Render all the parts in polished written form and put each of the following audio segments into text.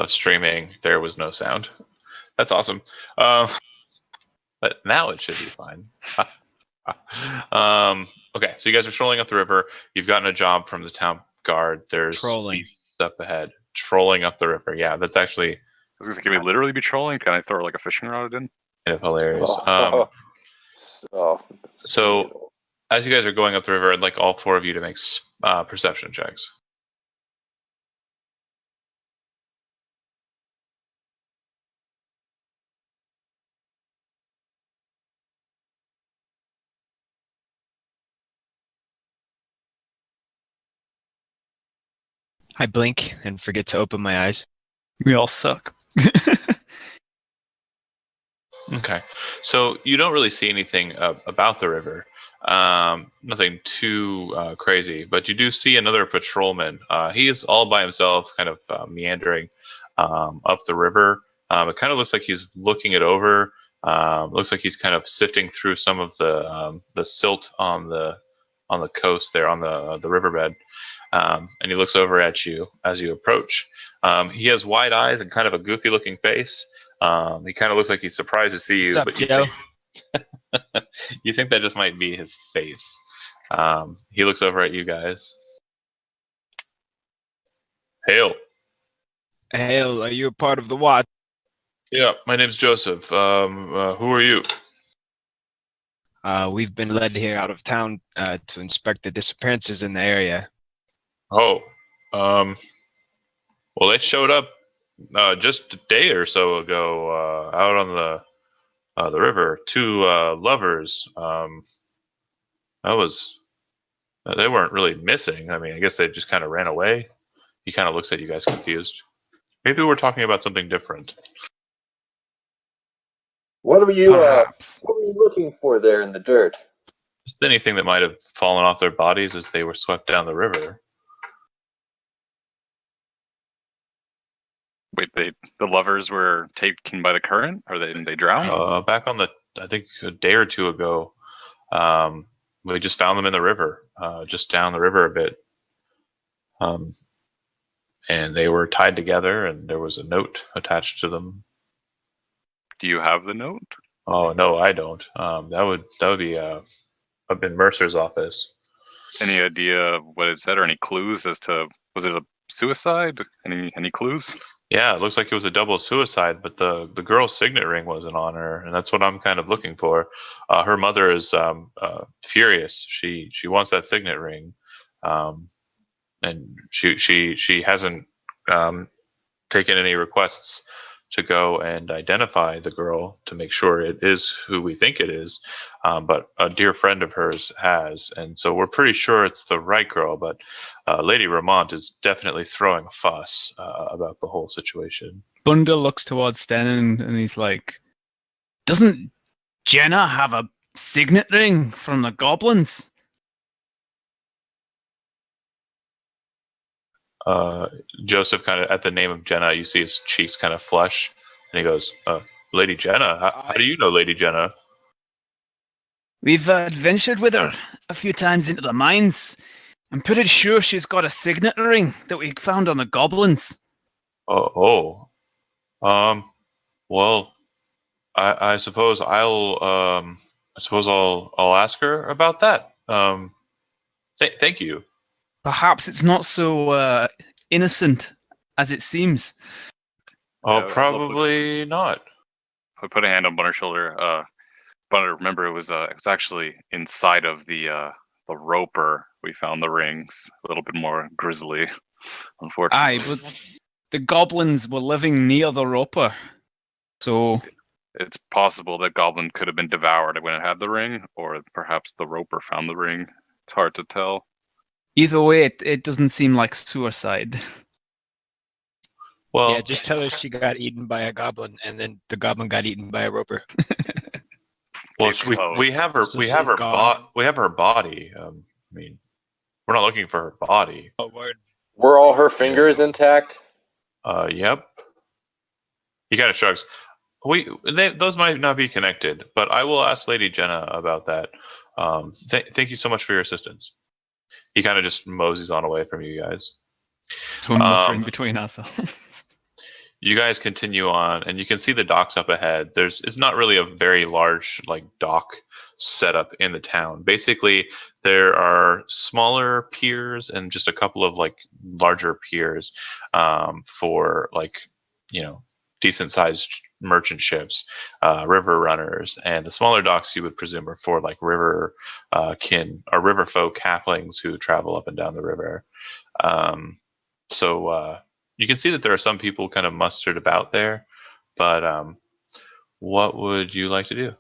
streaming, there was no sound. That's awesome. But now it should be fine. Okay, so you guys are strolling up the river. You've gotten a job from the town guard. There's Trolling. beasts up ahead. Trolling up the river. Yeah, that's actually I was gonna say, can we literally be trolling? Can I throw like a fishing rod in? kind of hilarious. So as you guys are going up the river, I'd like all four of you to make perception checks. I blink and forget to open my eyes. We all suck. Okay, so you don't really see anything about the river. Nothing too crazy, but you do see another patrolman. He is all by himself, kind of meandering up the river. It kind of looks like he's looking it over. Looks like he's kind of sifting through some of the silt on the coast there on the riverbed. And he looks over at you as you approach. He has wide eyes and kind of a goofy looking face. He kind of looks like he's surprised to see you. What's up, Joe? You think that just might be his face. He looks over at you guys. Hail. Hail, are you a part of the watch? Yeah, my name's Joseph. Who are you? We've been led here out of town to inspect the disappearances in the area. Oh, well, they showed up just a day or so ago out on the river. Two lovers. They weren't really missing. I mean, I guess they just kind of ran away. He kind of looks at you guys confused. Maybe we're talking about something different. What were you Perhaps. what were you looking for there in the dirt? Just anything that might have fallen off their bodies as they were swept down the river. Wait, the lovers were taken by the current, or they drowned? Back on I think a day or two ago, we just found them in the river, just down the river a bit. And they were tied together, and there was a note attached to them. Do you have the note? Oh no, I don't. That would be up in Mercer's office. Any idea what it said, or any clues as to, was it a suicide? Any clues? Yeah, it looks like it was a double suicide, but the girl's signet ring wasn't on her, and that's what I'm kind of looking for. Her mother is furious. She wants that signet ring, and she hasn't taken any requests to go and identify the girl to make sure it is who we think it is. But a dear friend of hers has, and so we're pretty sure it's the right girl. But Lady Ramont is definitely throwing a fuss about the whole situation. Bunda looks towards Sten and he's like, doesn't Jenna have a signet ring from the goblins? Joseph, kind of at the name of Jenna, you see his cheeks kind of flush, and he goes, Lady Jenna? How do you know Lady Jenna? We've adventured with her a few times into the mines. I'm pretty sure she's got a signet ring that we found on the goblins. Well, I suppose I'll ask her about that. Thank you. Perhaps it's not so innocent as it seems. Oh, probably not. I put a hand on Bunner's shoulder. Bunner, remember it was actually inside of the roper we found the rings. A little bit more grisly, unfortunately. Aye, but the goblins were living near the roper, so it's possible that goblin could have been devoured when it had the ring, or perhaps the roper found the ring. It's hard to tell. Either way, it doesn't seem like suicide. Well, Yeah, just tell her she got eaten by a goblin, and then the goblin got eaten by a roper. Well, we have her. So we have she's her. gone. We have her body. I mean, we're not looking for her body. Oh, word. Were all her fingers intact? Yep. He kind of shrugs. Those might not be connected, but I will ask Lady Jenna about that. Thank you so much for your assistance. He kind of just moseys on away from you guys. So we're muttering between ourselves. you guys continue on, and you can see the docks up ahead. It's not really a very large like dock setup in the town. Basically, there are smaller piers and just a couple of like larger piers for like decent sized merchant ships, river runners, and the smaller docks you would presume are for like river kin or river folk halflings who travel up and down the river. So you can see that there are some people kind of mustered about there, but what would you like to do?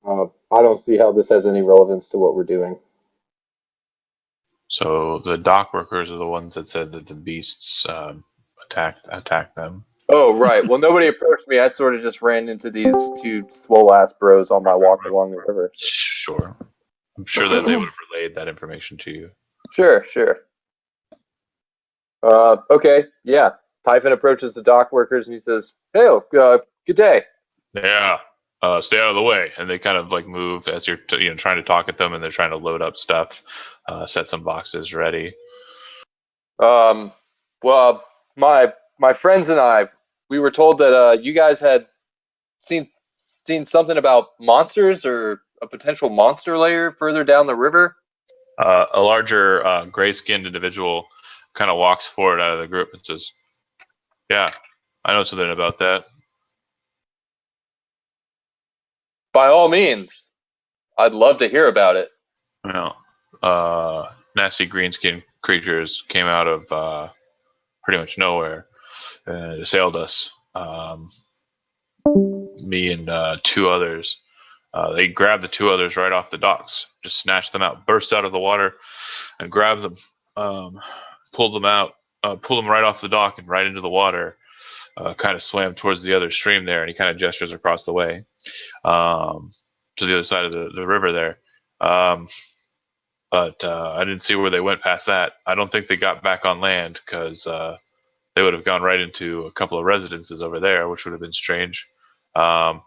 I don't see how this has any relevance to what we're doing. So the dock workers are the ones that said that the beasts attacked them. Oh, right. Well, nobody approached me. I sort of just ran into these two swole-ass bros on my walk along the river. Sure. I'm sure that they would have relayed that information to you. Sure. Okay, yeah. Typhon approaches the dock workers and he says, "Hey, good day." Yeah. Stay out of the way, and they kind of like move as you're trying to talk at them, and they're trying to load up stuff, set some boxes ready. Well, my friends and I, we were told that you guys had seen something about monsters or a potential monster lair further down the river. A larger gray-skinned individual kind of walks forward out of the group and says, "Yeah, I know something about that." By all means, I'd love to hear about it. Nasty green-skinned creatures came out of pretty much nowhere and assailed us. Me and two others. They grabbed the two others right off the docks, just snatched them out, burst out of the water, and grabbed them, pulled them out, pulled them right off the dock and right into the water. Kind of swam towards the other stream there, and he kind of gestures across the way to the other side of the river there. But I didn't see where they went past that. I don't think they got back on land because they would have gone right into a couple of residences over there, which would have been strange. Yep.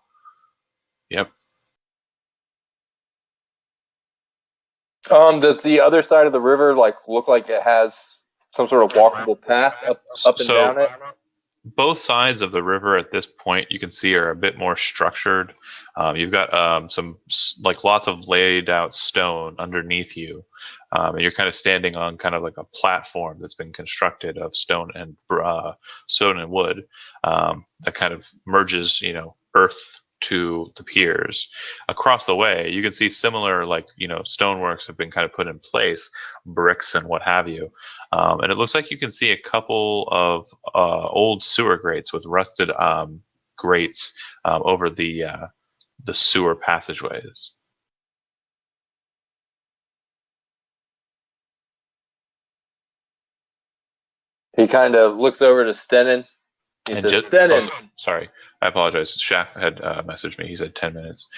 Does the other side of the river look like it has some sort of walkable path up and down it? Both sides of the river at this point you can see are a bit more structured. You've got some lots of laid out stone underneath you, and you're kind of standing on kind of like a platform that's been constructed of stone and wood that kind of merges, earth to the piers. Across the way, you can see similar stoneworks have been kind of put in place, bricks and what have you. And it looks like you can see a couple of old sewer grates with rusted grates over the sewer passageways. He kind of looks over to Stenin. He says, "Stenin." Oh, sorry, I apologize. Shaft had messaged me. He said 10 minutes.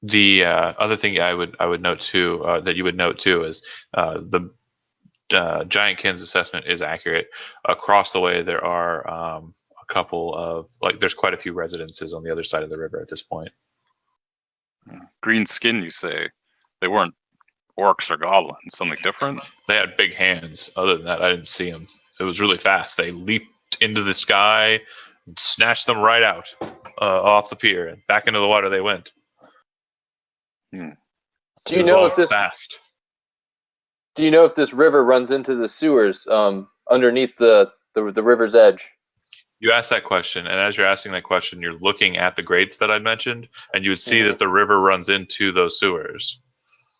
The other thing I would note too, that you would note too, is the Giant Kin's assessment is accurate. Across the way, there are a couple of there's quite a few residences on the other side of the river at this point. Green skin, you say? They weren't orcs or goblins. Something different? They had big hands. Other than that, I didn't see them. It was really fast. They leaped into the sky, and snatched them right out off the pier, and back into the water they went. Do you know if this fast? Do you know if this river runs into the sewers underneath the river's edge? You asked that question, and as you're asking that question, you're looking at the grates that I mentioned, and you would see that the river runs into those sewers.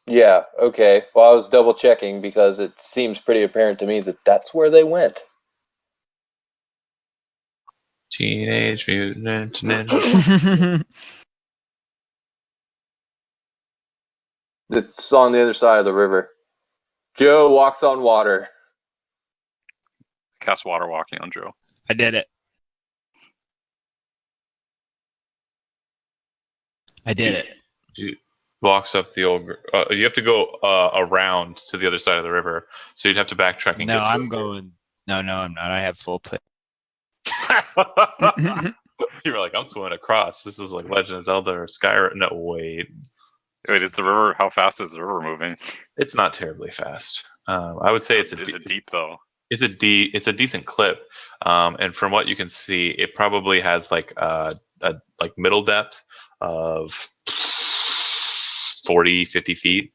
Yeah, okay. Well, I was double checking because it seems pretty apparent to me that that's where they went. Teenage Mutant Ninja. It's on the other side of the river. Joe walks on water. Cast water walking on Joe. I did it. Walks up the old. You have to go around to the other side of the river, so you'd have to backtrack and No, get to I'm going. No, I'm not. I have full play. You were like, I'm swimming across. This is like Legend of Zelda or Skyrim. No, wait. Wait, is the river? How fast is the river moving? It's not terribly fast. I would say it's a Is it deep though? it's a decent clip, and from what you can see, it probably has like a like middle depth of 40, 50 feet.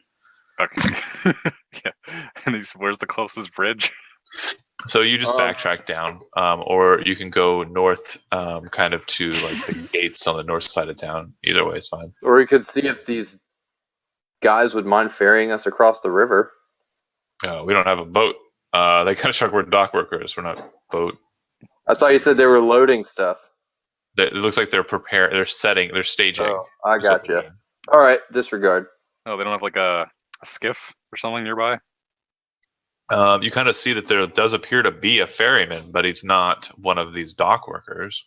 Okay. Yeah. And where's the closest bridge? So you just backtrack down, or you can go north, kind of to like the gates on the north side of town. Either way is fine. Or we could see if these guys would mind ferrying us across the river. We don't have a boat. They kind of struck we're dock workers. We're not boat. I thought you said they were loading stuff. It looks like they're preparing. They're setting. They're staging. Oh, I is what got they're you. doing. All right, disregard. Oh, they don't have like a skiff or something nearby? You kind of see that there does appear to be a ferryman, but he's not one of these dock workers.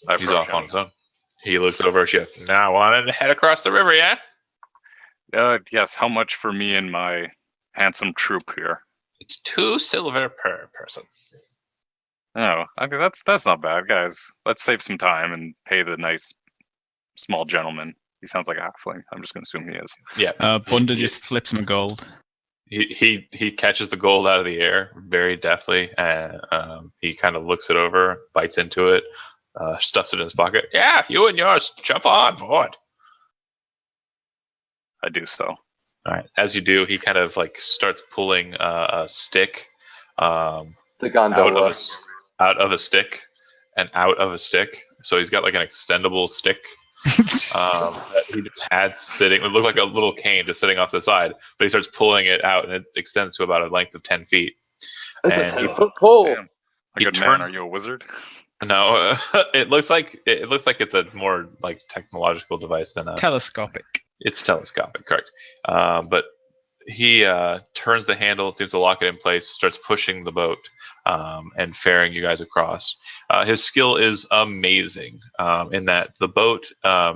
I He's approach off on him. his own. He looks over at you. Now on and head across the river, yeah? Yes, how much for me and my handsome troop here? It's 2 silver per person. Oh, I mean, that's not bad, guys. Let's save some time and pay the nice small gentleman. He sounds like a halfling. I'm just gonna assume he is. Yeah. Bunda just flips him a gold. He catches the gold out of the air very deftly, and he kind of looks it over, bites into it, stuffs it in his pocket. Yeah, you and yours, jump on board. I do so. All right. As you do, he kind of like starts pulling a stick, The out gondola. of a stick, and out of a stick. So he's got like an extendable stick that he just had sitting. It looked like a little cane just sitting off the side, but he starts pulling it out, and it extends to about a length of 10 feet. It's a and he- 10-foot pole. Damn. A He good man. turns- Are you a wizard? No, it looks like it's a more like technological device than a. Telescopic. It's telescopic, correct? But he turns the handle, seems to lock it in place, starts pushing the boat, and ferrying you guys across. His skill is amazing, in that the boat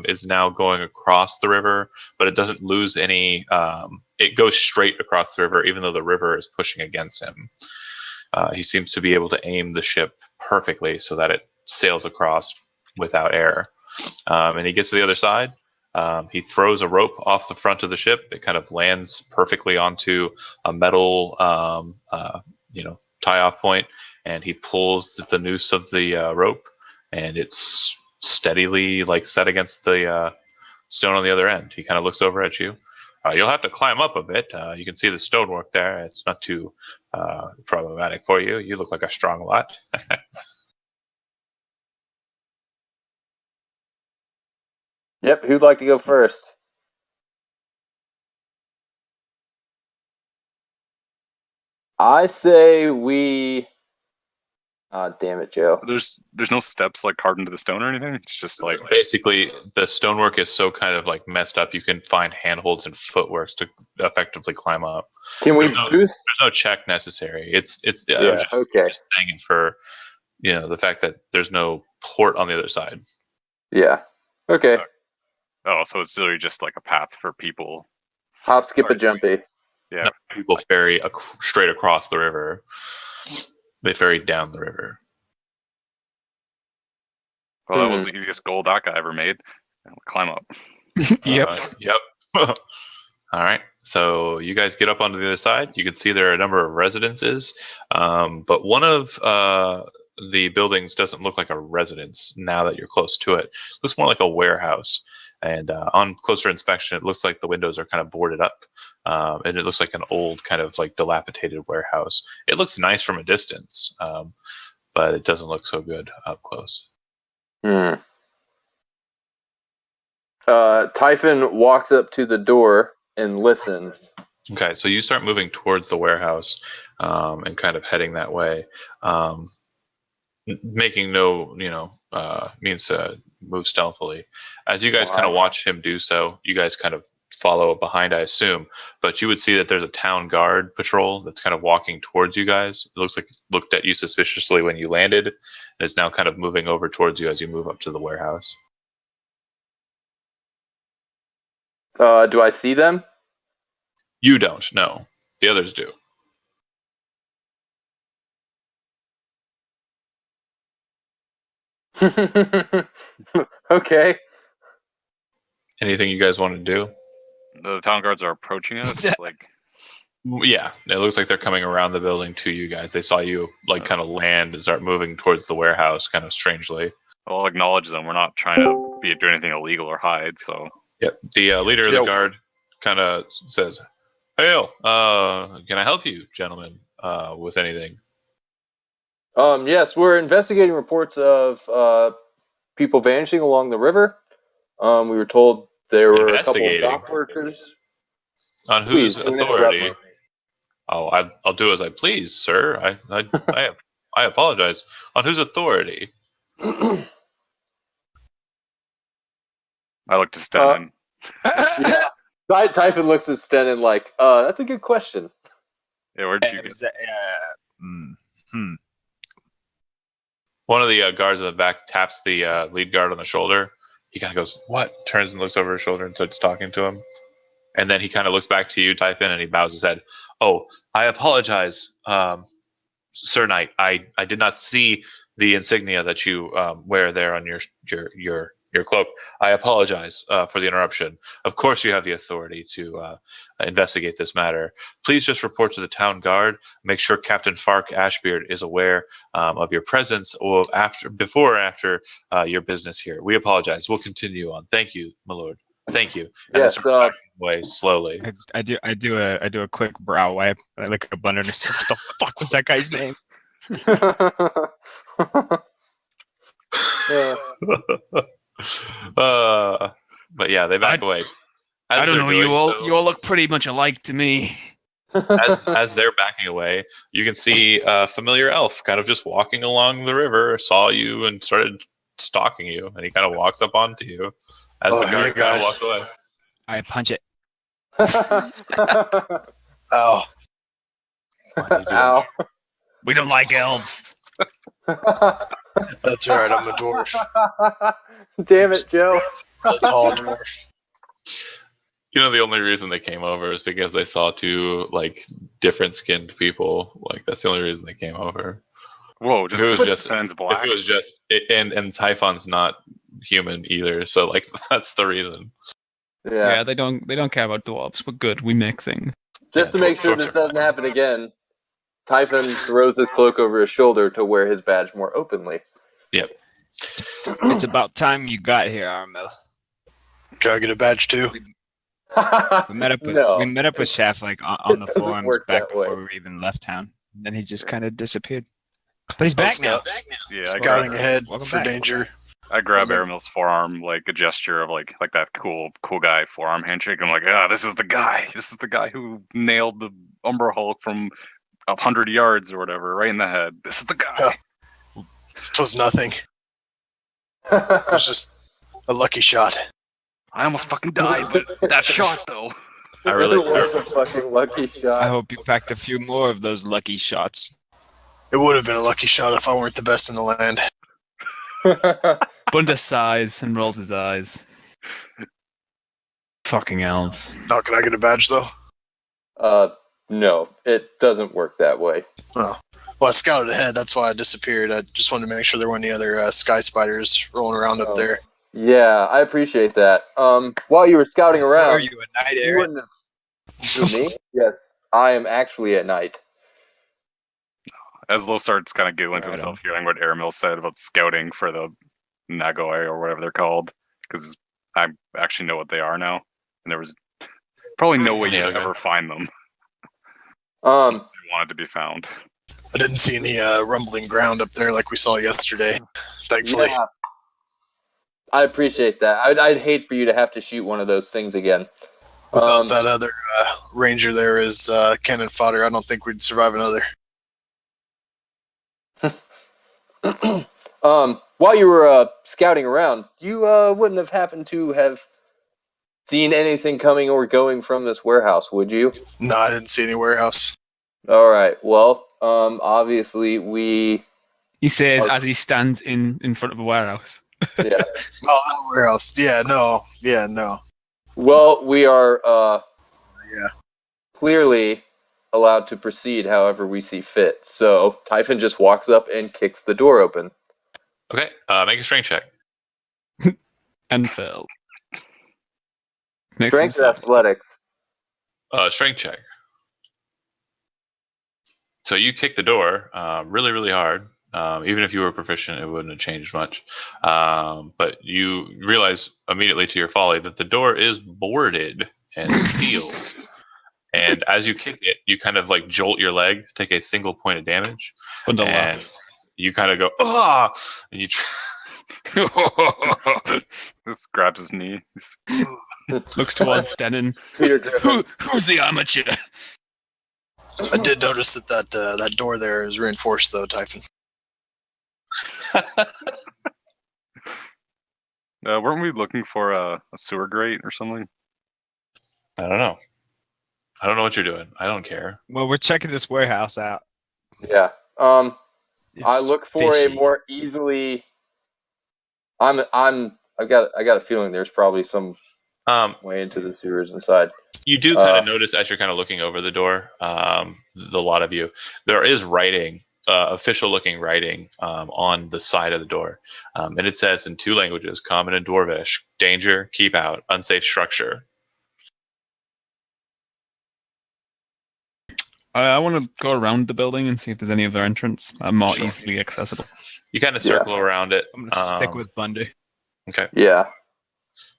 is now going across the river, but it doesn't lose any. It goes straight across the river, even though the river is pushing against him. He seems to be able to aim the ship perfectly so that it sails across without error. And he gets to the other side. He throws a rope off the front of the ship. It kind of lands perfectly onto a metal, tie-off point, and he pulls the noose of the rope, and it's steadily like set against the stone on the other end. He kind of looks over at you. You'll have to climb up a bit. You can see the stonework there. It's not too problematic for you. You look like a strong lot. Yep, who'd like to go first? I say we. Ah, damn it, Joe. There's no steps like carved into the stone or anything. It's just like Basically, the stonework is so kind of like messed up. You can find handholds and footworks to effectively climb up. Can we There's no- boost? There's no check necessary. It's. I was Yeah, just, okay. just saying it for, the fact that there's no port on the other side. Yeah. Okay. oh, so it's literally just like a path for people. Hop, skip, a Alright, sweet. jumpy. Yeah. No, people ferry straight across the river. They ferry down the river. Well, that was the easiest goal that guy ever made. Climb up. Yep. Yep. All right. So you guys get up onto the other side. You can see there are a number of residences, but one of the buildings doesn't look like a residence now that you're close to it. It looks more like a warehouse. And on closer inspection, it looks like the windows are kind of boarded up, and it looks like an old kind of like dilapidated warehouse. It looks nice from a distance, but it doesn't look so good up close. Typhon walks up to the door and listens. Okay, so you start moving towards the warehouse, and kind of heading that way, making no, means to move stealthily. As you guys kind of watch him do so, you guys kind of follow behind, I assume, but you would see that there's a town guard patrol that's kind of walking towards you guys. It looks like it looked at you suspiciously when you landed, and is now kind of moving over towards you as you move up to the warehouse. Do I see them? You don't, no. The others do. Okay. Anything you guys want to do? The town guards are approaching us. Like, Yeah, it looks like they're coming around the building to you guys. They saw you kind of land and start moving towards the warehouse, kind of strangely. I'll acknowledge them. We're not trying to do anything illegal or hide. So Yep. The leader of the guard kind of says, "Hail! Can I help you, gentlemen, with anything?" Yes, we're investigating reports of people vanishing along the river. We were told there were a couple of Investigating? dock workers. On Please, whose don't interrupt authority? me. Oh, I'll do as I please, sir. I apologize. On whose authority? I look to Stennon. Yeah. Typhon looks at Stennon like, that's a good question. Yeah, where'd you get? Was that, One of the guards in the back taps the lead guard on the shoulder. He kind of goes, "What?" Turns and looks over his shoulder and starts talking to him. And then he kind of looks back to you, Typhon, and he bows his head. "Oh, I apologize, Sir Knight. I did not see the insignia that you wear there on your cloak. I apologize for the interruption. Of course, you have the authority to investigate this matter. Please just report to the town guard. Make sure Captain Fark Ashbeard is aware of your presence or before or after your business here. We apologize. We'll continue on. Thank you, my lord. Thank you." And Yes, they start backing away slowly. I do a quick brow wipe. I look up under and say, "What the fuck was that guy's name?" But yeah, they back away. I don't know. You all So, look pretty much alike to me. as they're backing away, you can see a familiar elf kind of just walking along the river, saw you and started stalking you, and he kind of walks up onto you as the guard kind of walks away. I punch it. Oh, Ow. We don't like elves. that's alright. I'm a dwarf. Damn it, Joe. A tall dwarf. You know, the only reason they came over is because they saw two different skinned people. That's the only reason they came over. Whoa, just If it was because just Stennon's black. If it was just and Typhon's not human either, so that's the reason. Yeah, they don't care about dwarves, but good, we make things. Just to make sure dwarves this are doesn't happen again, Typhon throws his cloak over his shoulder to wear his badge more openly. Yep. It's about time you got here, Armel. Can I get a badge too? We met up with No, Shaft on the it doesn't forums work back that way. before we even left town. And then he just kind of disappeared. But he's back now. Yeah, Scouting ahead Welcome for back. danger. I grab Aramil's forearm, like a gesture of like that cool guy forearm handshake. I'm like, this is the guy. This is the guy who nailed the Umbra Hulk from 100 yards or whatever, right in the head. This is the guy. It was nothing. It was just a lucky shot. I almost fucking died, but that shot though. I really- It was a fucking lucky I shot. hope you packed a few more of those lucky shots. It would have been a lucky shot if I weren't the best in the land. Bunda sighs and rolls his eyes. Fucking elves. Now, can I get a badge though? No, it doesn't work that way. Oh. Well, I scouted ahead. That's why I disappeared. I just wanted to make sure there weren't any other sky spiders rolling around up there. Yeah, I appreciate that. While you were scouting Are around, you a knight, you Aaron? wouldn't have... Who, me? Yes, I am actually at night. As Lo starts kind of giggling to Right himself, hearing what Aramil said about scouting for the Nagoi or whatever they're called, because I actually know what they are now, and there was probably no way you'd Yeah, okay. ever find them. Um, They wanted to be found. I didn't see any rumbling ground up there like we saw yesterday, thankfully. yeah, I appreciate that. I'd hate for you to have to shoot one of those things again. Without that other ranger there as cannon fodder, I don't think we'd survive another. While you were scouting around, you wouldn't have happened to have seen anything coming or going from this warehouse, would you? No, I didn't see any warehouse. All right. Well, obviously we. He says as he stands in front of a warehouse. Yeah. Oh, not warehouse. Yeah, no. Well, we are Yeah. clearly allowed to proceed however we see fit. So Typhon just walks up and kicks the door open. Okay, make a strength check. And failed. Makes Strength himself- athletics. Strength check. So you kick the door really, really hard. Even if you were proficient, it wouldn't have changed much. But you realize immediately to your folly that the door is boarded and sealed. And as you kick it, you kind of like jolt your leg, take a single point of damage, Bundle and laughs. you kind of go, ah! And you Just grabs his knee. Looks towards Stenin. Peter Griffin. Who's the amateur? I did notice that door there is reinforced, though, Typhon. Weren't we looking for a sewer grate or something? I don't know. I don't know what you're doing. I don't care. Well, we're checking this warehouse out. Yeah. It's I look for a fishy. more easily. I've got a feeling there's probably some way into the sewers inside. You do kind of notice as you're kind of looking over the door, the lot of you, there is writing, official-looking writing on the side of the door, and it says in 2 languages, Common and Dwarvish: danger, keep out, unsafe structure. I want to go around the building and see if there's any other entrance more Sure. easily accessible. You kind of circle around it. I'm gonna stick with Bundy. Okay. Yeah.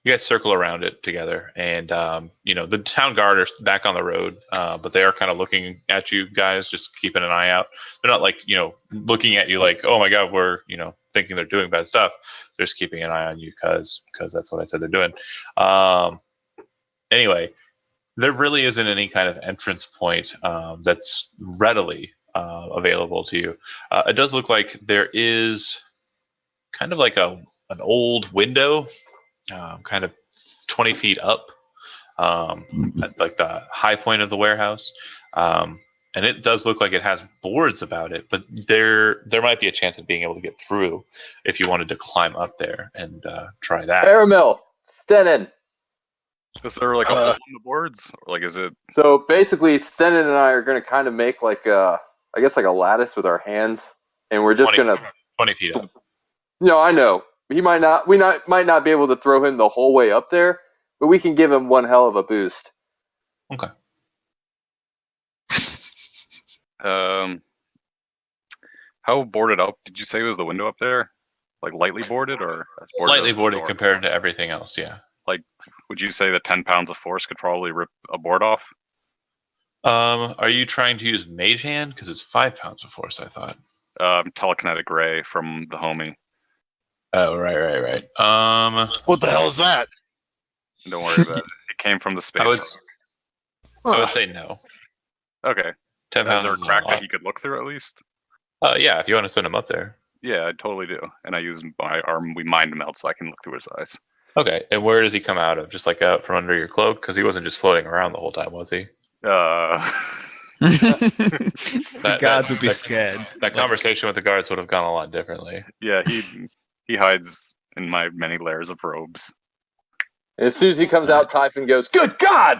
You guys circle around it together, and the town guard are back on the road, but they are kind of looking at you guys, just keeping an eye out. They're not like looking at you like, oh my god, we're thinking they're doing bad stuff. They're just keeping an eye on you because that's what I said they're doing. Anyway, there really isn't any kind of entrance point that's readily available to you. It does look like there is kind of like an old window. Kind of 20 feet up at like the high point of the warehouse. And it does look like it has boards about it, but there might be a chance of being able to get through if you wanted to climb up there and try that. Aramil, Stenin. Is there like a hole in the boards? Or like, is it? So basically, Stenin and I are going to kind of make like a lattice with our hands, and we're just 20 going to. 20 feet up. No, I know. We might not be able to throw him the whole way up there, but we can give him one hell of a boost. Okay. How boarded up? Did you say was the window up there? Like lightly boarded, or as Lightly as the boarded door? compared to everything else, yeah. Like, would you say that 10 pounds of force could probably rip a board off? Are you trying to use Mage Hand? Because it's 5 pounds of force, I thought. Telekinetic ray from the homie. Oh, right. What the hell is that? Don't worry about it. It came from the space. I would Huh. say no. Okay. 10 Is pounds there a is crack a that lot. he could look through at least? Yeah, if you want to send him up there. Yeah, I totally do. And I use my arm. We mind melt so I can look through his eyes. Okay, and where does he come out of? Just like out from under your cloak? Because he wasn't just floating around the whole time, was he? The guards would be scared. That conversation with the guards would have gone a lot differently. Yeah, he hides in my many layers of robes. And as soon as he comes out, Typhon goes, "Good God!"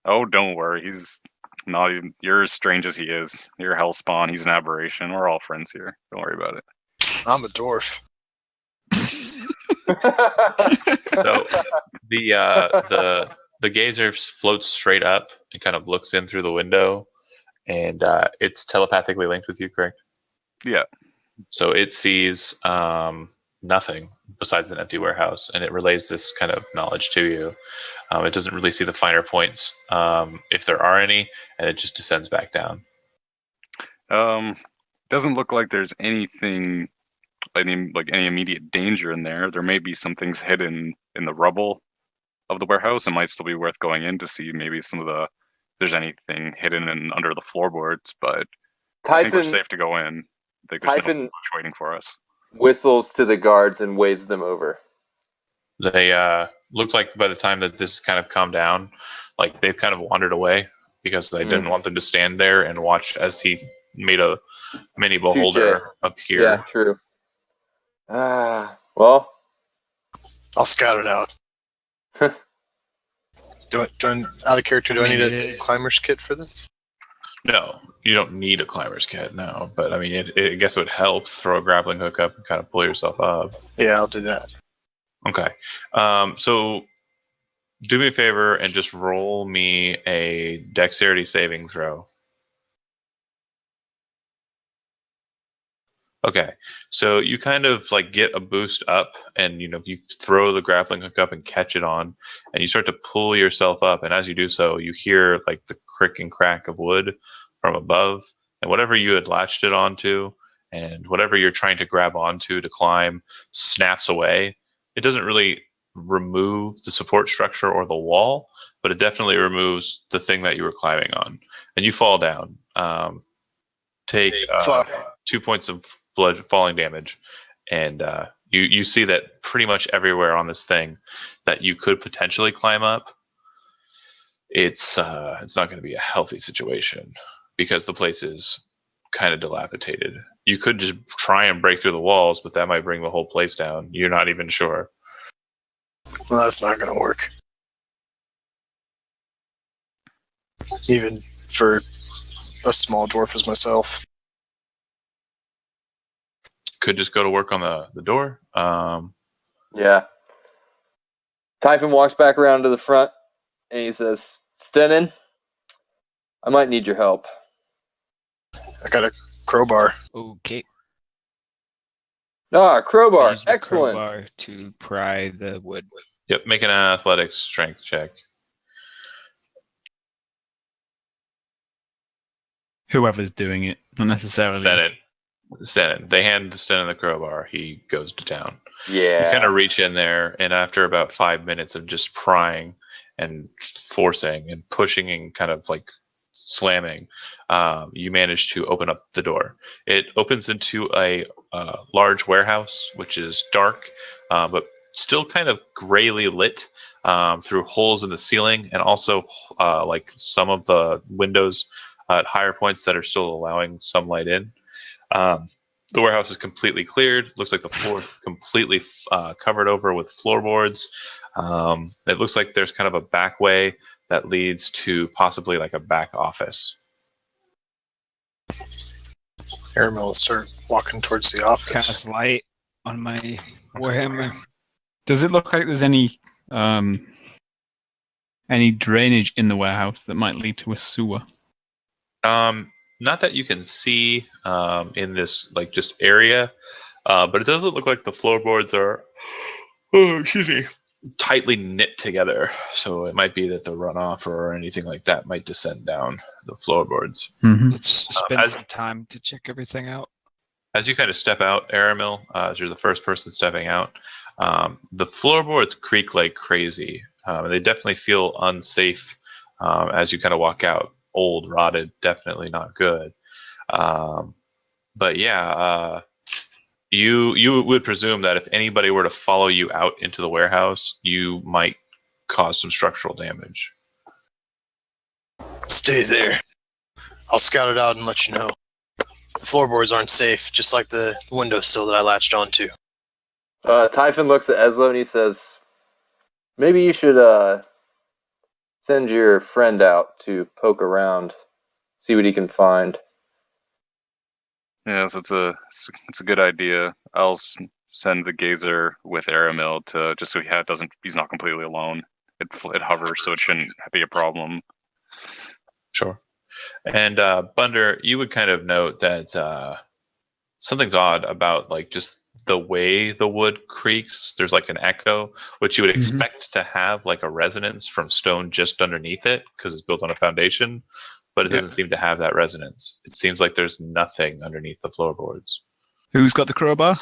Oh, don't worry. He's not even. You're as strange as he is. You're a hellspawn. He's an aberration. We're all friends here. Don't worry about it. I'm a dwarf. So the gazer floats straight up and kind of looks in through the window, and it's telepathically linked with you, correct? Yeah. So it sees nothing besides an empty warehouse, and it relays this kind of knowledge to you. It doesn't really see the finer points, if there are any, and it just descends back down. Doesn't look like there's anything, any immediate danger in there. There may be some things hidden in the rubble of the warehouse. It might still be worth going in to see maybe if there's anything hidden under the floorboards, but I think we're Typhon safe to go in. I think there's Typhon no bush waiting for us. whistles to the guards and waves them over. They look like by the time that this kind of calmed down, like they've kind of wandered away because they didn't want them to stand there and watch as he made a mini beholder appear. Yeah, true. Well, I'll scout it out. Do I, out of character, do I need a climber's kit for this? No, you don't need a climber's kit, no. But I mean, I guess it would help. Throw a grappling hook up and kind of pull yourself up. Yeah, I'll do that. Okay. So do me a favor and just roll me a dexterity saving throw. Okay, so you kind of like get a boost up, and you throw the grappling hook up and catch it on, and you start to pull yourself up. And as you do so, you hear like the crick and crack of wood from above, and whatever you had latched it onto, and whatever you're trying to grab onto to climb, snaps away. It doesn't really remove the support structure or the wall, but it definitely removes the thing that you were climbing on, and you fall down. Take Fuck. 2 points of blood falling damage, and you see that pretty much everywhere on this thing that you could potentially climb up, it's not going to be a healthy situation because the place is kind of dilapidated. You could just try and break through the walls, but that might bring the whole place down. You're not even sure. Well, that's not going to work. Even for a small dwarf as myself. Could just go to work on the door. Yeah. Typhon walks back around to the front and he says, Stenin, I might need your help. I got a crowbar. Okay. Ah, crowbar. Use the Excellent. crowbar to pry the wood. Yep, make an athletics strength check. Whoever's doing it, not necessarily. Stenin. They hand Stenin the crowbar. He goes to town. Yeah. You kind of reach in there, and after about 5 minutes of just prying and forcing and pushing and kind of like slamming, you manage to open up the door. It opens into a large warehouse, which is dark, but still kind of grayly lit through holes in the ceiling, and also like some of the windows at higher points that are still allowing some light in. The warehouse is completely cleared. Looks like the floor is completely covered over with floorboards. It looks like there's kind of a back way that leads to possibly like a back office. Aramil will start walking towards the office. Cast light on my warhammer. Does it look like there's any drainage in the warehouse that might lead to a sewer? Not that you can see in this like just area, but it doesn't look like the floorboards are, excuse me, tightly knit together. So it might be that the runoff or anything like that might descend down the floorboards. Mm-hmm. Let's spend some time to check everything out. As you kind of step out, Aramil, as you're the first person stepping out, the floorboards creak like crazy. They definitely feel unsafe as you kind of walk out. Old, rotted, definitely not good. But yeah, you would presume that if anybody were to follow you out into the warehouse, you might cause some structural damage. Stay there. I'll scout it out and let you know. The floorboards aren't safe, just like the windowsill that I latched onto. Typhon looks at Eslo and he says, maybe you should send your friend out to poke around, see what he can find. Yes, it's a good idea. I'll send the gazer with Aramil to just so he's not completely alone. It hovers, so it shouldn't be a problem. Sure. And Bunder, you would kind of note that something's odd about like just the way the wood creaks. There's like an echo, which you would expect to have like a resonance from stone just underneath it because it's built on a foundation, but it doesn't seem to have that resonance. It seems like there's nothing underneath the floorboards. Who's got the crowbar?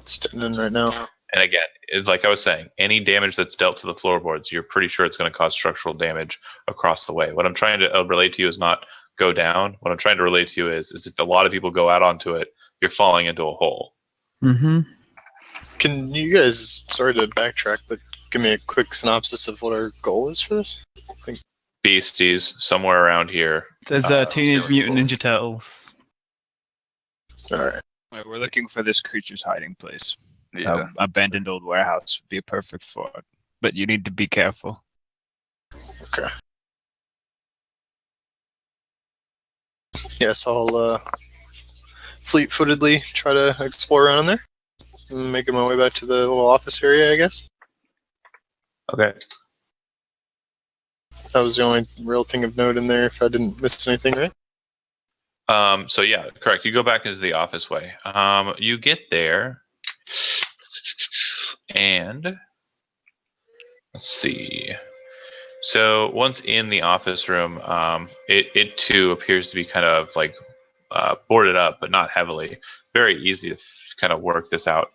Standing right now. And again, like I was saying, any damage that's dealt to the floorboards, you're pretty sure it's going to cause structural damage across the way. What I'm trying to relate to you is not go down. What I'm trying to relate to you is if a lot of people go out onto it, you're falling into a hole. Mm-hmm. Can you guys, sorry to backtrack, but give me a quick synopsis of what our goal is for this? Beasties somewhere around here. There's Teenage Mutant Ninja Turtles. Alright. Right, we're looking for this creature's hiding place. Yeah. Abandoned old warehouse would be perfect for it, but you need to be careful. Okay. Yes, I'll fleet-footedly try to explore around there. And making my way back to the little office area, I guess. Okay. That was the only real thing of note in there, if I didn't miss anything, right? So yeah, correct. You go back into the office way. You get there, and let's see. So once in the office room, it too appears to be kind of like boarded up, but not heavily. Very easy to kind of work this out.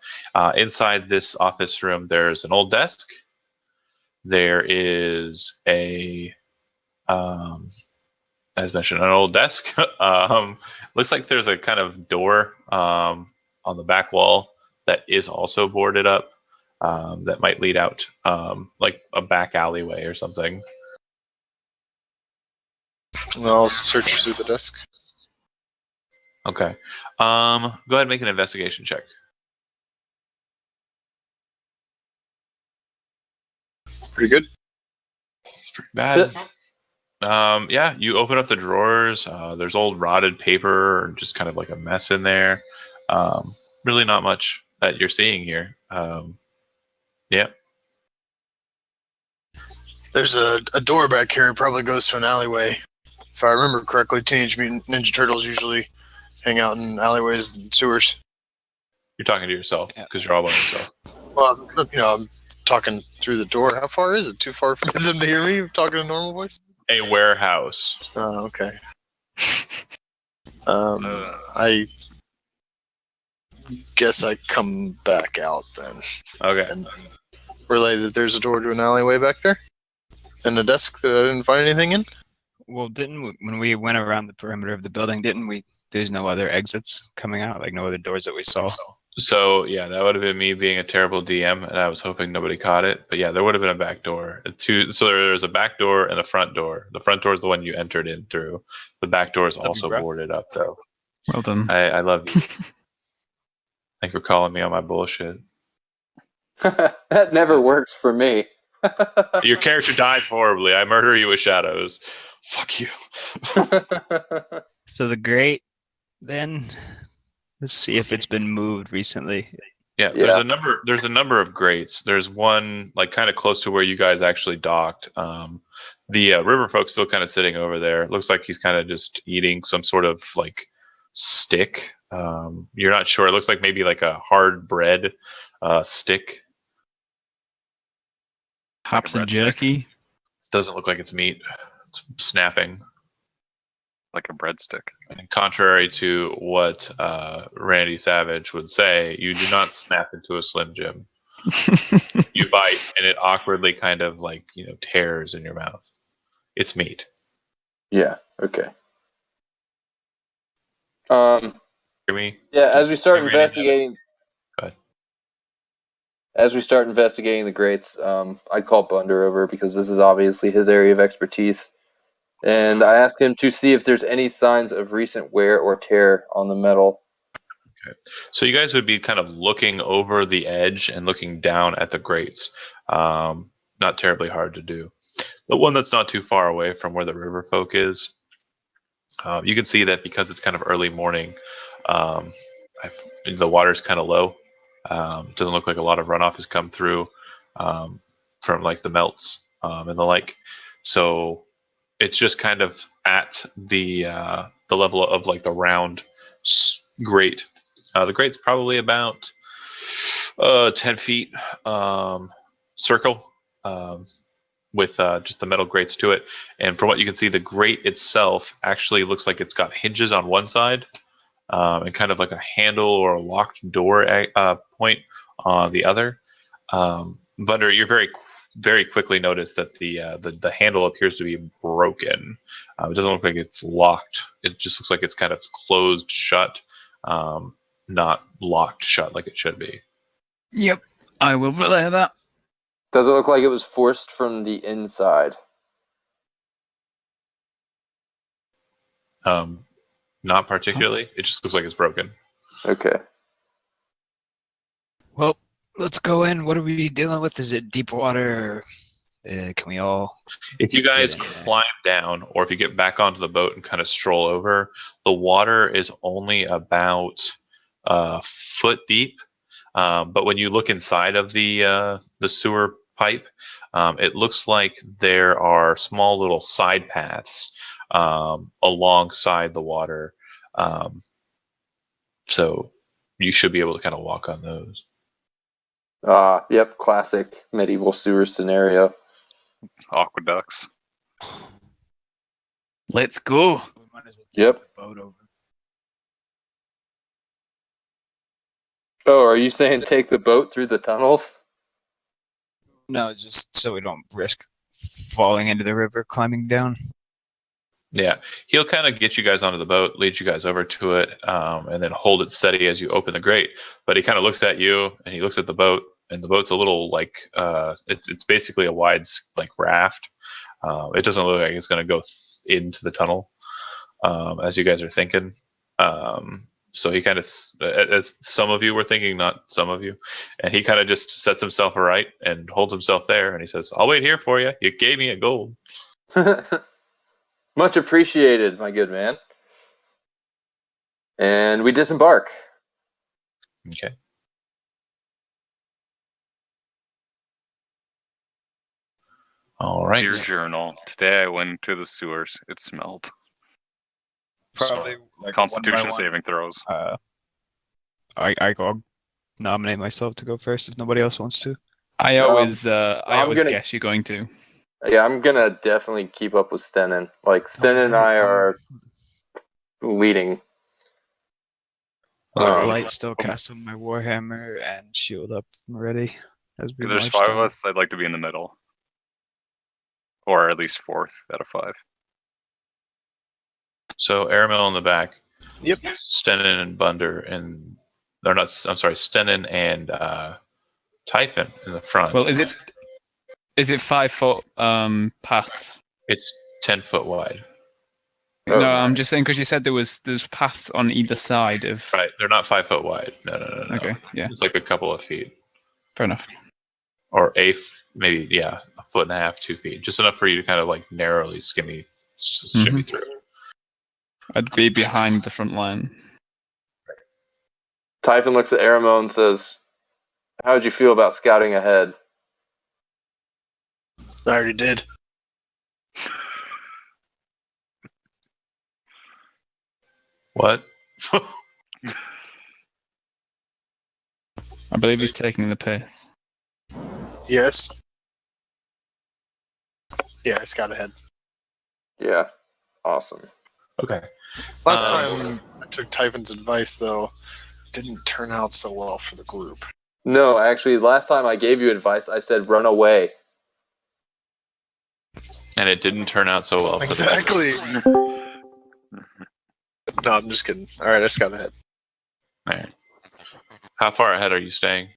Inside this office room, there's an old desk. There is um, as mentioned, an old desk. Looks like there's a kind of door on the back wall that is also boarded up. That might lead out like a back alleyway or something. I'll search through the desk. Okay. Go ahead and make an investigation check. Pretty good. It's pretty bad. Yeah, you open up the drawers. There's old rotted paper and just kind of like a mess in there. Really not much that you're seeing here. Yeah. There's a door back here. It probably goes to an alleyway. If I remember correctly, Teenage Mutant Ninja Turtles usually hang out in alleyways and sewers. You're talking to yourself because you're all by yourself. Well, I'm talking through the door. How far is it? Too far for them to hear me talking in a normal voice? A warehouse. Oh, okay. I guess I come back out then. Okay. And relay that there's a door to an alleyway back there? And a desk that I didn't find anything in? Well, when we went around the perimeter of the building, didn't we? There's no other exits coming out, like no other doors that we saw. So yeah, that would have been me being a terrible DM, and I was hoping nobody caught it. But yeah, there would have been a back door. So there's a back door and a front door. The front door is the one you entered in through. The back door is also boarded up, though. Well done. I love you. Thanks for calling me on my bullshit. That never works for me. Your character dies horribly. I murder you with shadows. Fuck you. So the grate, then let's see if it's been moved recently. Yeah, Yeah. there's a number of grates. There's one like kind of close to where you guys actually docked. The river folk's still kind of sitting over there. Looks like he's kind of just eating some sort of like stick. You're not sure. It looks like maybe like a hard bread stick. Perhaps a breadstick. jerky. Doesn't look like it's meat. It's snapping. Like a breadstick. And contrary to what Randy Savage would say, you do not snap into a Slim Jim. You bite, and it awkwardly kind of like tears in your mouth. It's meat. Yeah. Okay. Hear me? Yeah. As we start Hey, Randy, investigating, Go ahead. as we start investigating the grates, I call Bunder over because this is obviously his area of expertise. And I ask him to see if there's any signs of recent wear or tear on the metal. Okay. So you guys would be kind of looking over the edge and looking down at the grates. Not terribly hard to do. The one that's not too far away from where the river folk is, you can see that because it's kind of early morning, the water's kind of low. Doesn't look like a lot of runoff has come through from like the melts and the like. So it's just kind of at the level of like the round grate. The grate's probably about 10 feet circle with just the metal grates to it. And from what you can see, the grate itself actually looks like it's got hinges on one side and kind of like a handle or a locked door point on the other. Bunder, you're very quickly notice that the handle appears to be broken. It doesn't look like it's locked. It just looks like it's kind of closed shut, not locked shut like it should be. Yep, I will relay that. Does it look like it was forced from the inside? Not particularly. It just looks like it's broken. Okay. Well, let's go in. What are we dealing with? Is it deep water? Can we all? If you guys Get in there. climb down, or if you get back onto the boat and kind of stroll over, the water is only about a foot deep. But when you look inside of the sewer pipe, it looks like there are small little side paths alongside the water So you should be able to kind of walk on those. Yep, classic medieval sewer scenario. It's aqueducts. Let's go. We might as well take Yep. the boat over. Oh, are you saying take the boat through the tunnels? No, just so we don't risk falling into the river, climbing down. Yeah, he'll kind of get you guys onto the boat, lead you guys over to it, and then hold it steady as you open the grate. But he kind of looks at you, and he looks at the boat, and the boat's a little like it's basically a wide like raft. It doesn't look like it's going to go into the tunnel, as you guys are thinking. So he kind of, as some of you were thinking, not some of you, and he kind of just sets himself right and holds himself there, and he says, "I'll wait here for you. You gave me a gold." Much appreciated, my good man. And we disembark. Okay. All right. Dear journal, today I went to the sewers. It smelled. Probably like Constitution one by one. saving throws. I'll nominate myself to go first if nobody else wants to. I always gonna- guess you're going to. Yeah, I'm gonna definitely keep up with Stenin. Like Stenin and I are leading. Light still cast on my warhammer and shield up and ready as we If there's march 5 down. of us, I'd like to be in the middle. Or at least 4th out of 5. So Aramil in the back. Yep. Stenin and Bunder and they're not. I'm sorry, Stenin and Typhon in the front. Well, is it 5 foot paths? It's 10 foot wide. Oh, No, I'm nice. just saying because you said there's paths on either side of. Right. They're not 5 foot wide. No. Okay, yeah, It's like a couple of feet, fair enough. or maybe a foot and a half, 2 feet, just enough for you to kind of like narrowly shimmy through. I'd be behind the front line. Typhon looks at Aramil and says, "How would you feel about scouting ahead?" I already did. What? I believe he's taking the piss. Yes. Yeah, I got ahead. Yeah, awesome. Okay. Last time I took Typhon's advice, though, didn't turn out so well for the group. No, actually, last time I gave you advice, I said run away. And it didn't turn out so well. For the Exactly. No, I'm just kidding. All right, I just got ahead. All right. How far ahead are you staying?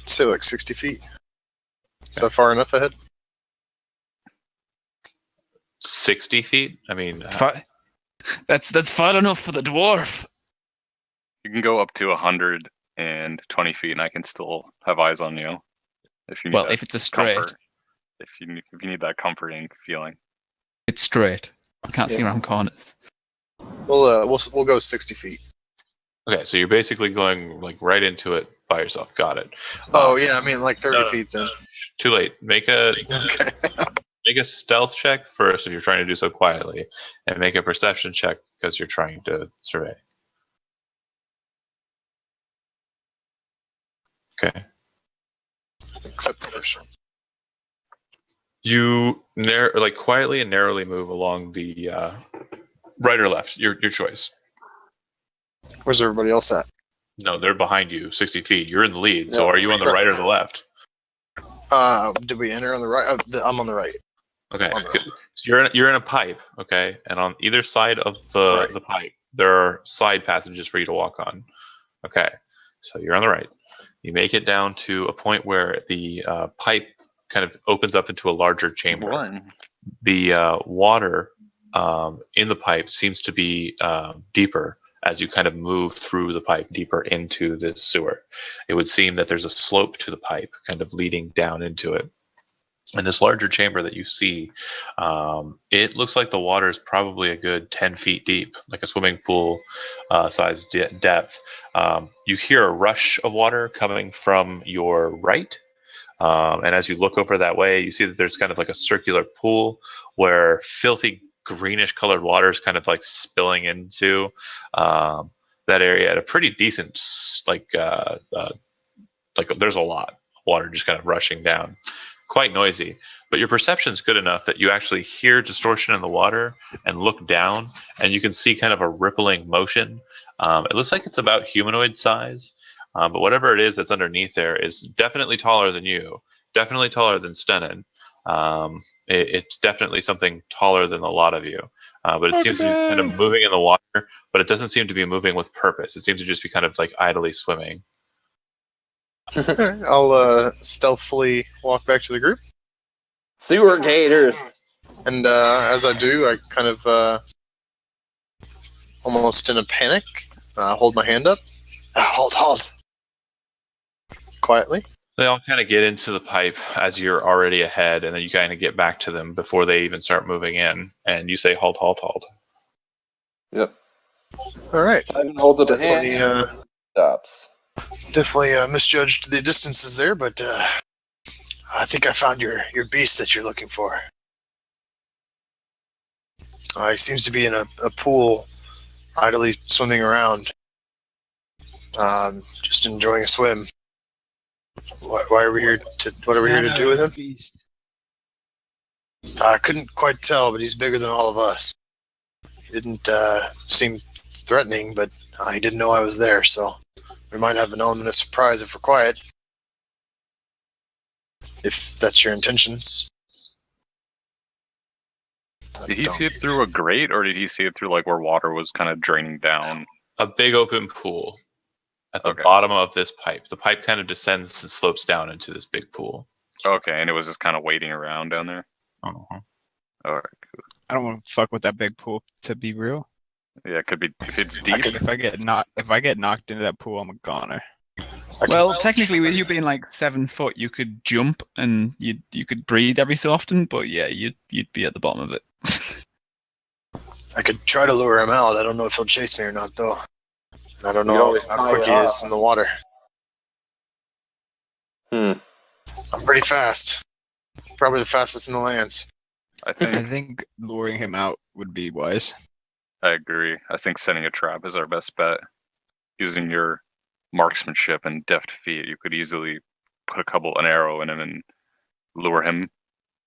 Say like 60 feet. Is that far enough ahead? 60 feet? I mean, That's far enough for the dwarf. You can go up to 120 feet, and I can still have eyes on you. If you need Well, that if it's a straight, comfort. If you need that comforting feeling. it's straight. I can't see around corners. We'll go 60 feet. okay, so you're basically going like right into it by yourself. Got it. Oh yeah, I mean like 30 no. feet then. Too late. Make a Okay. make a stealth check first if you're trying to do so quietly, and make a perception check because you're trying to survey. Okay. Except the first one. You quietly and narrowly move along the right or left, your choice. Where's everybody else at? No, they're behind you, 60 feet. You're in the lead. So No. are you on the right or the left? Did we enter on the right? I'm on the right. Okay. On the Good. So you're in a pipe, okay, and on either side of the pipe there are side passages for you to walk on. Okay. So you're on the right. You make it down to a point where the pipe kind of opens up into a larger chamber. One. The water in the pipe seems to be deeper as you kind of move through the pipe deeper into this sewer. It would seem that there's a slope to the pipe kind of leading down into it. And this larger chamber that you see, it looks like the water is probably a good 10 feet deep, like a swimming pool size depth. You hear a rush of water coming from your right, And as you look over that way, you see that there's kind of like a circular pool where filthy greenish colored water is kind of like spilling into that area at a pretty decent, like there's a lot of water just kind of rushing down. Quite noisy, but your perception's good enough that you actually hear distortion in the water and look down, and you can see kind of a rippling motion. It looks like it's about humanoid size, but whatever it is that's underneath there is definitely taller than you, definitely taller than Stenin. It's definitely something taller than a lot of you, but it seems to be kind of moving in the water, but it doesn't seem to be moving with purpose. It seems to just be kind of like idly swimming. Alright, I'll stealthily walk back to the group, Sewer gators. and as I do, I kind of almost in a panic, hold my hand up. Halt! Quietly. They all kind of get into the pipe as you're already ahead, and then you kind of get back to them before they even start moving in, and you say, halt, halt, halt. Yep. Alright. Ivan holds up a Definitely, hand. Stops. definitely misjudged the distances there, but I think I found your beast that you're looking for. He seems to be in a pool, idly swimming around, just enjoying a swim. Why are we here to? What are we here to do with him? Beast. I couldn't quite tell, but he's bigger than all of us. He didn't seem threatening, but he didn't know I was there, so we might have an element of surprise if we're quiet. If that's your intentions. Did he see it through a grate, or did he see it through like where water was kind of draining down? A big open pool at the Okay. bottom of this pipe. The pipe kind of descends and slopes down into this big pool. Okay, and it was just kind of waiting around down there. Uh-huh. All right. I don't want to fuck with that big pool. To be real, Yeah, it could be if it's deep. if I get knocked into that pool, I'm a goner. Well, technically, with you being like 7 foot, you could jump and you could breathe every so often. But yeah, you'd be at the bottom of it. I could try to lure him out. I don't know if he'll chase me or not, though. I don't You know always how tie quick he it is in the water. Hmm. I'm pretty fast. Probably the fastest in the lands. I I think think luring him out would be wise. I agree. I think setting a trap is our best bet. Using your marksmanship and deft feet, you could easily put an arrow in him and lure him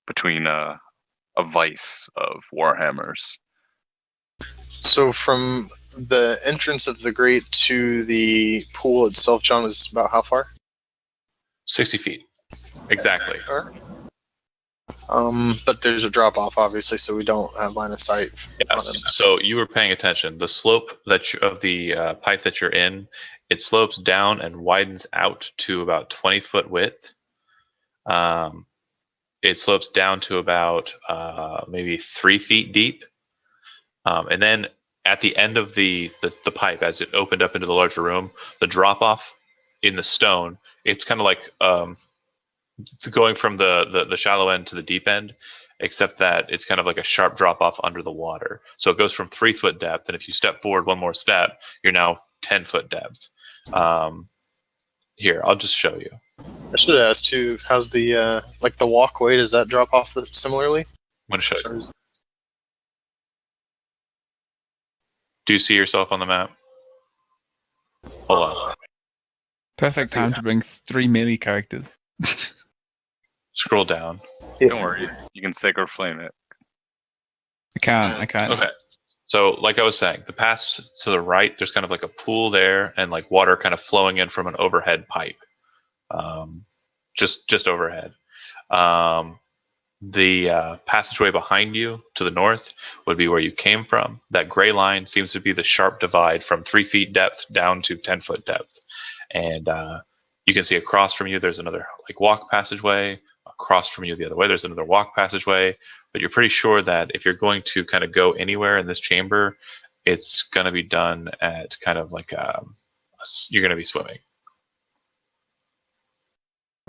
between a vice of warhammers. So from the entrance of the grate to the pool itself, John, is about how far? 60 feet. Exactly. But there's a drop off, obviously, so we don't have line of sight. Yes. So you were paying attention. The slope of the pipe that you're in, it slopes down and widens out to about 20-foot width. It slopes down to about maybe 3 feet deep. And then at the end of the pipe, as it opened up into the larger room, the drop off in the stone, it's kind of like going from the shallow end to the deep end, except that it's kind of like a sharp drop off under the water. So it goes from 3 foot depth, and if you step forward one more step, you're now 10-foot depth. Here, I'll just show you. I should have asked too. How's the the walkway? Does that drop off similarly? I'm going to show you. Do you see yourself on the map? Hold on. Perfect time to bring 3 melee characters. Scroll down. Don't worry, you can sacred flame it. I can't. Okay. So, like I was saying, the pass to the right, there's kind of like a pool there, and like water kind of flowing in from an overhead pipe, just overhead. The passageway behind you to the north would be where you came from. That gray line seems to be the sharp divide from 3 feet depth down to 10-foot depth, and you can see across from you there's another like walk passageway. Across from you the other way there's another walk passageway, but you're pretty sure that if you're going to kind of go anywhere in this chamber, it's going to be done at kind of like you're going to be swimming.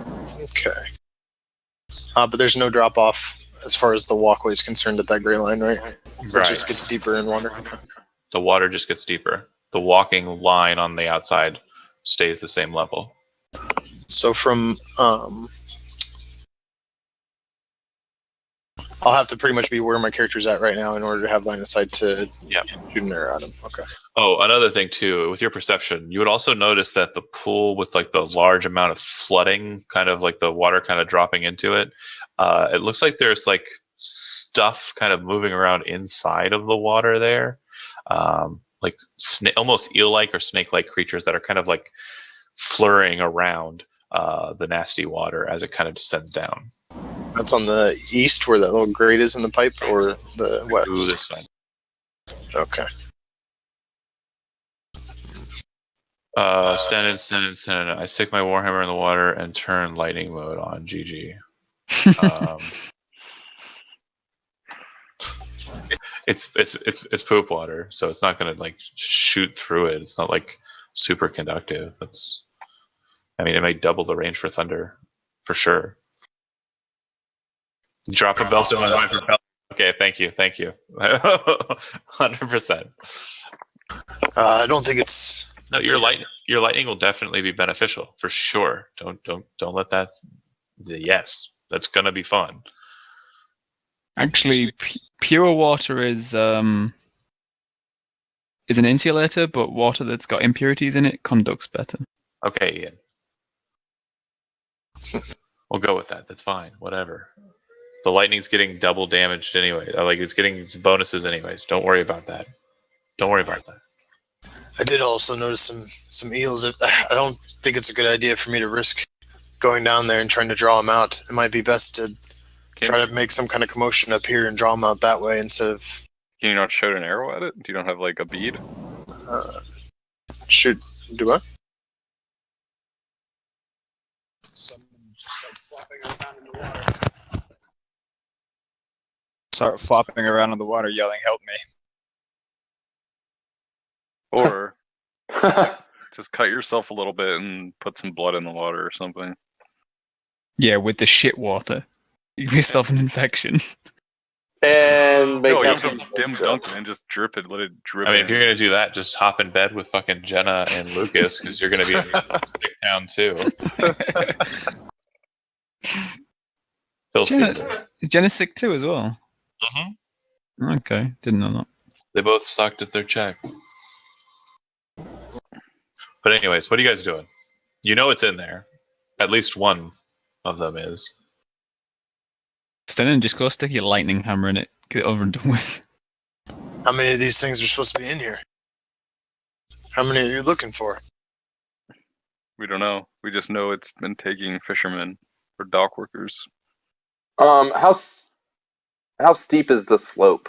Okay. But there's no drop off as far as the walkway is concerned at that gray line, right? It just gets deeper in water. The water just gets deeper. The walking line on the outside stays the same level. So from I'll have to pretty much be where my character's at right now in order to have line of sight to shoot an arrow at him. Okay. Oh, another thing too, with your perception, you would also notice that the pool with like the large amount of flooding, kind of like the water kind of dropping into it, it looks like there's like stuff kind of moving around inside of the water there, like almost eel-like or snake-like creatures that are kind of like flurrying around the nasty water as it kind of descends down. That's on the east where that little grate is in the pipe, or the west? Ooh, this side. Okay. Stand in. I stick my warhammer in the water and turn lightning mode on. GG. It's poop water, so it's not gonna like shoot through it. It's not like super conductive. I mean, it might double the range for thunder, for sure. Drop a belt in my mind for belt. Okay, thank you. 100%. I don't think it's. No, your lightning will definitely be beneficial for sure. Don't let that. Yes, that's gonna be fun. Actually, pure water is an insulator, but water that's got impurities in it conducts better. Okay, Ian. We'll go with that. That's fine. Whatever. The lightning's getting double damaged anyway. Like it's getting bonuses anyways. Don't worry about that. I did also notice some eels. I don't think it's a good idea for me to risk going down there and trying to draw them out. It might be best to try to make some kind of commotion up here and draw them out that way instead of. Can you not shoot an arrow at it? Do you don't have like a bead? Shoot. Do what? Someone just start flopping around in the water. Start flopping around in the water, yelling, "Help me!" Or just cut yourself a little bit and put some blood in the water or something. Yeah, with the shit water. You give yourself an infection. And make No, you that have to dim dunk it and just drip it. Let it drip. I mean, if you're gonna do that, just hop in bed with fucking Jenna and Lucas because you're gonna be in sick town too. Phil's Jenna, is Jenna sick too as well? Mm-hmm. Okay, didn't know that. They both sucked at their check. But anyways, what are you guys doing? You know it's in there. At least one of them is. Sten, just go stick your lightning hammer in it. Get it over and done with. How many of these things are supposed to be in here? How many are you looking for? We don't know. We just know it's been taking fishermen or dock workers. How steep is the slope?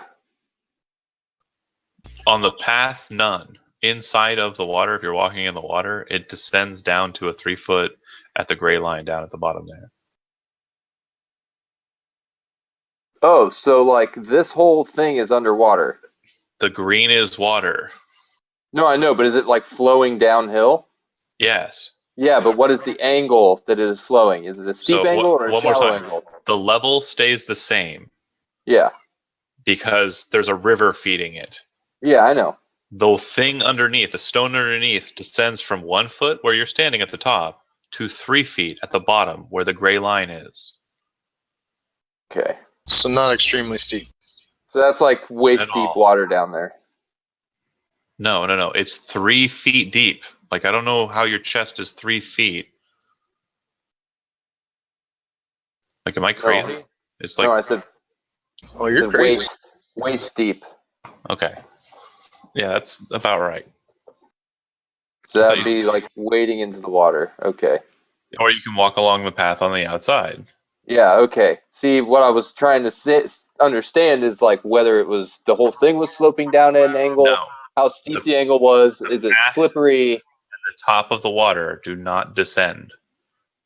On the path, none. Inside of the water, if you're walking in the water, it descends down to a 3-foot at the gray line down at the bottom there. Oh, so like this whole thing is underwater. The green is water. No, I know, but is it like flowing downhill? Yes. Yeah, but what is the angle that it is flowing? Is it a steep angle or a one more shallow time. angle? The level stays the same Yeah. because there's a river feeding it. Yeah, I know. The thing underneath, the stone underneath, descends from 1 foot where you're standing at the top to 3 feet at the bottom where the gray line is. Okay. So not extremely steep. So that's like waist At deep all. water down there. No. It's 3 feet deep. Like, I don't know how your chest is 3 feet. Like, am I crazy? No. It's like, No, I said, Oh, you're crazy. waist deep. okay. Yeah, that's about right. So that'd be like wading into the water. Okay. Or you can walk along the path on the outside. Yeah, okay. See, what I was trying to understand is like whether it was the whole thing was sloping down at an angle, No. how steep the angle was, is it path- slippery? The top of the water do not descend.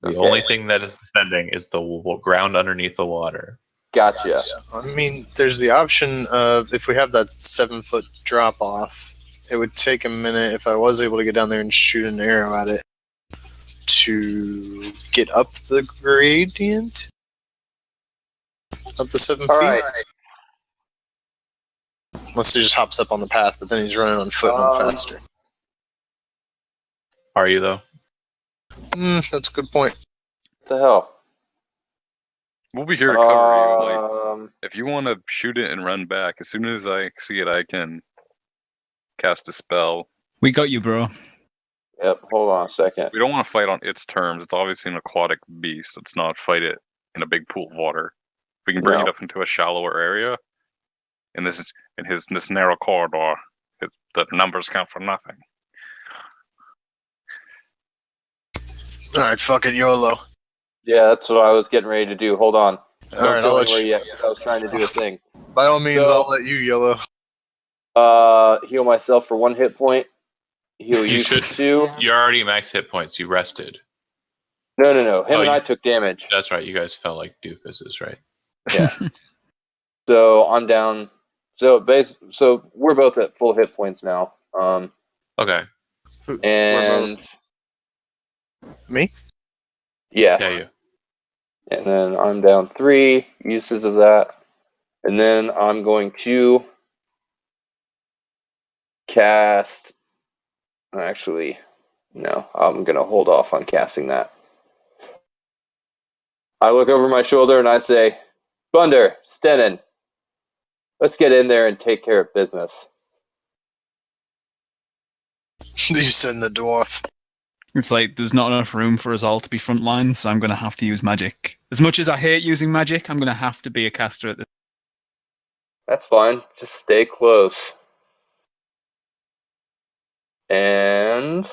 The Okay. only thing that is descending is the ground underneath the water. Gotcha. I mean, there's the option of if we have that 7-foot drop off, it would take a minute if I was able to get down there and shoot an arrow at it to get up the gradient, up the 7 All feet. right. Unless he just hops up on the path, but then he's running on foot and faster. Are you, though? That's a good point. What the hell? We'll be here to cover you. Like, Um, if you want to shoot it and run back, as soon as I see it, I can cast a spell. We got you, bro. yep. Hold on a second. We don't want to fight on its terms. It's obviously an aquatic beast. Let's not fight it in a big pool of water. We can bring it No. up into a shallower area. In this narrow corridor, the numbers count for nothing. All right, fuck it, YOLO. Yeah, that's what I was getting ready to do. Hold on. All Don't right, I'll tell let anywhere you. yet. 'Cause I was trying to do a thing. By all means, So- I'll let you YOLO. Heal myself for 1 hit point. Heal You you should- for 2. You're already max hit points. You rested. No. Him Oh, and I you- took damage. That's right. You guys felt like doofuses, right? Yeah. So I'm down. So we're both at full hit points now. Okay. And Me? yeah. Yeah, you. And then I'm down 3 uses of that. And then I'm going to cast. Actually, no, I'm going to hold off on casting that. I look over my shoulder and I say, Bunder, Stenin, let's get in there and take care of business. You send the dwarf. It's like there's not enough room for us all to be front lines, so I'm going to have to use magic. As much as I hate using magic, I'm going to have to be a caster at this. That's fine. Just stay close. And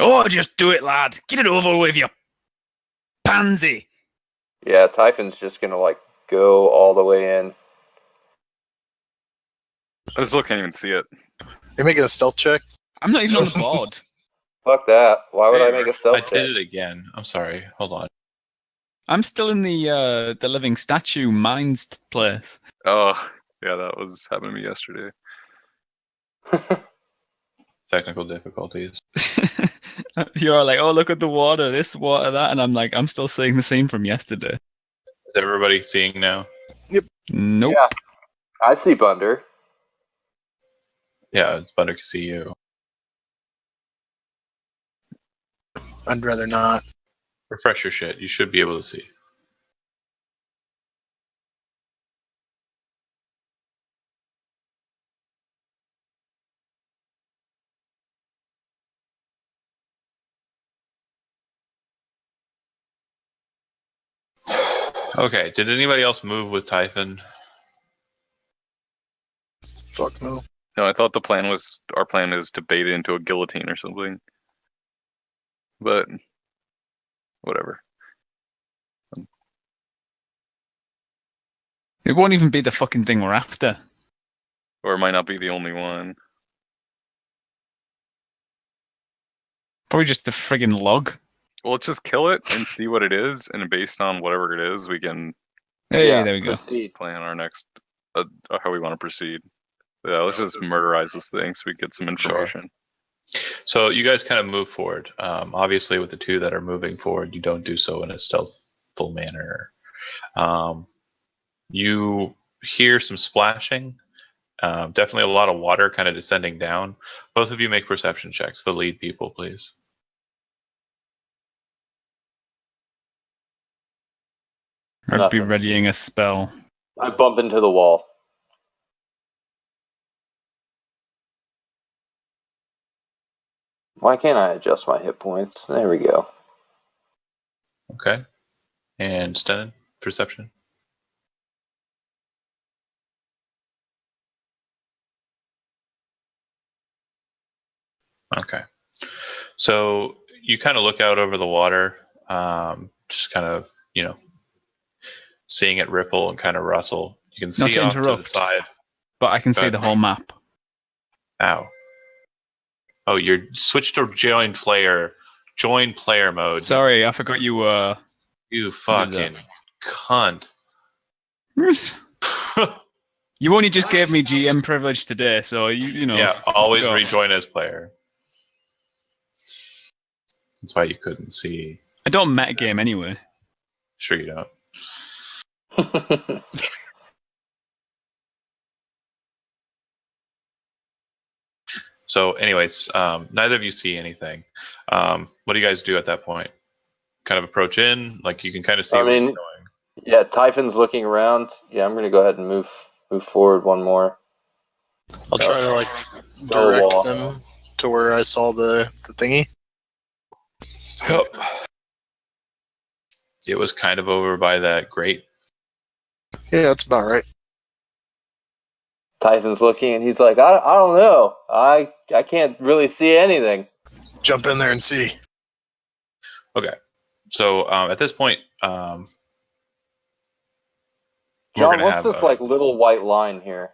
Oh, just do it, lad. Get it over with, you pansy. yeah, Typhon's just going to go all the way in. I still can't even see it. You're making a stealth check? I'm not even on the board. Fuck that. Why would Hey, I make a stealth I check? did it again. I'm sorry. Hold on. I'm still in the living statue mines place. Oh, yeah, that was happening to me yesterday. Technical difficulties. You're like, oh, look at the water, this water, that, and I'm like, I'm still seeing the scene from yesterday. Is everybody seeing now? Nope. Yeah. I see Bunder. Yeah, it's better to see you. I'd rather not. Refresh your shit. You should be able to see. Okay. Did anybody else move with Typhon? Fuck no. No, I thought our plan is to bait it into a guillotine or something. But whatever. It won't even be the fucking thing we're after. Or it might not be the only one. Probably just a friggin' log. Well, let's just kill it and see what it is, and based on whatever it is, we can Hey, Yeah, there we go. proceed. plan our next how we want to proceed. Yeah, let's just murderize this thing so we get some information. So you guys kind of move forward. Obviously, with the two that are moving forward, you don't do so in a stealthful manner. You hear some splashing. Definitely a lot of water kind of descending down. Both of you make perception checks. The lead people, please. I'd be Nothing. readying a spell. I bump into the wall. Why can't I adjust my hit points? There we go. Okay. And Stenin, perception. Okay. So you kind of look out over the water, just kind of, seeing it ripple and kind of rustle. You can see to off to the interrupt. side. But I can see ahead. the whole map. Ow. Oh, you're switched to join player mode. Sorry, I forgot you were. You fucking cunt. You only just gave me GM privilege today, so you know. Yeah, always go. rejoin as player. That's why you couldn't see. I don't metagame anyway. Sure you don't. So, anyways, neither of you see anything. What do you guys do at that point? kind of approach in? Like you can kind of see I where you're mean, going. yeah, Typhon's looking around. Yeah, I'm gonna go ahead and move forward one more. I'll try to like Stone wall. direct them to where I saw the thingy. Yep. It was kind of over by that grate. Yeah, that's about right. Typhon's looking, and he's like, I don't know. I can't really see anything. Jump in there and see. Okay. So at this point, John, gonna what's have this like little white line here?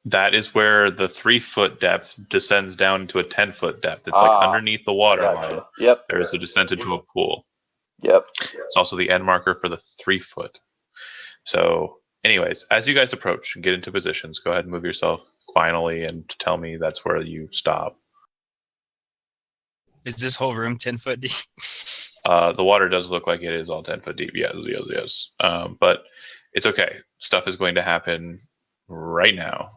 that is where the 3-foot depth descends down into a 10-foot depth. It's like underneath the water Gotcha. line. Yep. There is a descent into a pool. Yep. It's also the end marker for the 3-foot. So, anyways, as you guys approach and get into positions, go ahead and move yourself finally and tell me that's where you stop. Is this whole room 10 foot deep? The water does look like it is all 10 foot deep. Yes. But it's okay. Stuff is going to happen right now.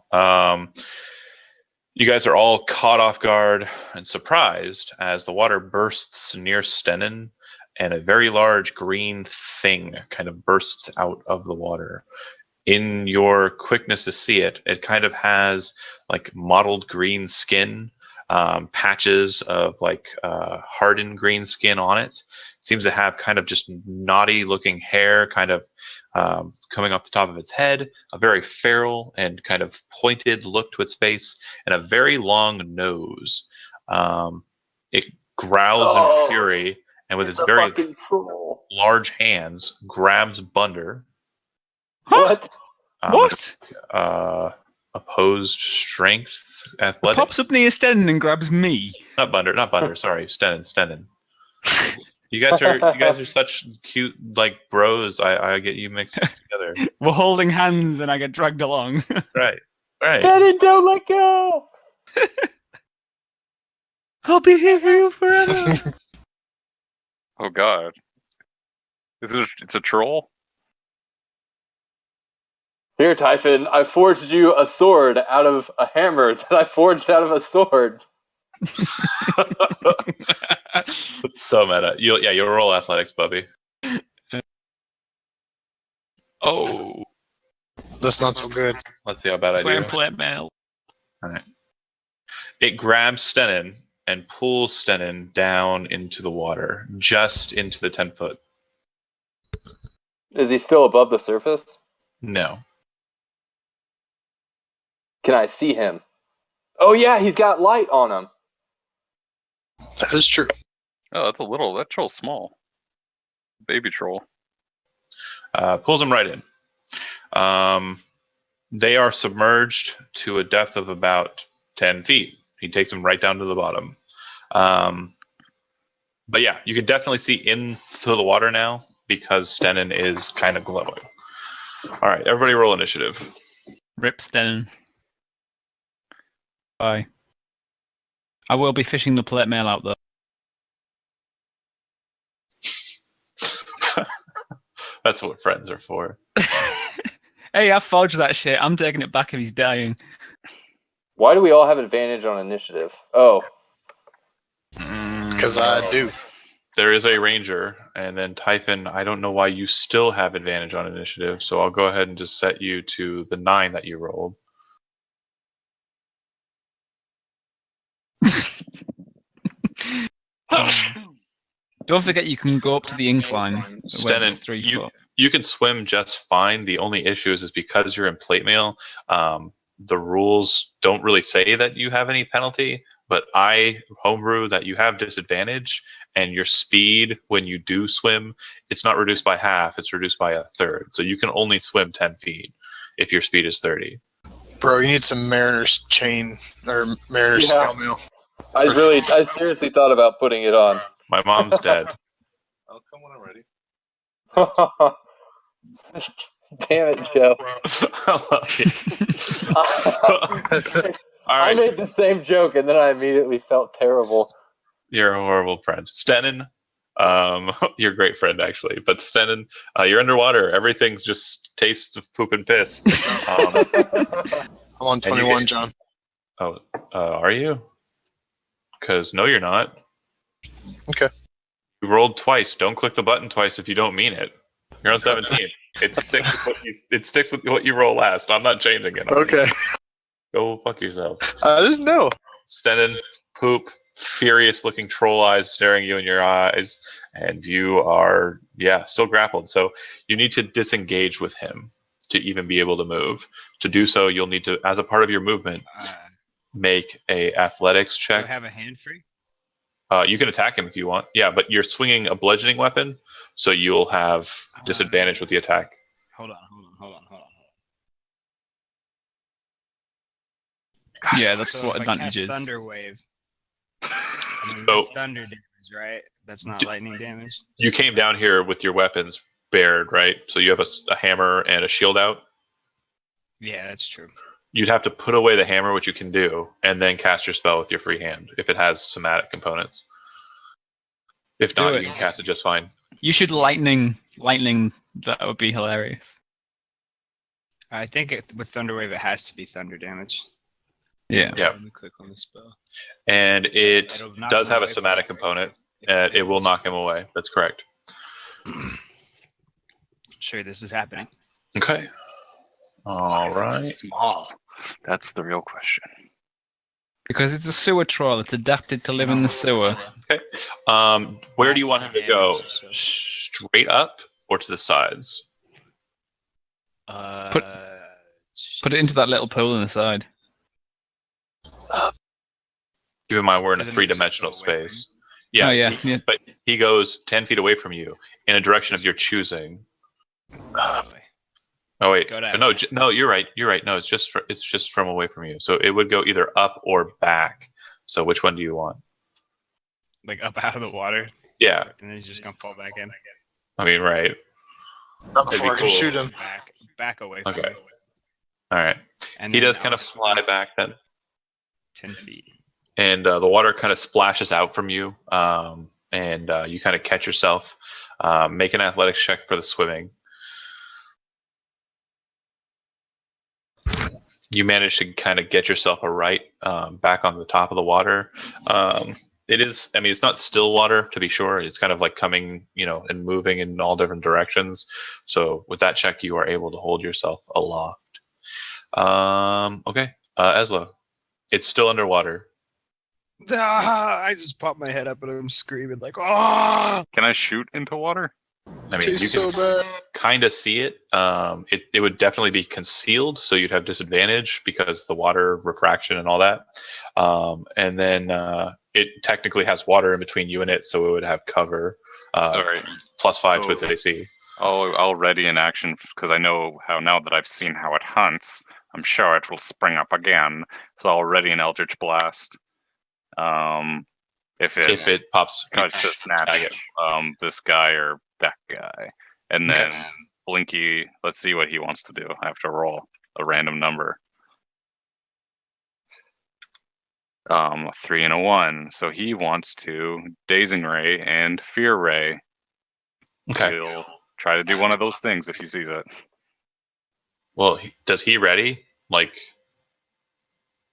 You guys are all caught off guard and surprised as the water bursts near Stennen and a very large green thing kind of bursts out of the water. In your quickness to see it, it kind of has like mottled green skin, patches of like hardened green skin on it. Seems to have kind of just knotty looking hair kind of coming off the top of its head, a very feral and kind of pointed look to its face, and a very long nose. It growls in fury and with its a very fucking troll. large hands grabs Bunder. What? What? Opposed strength, It athletic. pops up near Sten and grabs me. Not Bunder. Sorry, Stennen. You guys are such cute like bros. I get you mixed together. We're holding hands and I get dragged along. Right. Daddy, don't let go. I'll be here for you forever. Oh God. It's a troll? Here, Typhon, I forged you a sword out of a hammer that I forged out of a sword. So meta. You'll roll athletics, Bubby. Oh, That's not so good. let's see how bad I Swear do. and play mail. All right. It grabs Stennen and pulls Stennen down into the water, just into the 10-foot. Is he still above the surface? No. Can I see him? Oh yeah, he's got light on him. That is true. Oh, that troll's small. Baby troll. Pulls him right in. They are submerged to a depth of about 10 feet. He takes them right down to the bottom. But yeah, you can definitely see into the water now because Stennen is kind of glowing. All right, everybody roll initiative. Rip Sten. Bye. I will be fishing the plate mail out though. That's what friends are for. Hey, I forged that shit. I'm taking it back if he's dying. Why do we all have advantage on initiative? Oh. Because I do. There is a ranger, and then Typhon, I don't know why you still have advantage on initiative, so I'll go ahead and just set you to the 9 that you rolled. Don't forget you can go up to the incline. where Stennen, it's 3 foot. you can swim just fine. The only issue is because you're in plate mail, the rules don't really say that you have any penalty, but I homebrew that you have disadvantage, and your speed when you do swim, it's not reduced by half, it's reduced by a third. So you can only swim 10 feet if your speed is 30. Bro, you need some Mariner's chain or Mariner's snail mail. I seriously thought about putting it on. My mom's dead. I'll come when I'm ready. Damn it, Joe. I love you. All I right, made the same joke and then I immediately felt terrible. you're a horrible friend. Stennen, you're a great friend actually, but Stennen, you're underwater. Everything's just tastes of poop and piss. I'm on 21, John. Are you? Because no, you're not. Okay. You rolled twice. Don't click the button twice if you don't mean it. You're on 17. It sticks with what you roll last. I'm not changing it. Okay. Go fuck yourself. I didn't know. Stenin, poop, furious looking troll eyes staring you in your eyes, and you are, still grappled. So you need to disengage with him to even be able to move. To do so, you'll need to, as a part of your movement, make a athletics Do I check. have a hand free? You can attack him if you want. Yeah, but you're swinging a bludgeoning weapon, so you'll have disadvantage with the attack. Hold on. Yeah, that's So what if advantage I is. cast Thunder Wave, I mean, So- that's thunder damage, right? That's not lightning damage. You came down here with your weapons bared, right? So you have a hammer and a shield out. Yeah, that's true. You'd have to put away the hammer, which you can do, and then cast your spell with your free hand if it has somatic components. If Do not, it. you can cast it just fine. You should lightning. That would be hilarious. I think with Thunder Wave, it has to be thunder damage. Yeah. Yeah. Let me click on the spell. And it It'll knock does him have a away from somatic me. component. If It will fails. knock him away. That's correct. Sure, this is happening. Okay. All Is it so right. small? That's the real question. Because it's a sewer troll. It's adapted to live in the sewer. Okay. Where do you Max want him to go? damage, so- Straight up or to the sides? Put it into that little pool in the side. Keep in mind we're in a Doesn't it just three-dimensional go away from space. Yeah, Oh, yeah. but he goes 10 feet away from you in a direction of your choosing. Oh wait, Go that no, way. no, you're right. You're right. No, it's just from away from you. So it would go either up or back. So which one do you want? Like up out of the water, Yeah, and then he's just gonna fall back in. I mean, right. Not That'd be before I can cool. shoot him. Back away from Okay. me. All right. And He then does kind I'll of fly swim back then, 10 feet. and the water kind of splashes out from you, and you kind of catch yourself. Make an athletics check for the swimming. You manage to kind of get yourself back on the top of the water. It is, I mean, it's not still water, to be sure. It's kind of like coming, and moving in all different directions. So with that check, you are able to hold yourself aloft. Okay. Eslo, it's still underwater. I just popped my head up and I'm screaming like, "Oh!" Can I shoot into water? I mean, you Tastes can so bad. kind of see it. It would definitely be concealed, so you'd have disadvantage because the water refraction and all that. And then it technically has water in between you and it, so it would have cover. All right. +5 to So- its AC. I'll ready in action because I know how now that I've seen how it hunts, I'm sure it will spring up again. So I'll ready an Eldritch Blast. If it Pops, tries to snatch tag it. this guy or that guy, and Okay. then Blinky, let's see what he wants to do. I have to roll a random number. 3 and a 1. So he wants to Dazing Ray and Fear Ray. Okay. He'll try to do one of those things if he sees it. Well, does he ready? Like,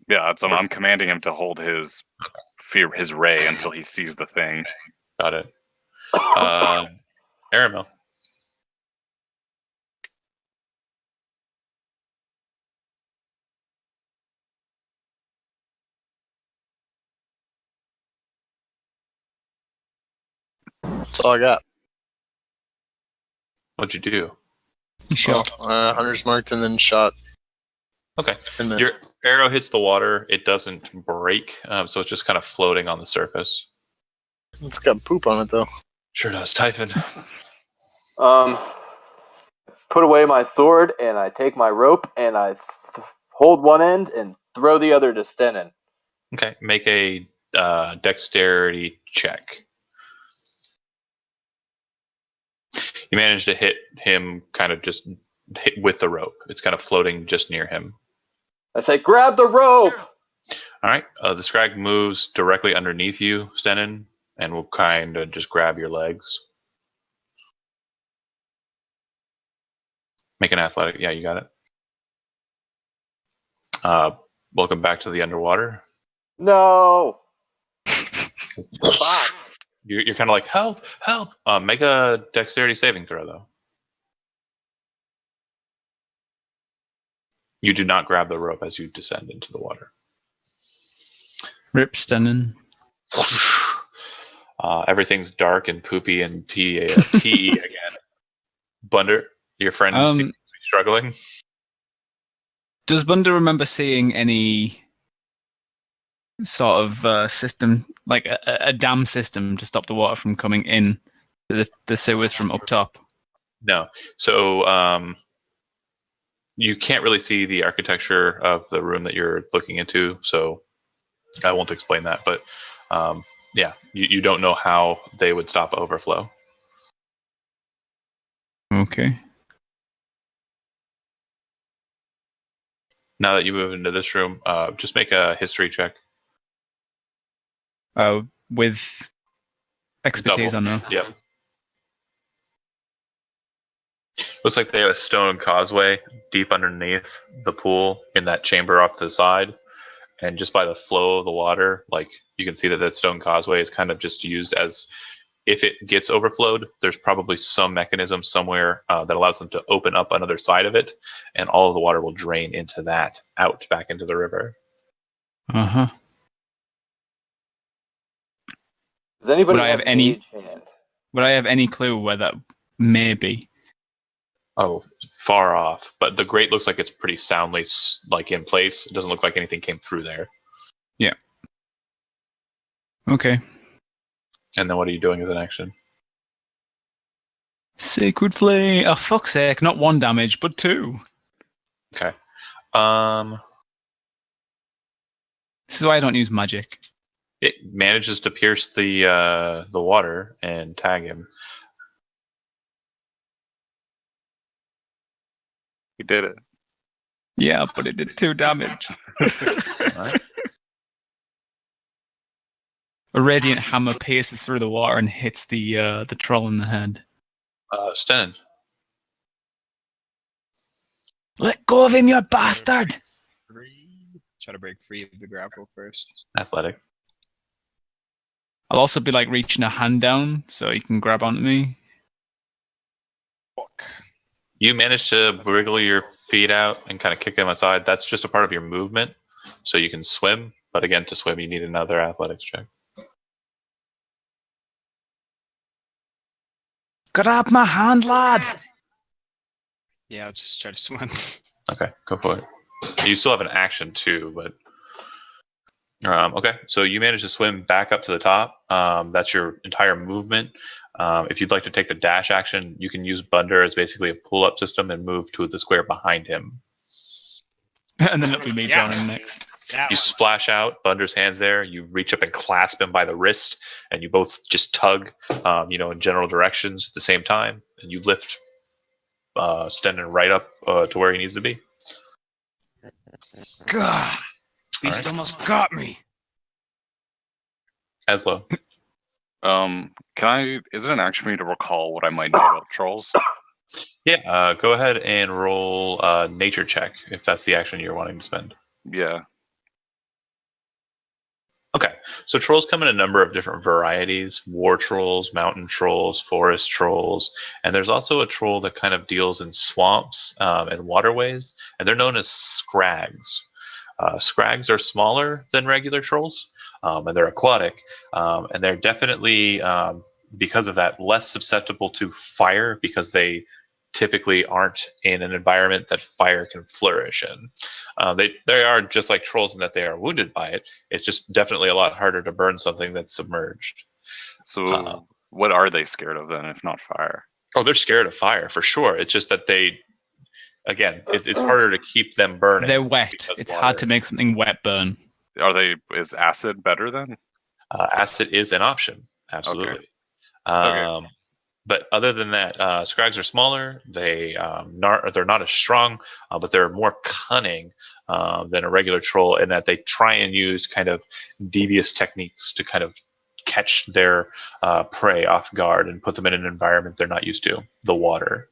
Yeah, that's I'm commanding him to hold his ray until he sees the thing. got it. Aramil. That's all I got. What'd you do? Shot. Hunter's marked and then shot. Okay. And missed. Your arrow hits the water. It doesn't break, so it's just kind of floating on the surface. It's got poop on it though. Sure does. Typhon. Put away my sword and I take my rope and I hold one end and throw the other to Stenin. Okay. Make a dexterity check. You manage to hit him kind of just hit with the rope. It's kind of floating just near him. I say, grab the rope! All right. The scrag moves directly underneath you, Stenin, and will kind of just grab your legs. Make an athletic. Yeah, you got it. Welcome back to the underwater. No! Fuck. You're kind of like, help, help. Make a dexterity saving throw, though. You do not grab the rope as you descend into the water. Rip Stennen. Everything's dark and poopy and PE again. Bunder, your friend seems to be struggling. Does Bunder remember seeing any sort of system, like a dam system to stop the water from coming in the sewers from up top? No. So you can't really see the architecture of the room that you're looking into, so I won't explain that. But yeah, you don't know how they would stop overflow. Okay. Now that you move into this room, just make a history check. With expertise, Double. I know. Yep. Looks like they have a stone causeway deep underneath the pool in that chamber up to the side. And just by the flow of the water, like you can see that stone causeway is kind of just used as, if it gets overflowed, there's probably some mechanism somewhere that allows them to open up another side of it, and all of the water will drain into that, out back into the river. Uh-huh. Does anybody Would I have any- mage hand? Would I have any clue where that may be? Oh, far off. But the grate looks like it's pretty soundly like in place. It doesn't look like anything came through there. Yeah. Okay. And then what are you doing as an action? Sacred Flame. Oh, fuck's sake. Not 1 damage, but 2. Okay. This is why I don't use magic. It manages to pierce the water and tag him. He did it. Yeah, but it did 2 damage. Alright. A radiant hammer pierces through the water and hits the troll in the head. Sten. Let go of him, you bastard! Try to break free of the grapple first. Athletics. I'll also be like reaching a hand down so he can grab onto me. Fuck. You manage to wriggle your feet out and kind of kick him aside. That's just a part of your movement, so you can swim. But again, to swim, you need another athletics check. Grab my hand, lad! Yeah, I'll just try to swim. Okay, go for it. You still have an action too, but okay. So you manage to swim back up to the top. That's your entire movement. If you'd like to take the dash action, you can use Bunder as basically a pull-up system and move to the square behind him. And then it'll be me Yeah. joining next. That You one. splash out. Bunder's hands there. You reach up and clasp him by the wrist, and you both just tug, in general directions at the same time, and you lift Stenden right up to where he needs to be. God, beast Alright. almost got me. Eslo. Is it an action for me to recall what I might know about trolls? Yeah, go ahead and roll nature check if that's the action you're wanting to spend. Yeah. Okay, so trolls come in a number of different varieties: war trolls, mountain trolls, forest trolls, and there's also a troll that kind of deals in swamps and waterways, and they're known as scrags. Scrags are smaller than regular trolls, and they're aquatic, and they're definitely, because of that, less susceptible to fire because they typically aren't in an environment that fire can flourish in. They are just like trolls in that they are wounded by it. It's just definitely a lot harder to burn something that's submerged. So what are they scared of then, if not fire? Oh, they're scared of fire for sure. It's just that it's harder to keep them burning. They're wet. because It's water. hard to make something wet burn. Is acid better then? Acid is an option, absolutely. Okay. But other than that, scrags are smaller. They're not as strong, but they're more cunning than a regular troll in that they try and use kind of devious techniques to kind of catch their prey off guard and put them in an environment they're not used to, the water.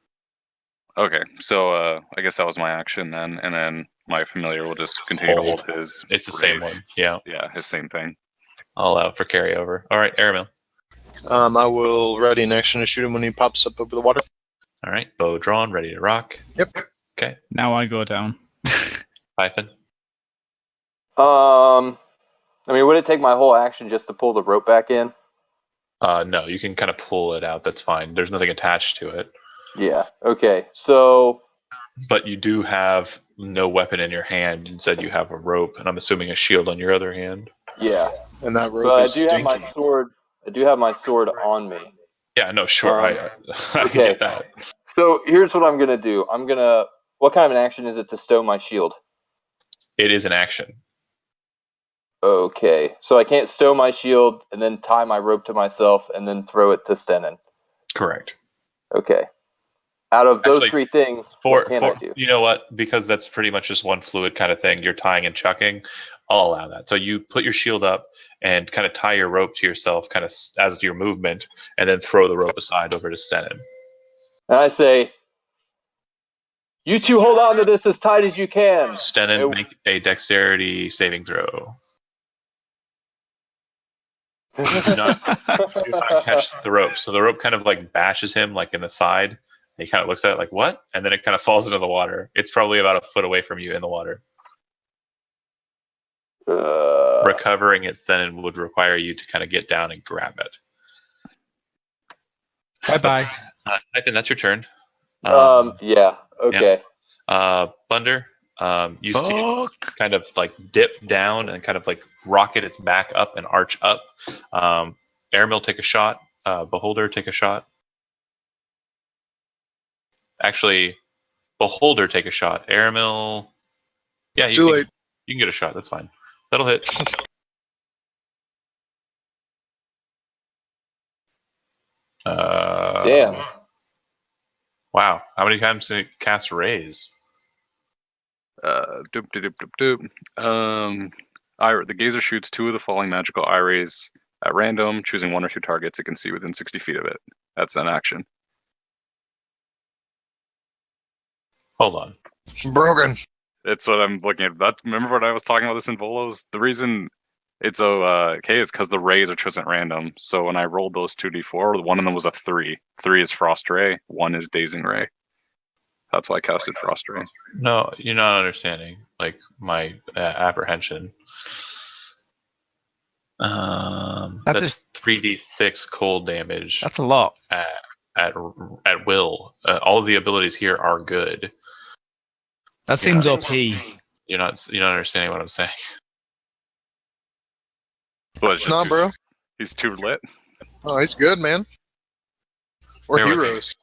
Okay, so I guess that was my action then, and then my familiar will just continue to hold his. It's the same one. raise. Yeah, Yeah, his same thing. all out for carryover. All right, Aramil. I will ready an action to shoot him when he pops up over the water. All right, bow drawn, ready to rock. Yep. Okay, Now I go down. Python. I mean, would it take my whole action just to pull the rope back in? No, you can kind of pull it out. That's fine. There's nothing attached to it. Yeah. Okay. So But you do have no weapon in your hand. Instead, you have a rope, and I'm assuming a shield on your other hand. yeah, And that rope but I is do have my stinky. sword. I do have my sword on me. Yeah, no, sure. I okay. get that. So here's what I'm gonna do. What kind of an action is it to stow my shield? It is an action. Okay. So I can't stow my shield and then tie my rope to myself and then throw it to Stenon. Correct. Okay. Out of those Actually, three things, what can I do? You know what? Because that's pretty much just one fluid kind of thing. You're tying and chucking. I'll allow that. So you put your shield up and kind of tie your rope to yourself, kind of as your movement, and then throw the rope aside over to Stenon. And I say, you two hold on to this as tight as you can. Stenon, make a dexterity saving throw. You do not catch the rope. So the rope kind of like bashes him like in the side. And he kind of looks at it like, what? And then it kind of falls into the water. It's probably about a foot away from you in the water. Recovering it then would require you to kind of get down and grab it. Bye-bye. Nathan, that's your turn. Yeah. Okay. Bunder, you see it kind of like dip down and kind of like rocket its back up and arch up. Airmill, take a shot. Beholder, take a shot. Actually, Beholder, take a shot. Airmill, yeah, you can get a shot. That's fine. That'll hit. Damn. Wow. How many times did it cast Raise? The gazer shoots 2 of the falling magical eye rays at random, choosing 1 or 2 targets it can see within 60 feet of it. That's an action. Hold on. Broken. It's what I'm looking at. Remember what I was talking about this in Volos? The reason it's okay is because the rays are chosen at random. So when I rolled those 2d4, one of them was a 3. 3 is Frost Ray, 1 is Dazing Ray. That's why I casted Frost Ray. No, you're not understanding like my apprehension. That's 3d6 cold damage. That's a lot. At will. All of the abilities here are good. That seems OP. You're not understanding what I'm saying. Well, it's just Nah, bro. He's too lit. Oh, he's good, man. We're heroes.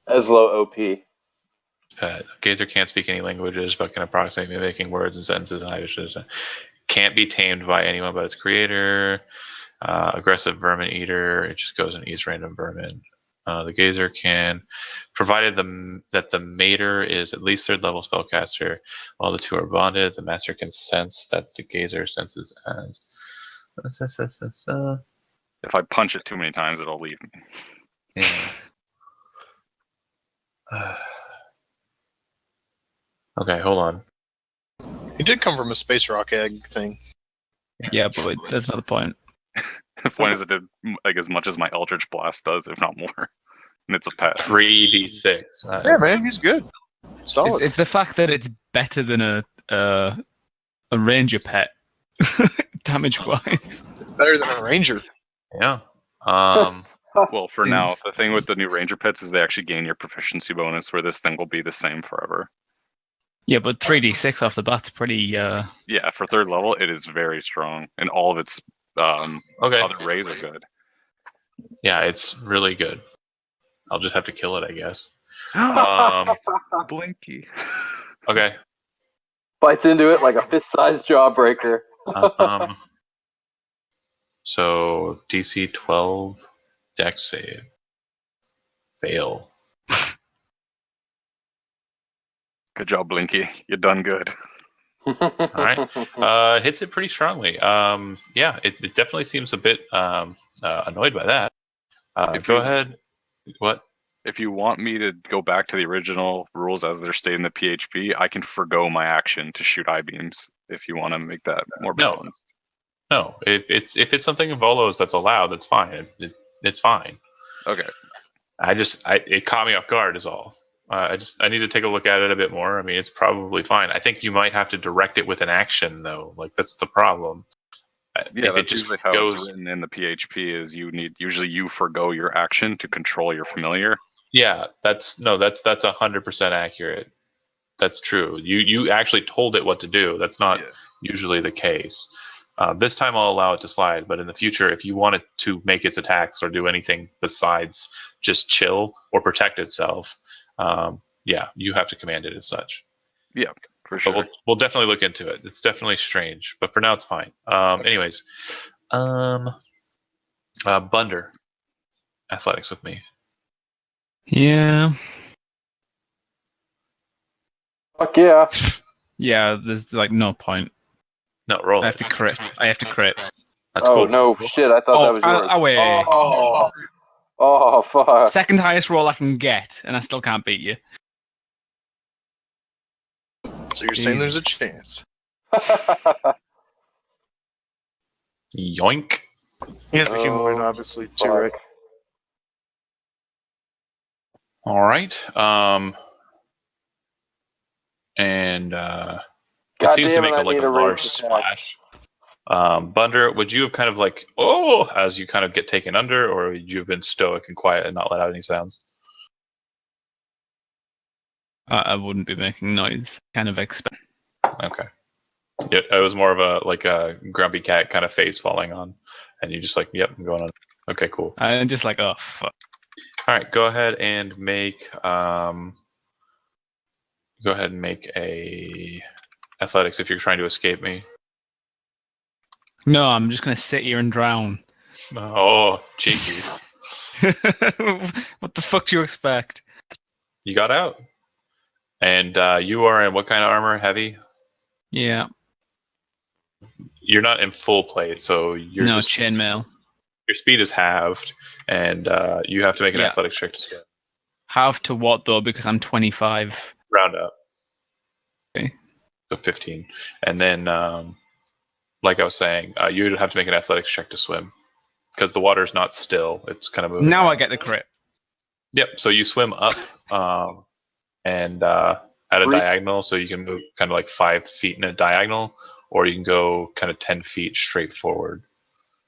Eslo OP. Pet. Gazer can't speak any languages, but can approximate mimicking words and sentences and items. Can't be tamed by anyone but its creator. Aggressive vermin eater. It just goes and eats random vermin. The Gazer can, provided that the Mater is at least 3rd level spellcaster, while the 2 are bonded, the Master can sense that the Gazer senses as. If I punch it too many times, it'll leave me. Yeah. Okay, hold on. He did come from a space rock egg thing. Yeah, but that's not the point. The point is it did like as much as my Eldritch Blast does, if not more. And it's a pet. 3d6. Yeah, man, he's good. Solid. It's the fact that it's better than a ranger pet, damage-wise. It's better than a ranger. Yeah. Well, for now, the thing with the new ranger pets is they actually gain your proficiency bonus, where this thing will be the same forever. Yeah, but 3d6 off the bat's pretty... Yeah, for 3rd level, it is very strong. And all of its other rays are good. Yeah, it's really good. I'll just have to kill it, I guess. Blinky. Okay. Bites into it like a fist-sized jawbreaker. So DC 12 Dex save. Fail. Good job, Blinky. You done good. All right. Hits it pretty strongly. Yeah, it definitely seems a bit annoyed by that. Go ahead. What? If you want me to go back to the original rules as they're stated in the PHP, I can forgo my action to shoot eye beams if you want to make that more balanced. No, if it's something in Volos that's allowed, that's fine. It's fine. Okay. It caught me off guard is all. I need to take a look at it a bit more. I mean, it's probably fine. I think you might have to direct it with an action though. Like that's the problem. Yeah, If it that's just usually how goes, it's written in the PHP. Is usually you forgo your action to control your familiar. yeah, that's 100% accurate. That's true. You actually told it what to do. That's not Yeah. usually the case. This time I'll allow it to slide, but in the future, if you want it to make its attacks or do anything besides just chill or protect itself, yeah, you have to command it as such. Yeah, for But sure. we'll definitely look into it. It's definitely strange, but for now it's fine. Anyways, Bunder, athletics with me. Yeah. Fuck yeah. Yeah, there's like no point. No, roll I it. have to crit. I have to crit. That's Oh cool. no, shit! I thought that was yours. Away. Oh fuck. Second highest roll I can get, and I still can't beat you. So you're saying there's a chance? Yoink. He has a humanoid, Oh, obviously, too, fuck. right? All right. And it God seems to damn it! make I a need a large ranged attack. splash. Bunder, would you have kind of like as you kind of get taken under, or would you have been stoic and quiet and not let out any sounds? I wouldn't be making noise. Kind of expect. Okay. Yeah, it was more of a grumpy cat kind of face falling on, and you just like, yep, I'm going on. Okay, cool. I'm just like, oh fuck. All right, go ahead and make a athletics if you're trying to escape me. No, I'm just gonna sit here and drown. Oh, cheeky. What the fuck do you expect? You got out. And you are in what kind of armor? Heavy? Yeah. You're not in full plate, so you're No, just chainmail. your speed is halved, and you have to make an Yeah. athletics check to scale. Half to what though? Because I'm 25. Round up. Okay. So 15. And then, like I was saying, you would have to make an athletics check to swim. Because the water's not still. It's kind of moving Now I around. get the crit. Yep, so you swim up and at a Breathe. diagonal, so you can move kind of like 5 feet in a diagonal, or you can go kind of 10 feet straight forward.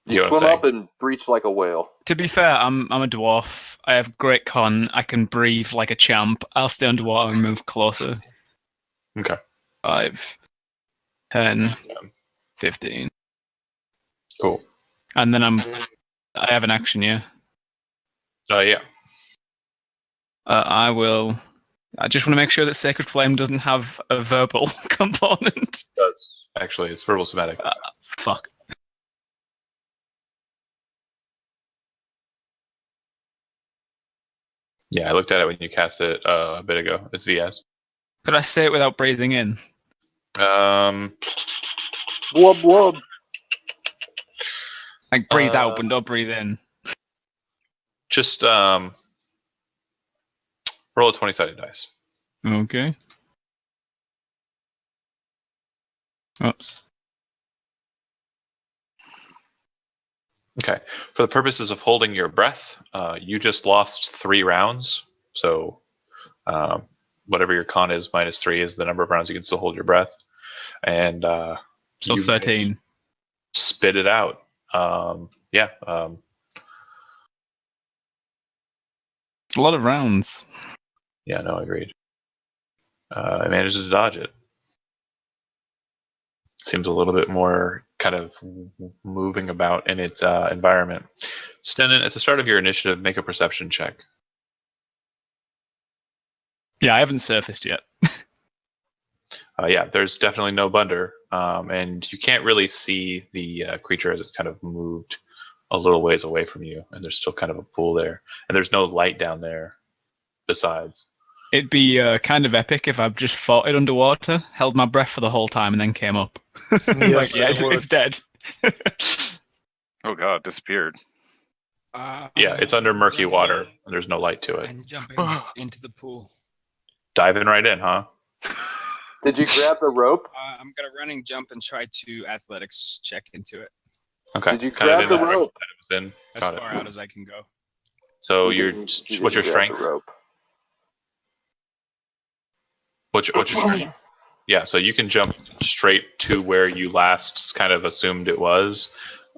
You know what I'm swim up saying? and breach like a whale. To be fair, I'm a dwarf. I have great con. I can breathe like a champ. I'll stay underwater and move closer. Okay. 5, 10, 15. Cool. And then I have an action, yeah. Yeah. I just want to make sure that Sacred Flame doesn't have a verbal component. It does. Actually, it's verbal somatic. Fuck. Yeah, I looked at it when you cast it a bit ago. It's VS. Could I say it without breathing in? Blub blub. Like breathe out, but don't breathe in. Just roll a 20-sided dice. Okay. Oops. Okay. For the purposes of holding your breath, you just lost 3 rounds. So whatever your con is, -3 is the number of rounds you can still hold your breath. And So you 13. spit it out. Yeah. It's a lot of rounds. Yeah, no, agreed. I managed to dodge it. Seems a little bit more kind of moving about in its environment. Stenan, at the start of your initiative, make a perception check. Yeah, I haven't surfaced yet. Yeah, there's definitely no Bunder, and you can't really see the creature as it's kind of moved a little ways away from you, and there's still kind of a pool there, and there's no light down there besides. It'd be kind of epic if I just fought it underwater, held my breath for the whole time, and then came up. Yes, yeah, it would. it's dead. Oh god, disappeared. Yeah, it's under murky water, and there's no light to it. And jumping into the pool. Diving right in, huh? Did you grab the rope? I'm gonna running jump and try to athletics check into it. Okay. Did you kind of grab in the the direction rope? that it was in. As Got far it. out as I can go. So He your didn't- he what's your didn't grab strength? the rope. What's your strength? Yeah, so you can jump straight to where you last kind of assumed it was.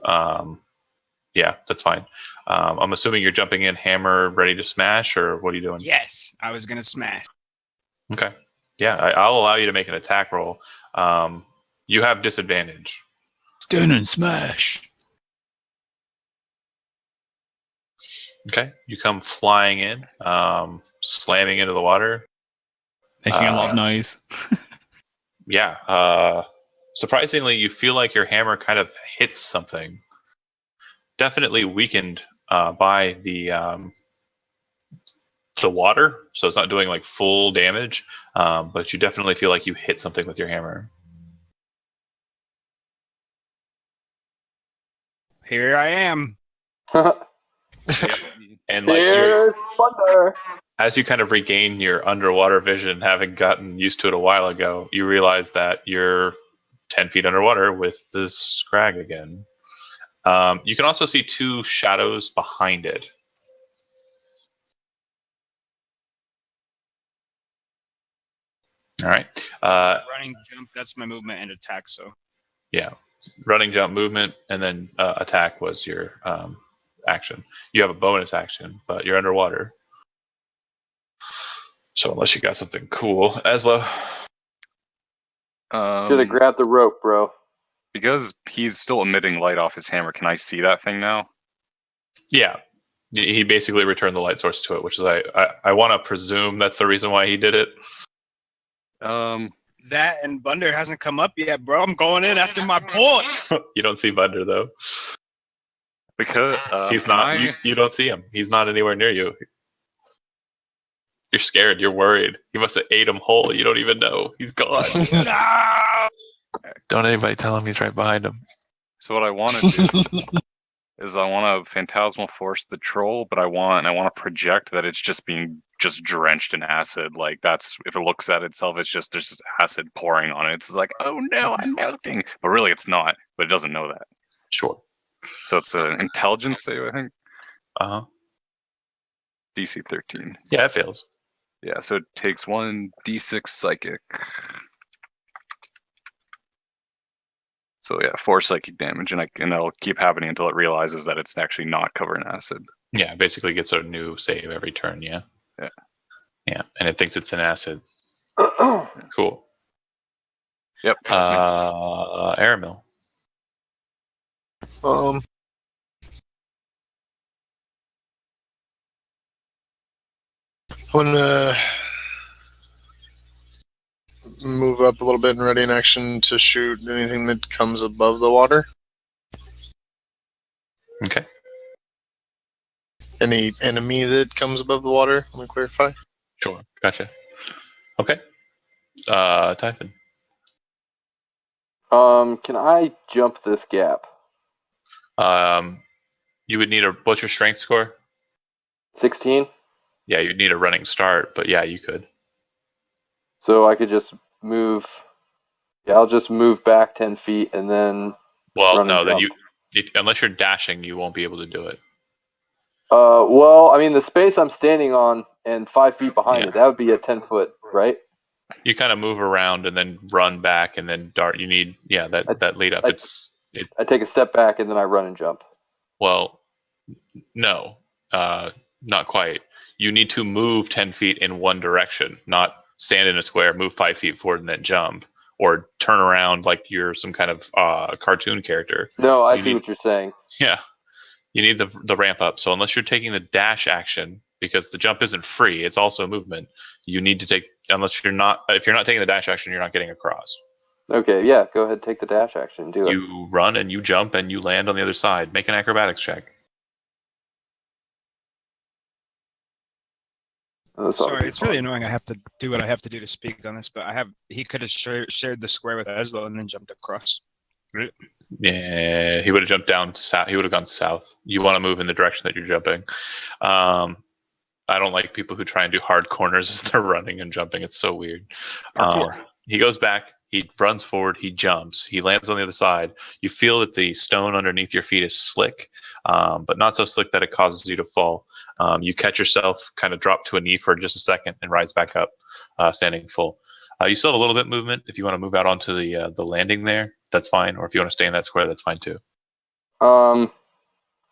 Yeah, that's fine. I'm assuming you're jumping in hammer ready to smash, or what are you doing? Yes, I was gonna smash. Okay. Yeah, I'll allow you to make an attack roll. You have disadvantage. Stand and smash. Okay. You come flying in, slamming into the water. Making a lot of noise. Yeah. Surprisingly, you feel like your hammer kind of hits something. Definitely weakened by the water, so it's not doing like full damage, but you definitely feel like you hit something with your hammer. Here I am. And like you're, Here's Thunder. as you kind of regain your underwater vision, having gotten used to it a while ago, you realize that you're 10 feet underwater with the scrag again. You can also see two shadows behind it. All right. Running, jump. That's my movement and attack. So Yeah. Running, jump, movement, and then attack was your action. You have a bonus action, but you're underwater. So unless you got something cool, Eslo. Should have grabbed the rope, bro. Because he's still emitting light off his hammer, can I see that thing now? Yeah. He basically returned the light source to it, which is I want to presume that's the reason why he did it. that and Bunder hasn't come up yet, bro. I'm going in after my point. You don't see Bunder though. Because He's can not. I- You don't see him. He's not anywhere near you. You're scared. You're worried. He must have ate him whole. You don't even know. He's gone. No! Don't anybody tell him he's right behind him. So what I want to do is I want to phantasmal force the troll, but I want to project that it's just being drenched in acid. Like that's if it looks at itself, it's just there's just acid pouring on it. It's like, oh no, I'm melting. But really, it's not. But it doesn't know that. Sure. So it's an intelligence save, I think. Uh huh. DC 13. Yeah, it fails. Yeah, so it takes 1d6 psychic. So yeah, 4 psychic damage, and that'll keep happening until it realizes that it's actually not covered in acid. Yeah, basically gets a new save every turn. Yeah. Yeah. Yeah, and it thinks it's an acid. Cool. Yep. That's me. Aramil. I'm gonna move up a little bit and ready in action to shoot anything that comes above the water. Okay. Any enemy that comes above the water, let me clarify. Sure. Gotcha. Okay. Typhon. Can I jump this gap? You would need what's your strength score? 16? Yeah, you'd need a running start, but yeah, you could. So I could just move. Yeah, I'll just move back 10 feet and then. Well, run and no, then jump. unless you're dashing, you won't be able to do it. Well, I mean, the space I'm standing on and 5 feet behind Yeah. it, that would be a 10-foot, right? You kind of move around and then run back and then dart. You need, that lead up. I take a step back and then I run and jump. Well, no, not quite. You need to move 10 feet in one direction, not stand in a square, move 5 feet forward and then jump, or turn around like you're some kind of cartoon character. No, I You see need- what you're saying. Yeah, you need the ramp up. So unless you're taking the dash action, because the jump isn't free, it's also a movement. You need to take, if you're not taking the dash action, you're not getting across. Okay, yeah, go ahead, take the dash action and do it. You run and you jump and you land on the other side. Make an acrobatics check. Sorry, it's really annoying. I have to do what I have to do to speak on this, but he could have shared the square with Eslo and then jumped across. Yeah, he would have jumped down south. He would have gone south. You want to move in the direction that you're jumping. I don't like people who try and do hard corners as they're running and jumping. It's so weird. Parkour. He goes back He runs forward. He jumps. He lands on the other side. You feel that the stone underneath your feet is slick, but not so slick that it causes you to fall. You catch yourself, kind of drop to a knee for just a second, and rise back up, standing full. You still have a little bit of movement. If you want to move out onto the landing there, that's fine. Or if you want to stay in that square, that's fine too. I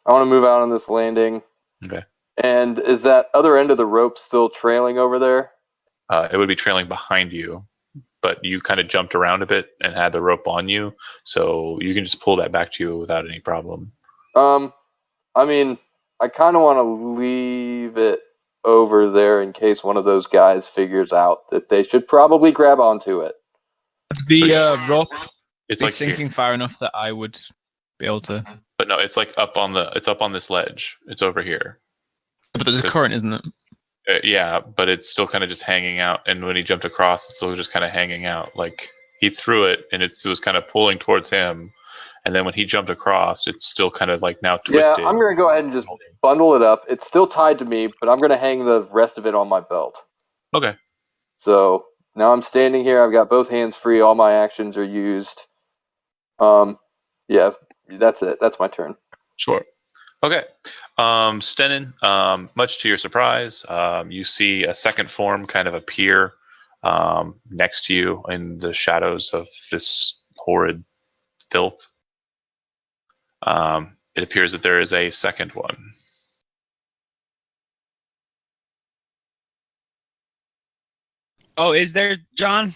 want to move out on this landing. Okay. And is that other end of the rope still trailing over there? It would be trailing behind you, but you kind of jumped around a bit and had the rope on you, so you can just pull that back to you without any problem. I mean, I kind of want to leave it over there in case one of those guys figures out that they should probably grab onto it. The rope It's is like sinking far enough that I would be able to. but no, it's like up on this ledge. It's over here. But there's a 'Cause- current, isn't it? Yeah, but it's still kind of just hanging out. And when he jumped across, it's still just kind of hanging out. Like he threw it, and it was kind of pulling towards him. And then when he jumped across, it's still kind of like now twisted. Yeah, I'm going to go ahead and just bundle it up. It's still tied to me, but I'm going to hang the rest of it on my belt. Okay. So now I'm standing here. I've got both hands free. All my actions are used. Yeah, that's it. That's my turn. Sure. Okay. Stenin, much to your surprise, you see a second form kind of appear next to you in the shadows of this horrid filth. It appears that there is a second one. Oh, is there, John?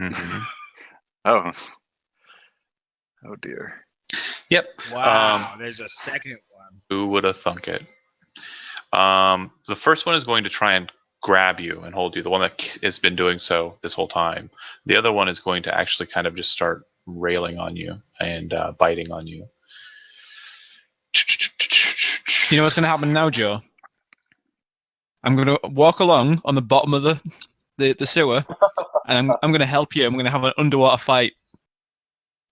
Mm-hmm. Oh. Oh dear. Yep. Wow, there's a second one. Who would have thunk it? The first one is going to try and grab you and hold you, the one that has been doing so this whole time. The other one is going to actually kind of just start railing on you and biting on you. You know what's going to happen now, Joe? I'm going to walk along on the bottom of the sewer, and I'm going to help you. I'm going to have an underwater fight.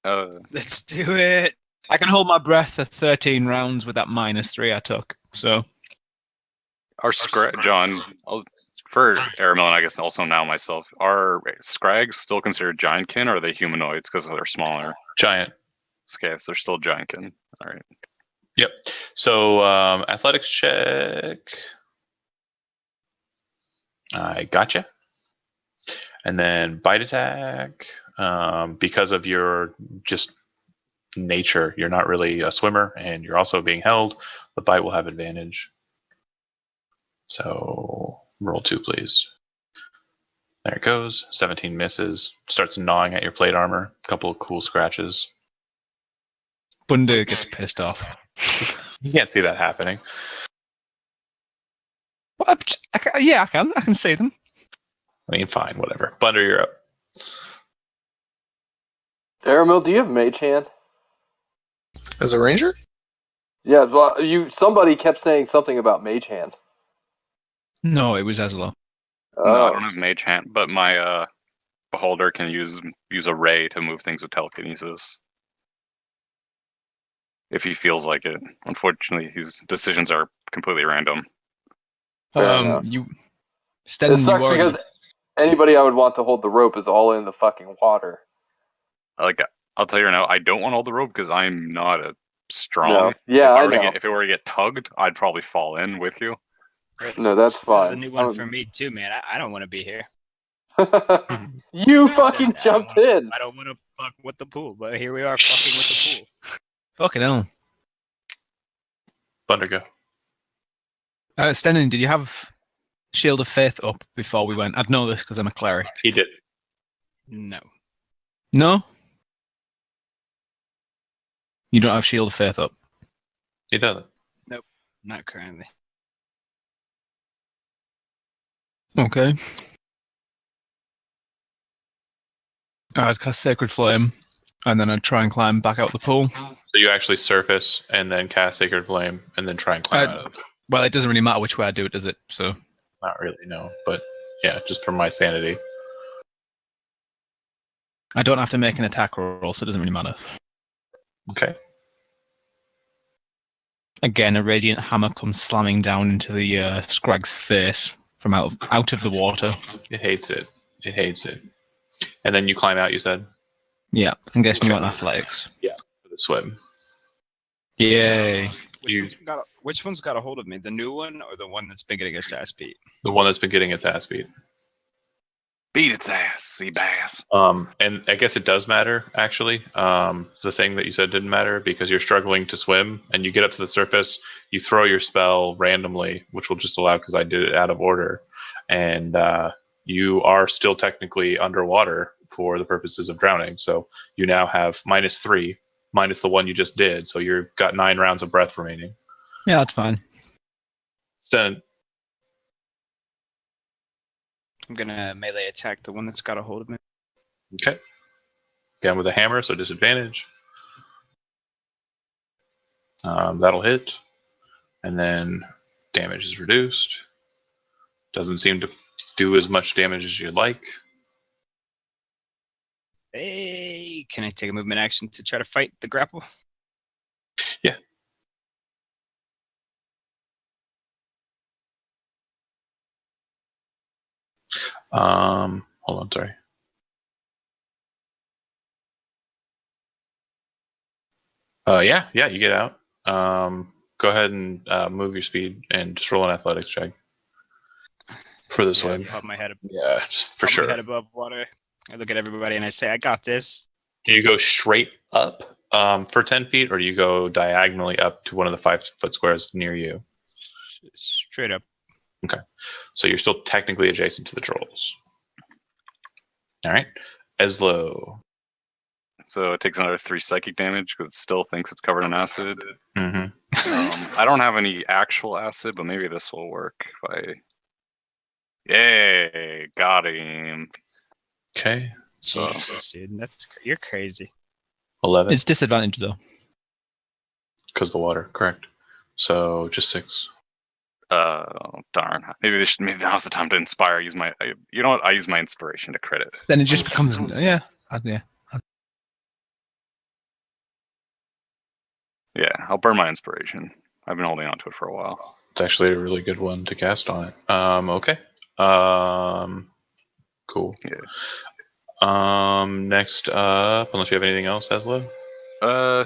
Let's do it. I can hold my breath for 13 rounds with that -3 I took. So, John, for Aramil and I guess also now myself, are Scrags still considered giantkin, or are they humanoids because they're smaller? Giant. Okay, so they're still giantkin. All right. Yep. So athletics check. I gotcha. And then bite attack. Because of your just nature, you're not really a swimmer, and you're also being held. The bite will have advantage. So roll 2, please. There it goes. 17 misses. Starts gnawing at your plate armor. A couple of cool scratches. Bunder gets pissed off. You can't see that happening. What? Yeah, I can. I can see them. I mean, fine, whatever. Bunder, you're up. Aramil, do you have Mage Hand? As a ranger? Yeah, well, somebody kept saying something about Mage Hand. No, it was Ezra. No, I don't have Mage Hand, but my Beholder can use a ray to move things with telekinesis. If he feels like it. Unfortunately, his decisions are completely random. You. It sucks because anybody I would want to hold the rope is all in the fucking water. I'll tell you right now, I don't want all the rope because I'm not a strong. No. Yeah, I know. If it were to get tugged, I'd probably fall in with you. No, that's fine. This is a new one for me too, man. I don't want to be here. You fucking jumped in. I don't want to fuck with the pool, but here we are fucking with the pool. Fucking hell. Bunder, go. Stenin, did you have Shield of Faith up before we went? I'd know this because I'm a cleric. He did. No. No? You don't have Shield of Faith up? He doesn't. Nope. Not currently. Okay. I'd cast Sacred Flame, and then I'd try and climb back out the pool. So you actually surface and then cast Sacred Flame and then try and climb out of it. Well, it doesn't really matter which way I do it, does it? So Not really, no. But yeah, just for my sanity. I don't have to make an attack roll, so it doesn't really matter. Okay. Again, a Radiant Hammer comes slamming down into the Scrag's face from out of the water. It hates it. It hates it. And then you climb out, you said? Yeah, I'm guessing you want athletics. For the swim. Yay. Which one's got a hold of me? The new one or the one that's been getting its ass beat? The one that's been getting its ass beat. Beat its ass, sea bass. And I guess it does matter, actually. The thing that you said didn't matter because you're struggling to swim and you get up to the surface, you throw your spell randomly, which will just allow because I did it out of order. And you are still technically underwater for the purposes of drowning. So you now have -3, minus the one you just did. So you've got 9 rounds of breath remaining. Yeah, that's fine. Sten, I'm gonna melee attack the one that's got a hold of me. okay. Again with a hammer, so disadvantage. That'll hit. And then damage is reduced. Doesn't seem to do as much damage as you'd like. Hey, can I take a movement action to try to fight the grapple? Yeah. Hold on, sorry. Yeah, you get out. Go ahead and move your speed and just roll an athletics check for the swim. Pop my head up. Yeah, for Pop sure. my head above water. I look at everybody and I say, "I got this." Do you go straight up for 10 feet, or do you go diagonally up to one of the 5-foot squares near you? Straight up. So you're still technically adjacent to the trolls. All right, Eslo. So it takes another 3 psychic damage because it still thinks it's covered in acid. Mm-hmm. I don't have any actual acid, but maybe this will work if I. Yay! Got him. Okay, So Jesus, dude, you're crazy. 11. It's disadvantage though. Because the water, correct. So just 6. darn. Maybe now's the time to inspire. Use my. You know what? I use my inspiration to crit it. Then it just becomes yeah. Yeah, I'll burn my inspiration. I've been holding on to it for a while. It's actually a really good one to cast on it. Okay. Cool. Yeah. Next up, unless you have anything else, Eslo?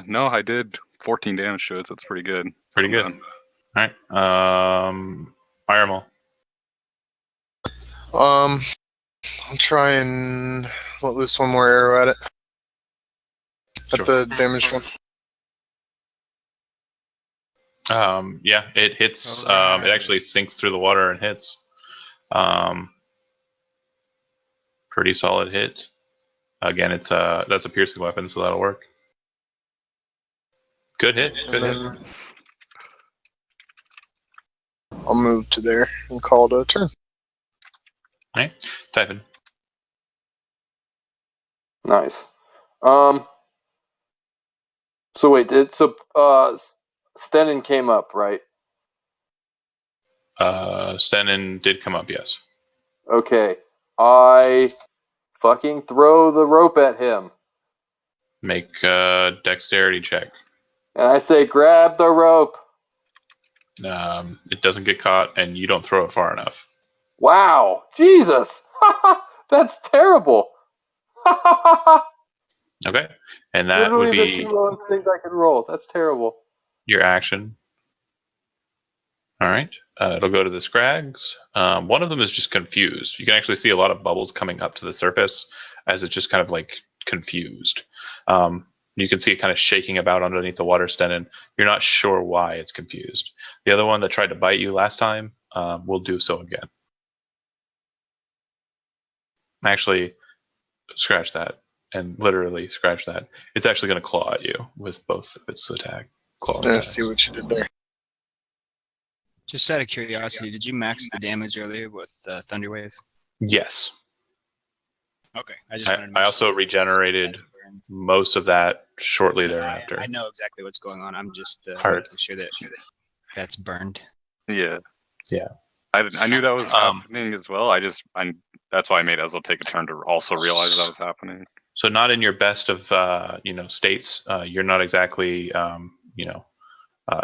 No, I did 14 damage to it, so it's pretty good. Pretty good. All right. Firemal. I'll try and let loose one more arrow at it. At the damaged one. Yeah, it hits. It actually sinks through the water and hits. Pretty solid hit. Again, that's a piercing weapon, so that'll work. Good hit. Good hit. I'll move to there and call it a turn. All right, Typhon. Nice. So wait, Stenin came up, right? Stenin did come up, yes. Okay. I fucking throw the rope at him. Make a dexterity check. And I say, grab the rope. It doesn't get caught, and you don't throw it far enough. Wow. Jesus. That's terrible. Okay, and that Literally would be the 2 lowest things I could roll. That's terrible. your action. All right, it'll go to the Scrags. One of them is just confused. You can actually see a lot of bubbles coming up to the surface as it's just kind of like confused. You can see it kind of shaking about underneath the water, Stenin. You're not sure why it's confused. The other one that tried to bite you last time will do so again. Actually, scratch that, and literally scratch that. It's actually going to claw at you with both of its attack. Claw. Let's see what you did there. Just out of curiosity, did you max the damage earlier with Thunderwave? Yes. Okay, I just wanted to make I also sure regenerated that's burned. most of that shortly No, thereafter. I know exactly what's going on. I'm just Hard. making sure that that's burned. Yeah. Yeah. I knew that was happening as well. That's why I made Ezel take a turn to also realize that was happening. So not in your best of states. You're not exactly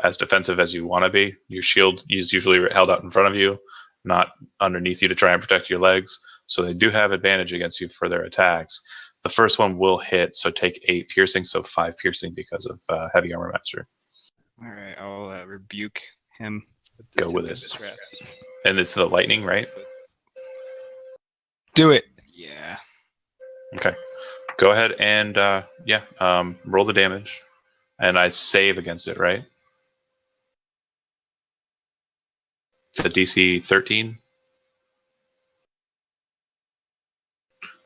as defensive as you want to be. Your shield is usually held out in front of you, not underneath you to try and protect your legs. so they do have advantage against you for their attacks. The first one will hit, so take 8 piercing, so 5 piercing because of heavy armor master. All right, I'll rebuke him. Go with it. And it's the lightning, right? Do it. Yeah. Okay. Go ahead and roll the damage, and I save against it, right? It's a DC 13.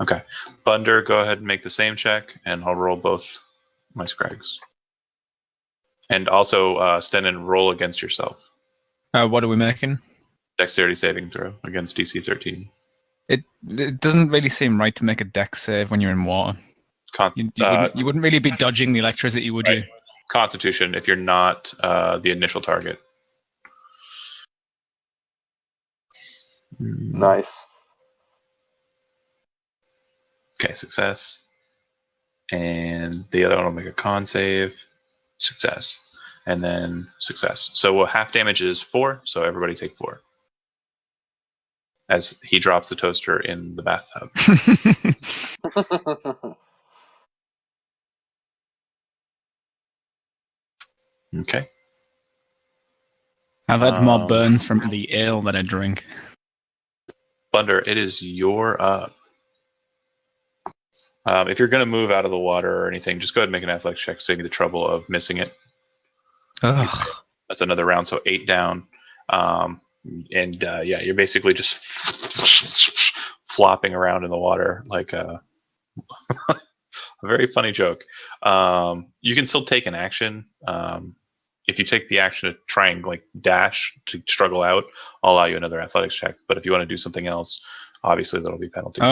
Okay. Bunder, go ahead and make the same check, and I'll roll both my scrags. And also, Stenin, roll against yourself. What are we making? Dexterity saving throw against DC 13. It doesn't really seem right to make a dex save when you're in water. You wouldn't really be dodging the electricity, would you? Constitution, if you're not the initial target. Nice. Okay, success. And the other one will make a con save. Success. And then success. So half damage is 4, so everybody take 4. As he drops the toaster in the bathtub. Okay. I've had more burns from the ale that I drink. Bunder, it is your up. If you're going to move out of the water or anything, just go ahead and make an athletics check, saving the trouble of missing it. Ugh. That's another round, so 8 down. You're basically just flopping around in the water like a very funny joke. You can still take an action. If you take the action to try and like dash to struggle out, I'll allow you another athletics check. But if you want to do something else, obviously there'll be penalties.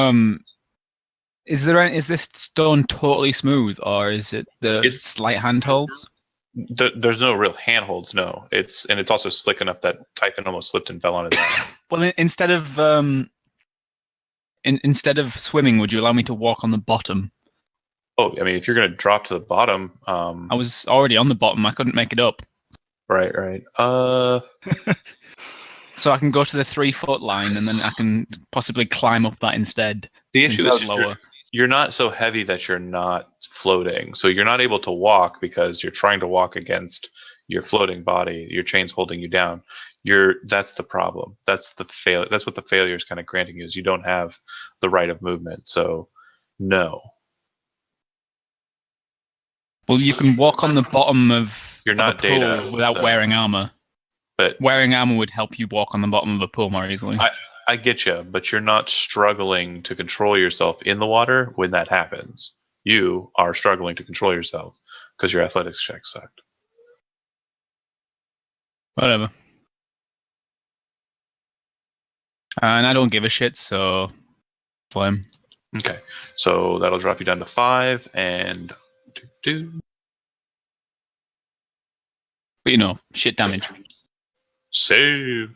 Is this stone totally smooth, or is it it's slight handholds? There's no real handholds, no. It's also slick enough that Typhon almost slipped and fell on his eye. Well, instead of swimming, would you allow me to walk on the bottom? Oh, I mean, if you're going to drop to the bottom, I was already on the bottom. I couldn't make it up. Right. So I can go to the 3-foot line, and then I can possibly climb up that instead. The issue is you're not so heavy that you're not floating. So you're not able to walk because you're trying to walk against your floating body. Your chain's holding you down. That's the problem. That's the fail. That's what the failure is kind of granting you, is you don't have the right of movement. So no. Well, you can walk on the bottom of You're not a pool Data without wearing armor. But wearing armor would help you walk on the bottom of a pool more easily. I get you, but you're not struggling to control yourself in the water when that happens. You are struggling to control yourself because your athletics check sucked. Whatever. And I don't give a shit, so flame. Okay, so that'll drop you down to 5 and 2. But shit damage. Save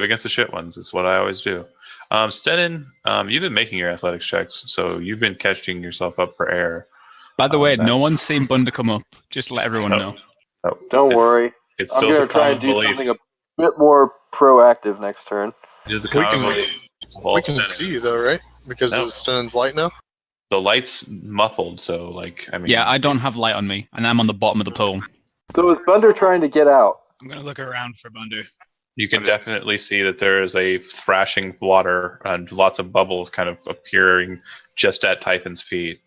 against the shit ones. It's what I always do. Stenin, you've been making your athletics checks, so you've been catching yourself up for air. By the way, no one's seen Bunder come up. Just let everyone know. Oh, Don't worry. It's I'm still going the to try and common do belief. something a bit more proactive next turn. It is the common belief. We can see though, right? Because of Sten's light now. The light's muffled, so Yeah, I don't have light on me, and I'm on the bottom of the pool. So is Bunder trying to get out? I'm gonna look around for Bunder. You can definitely see that there is a thrashing water and lots of bubbles kind of appearing just at Typhon's feet.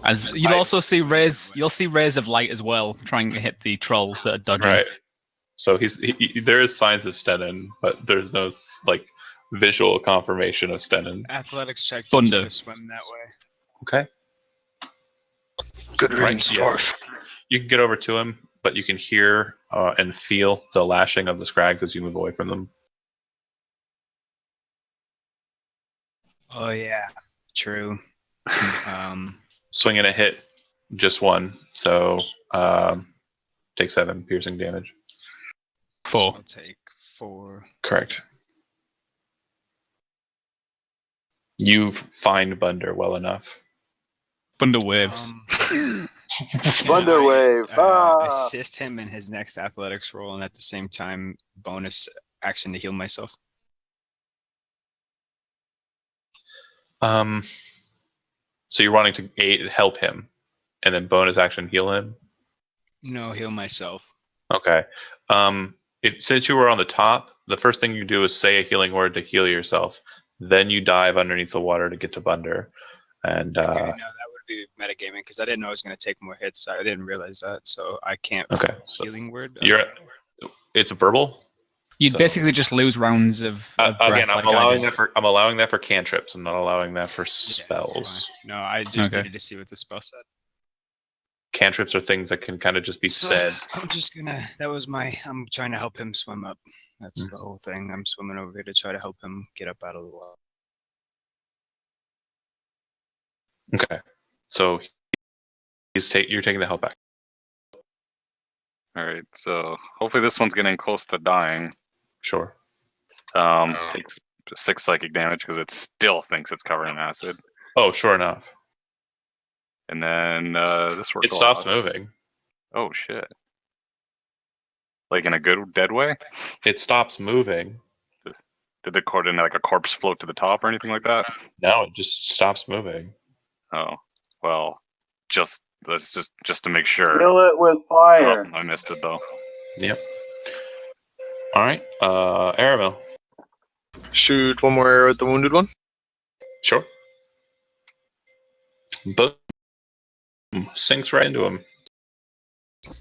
As you'll also see rays of light as well, trying to hit the trolls that are dodging. Right. So there is signs of Stenin, but there's no visual confirmation of Stenin. Athletics check to try to swim that way. Okay. Good riddance, Dwarf. You can get over to him, but you can hear and feel the lashing of the scrags as you move away from them. Oh yeah, true. Swinging a hit, just 1. So take 7 piercing damage. 4. I'll take 4. Correct. You find Bunder well enough. Bunder waves. Bunder wave. Assist him in his next athletics roll, and at the same time, bonus action to heal myself. So you're wanting to help him, and then bonus action heal him. No, heal myself. Okay. Since you were on the top, the first thing you do is say a healing word to heal yourself. Then you dive underneath the water to get to Bunder. And Okay, no, that would be metagaming because I didn't know I was going to take more hits. I didn't realize that, so I can't. okay, so Healing word. it's verbal. You'd So- basically just lose rounds of breath. Again, I'm like I allowing did. that for cantrips. I'm not allowing that for Yeah, that's spells. fine. No, I just Okay. needed to see what the spell said. Cantrips are things that can kind of just be So said. I'm just gonna. That was my. I'm trying to help him swim up. That's the whole thing. I'm swimming over here to try to help him get up out of the water. Okay, so you're taking the help back. All right, so hopefully this one's getting close to dying. Sure. Takes 6 psychic damage because it still thinks it's covered in acid. Oh, sure enough. And then this worked. It stops moving. Oh shit! Like in a good dead way? It stops moving. Did the didn't like a corpse float to the top or anything like that? No, it just stops moving. Oh, well, let's just to make sure. Kill it with Oh, fire. I missed it though. Yep. All right, Aramil. Shoot one more arrow at the wounded one. Sure. Boom. Sinks right into him.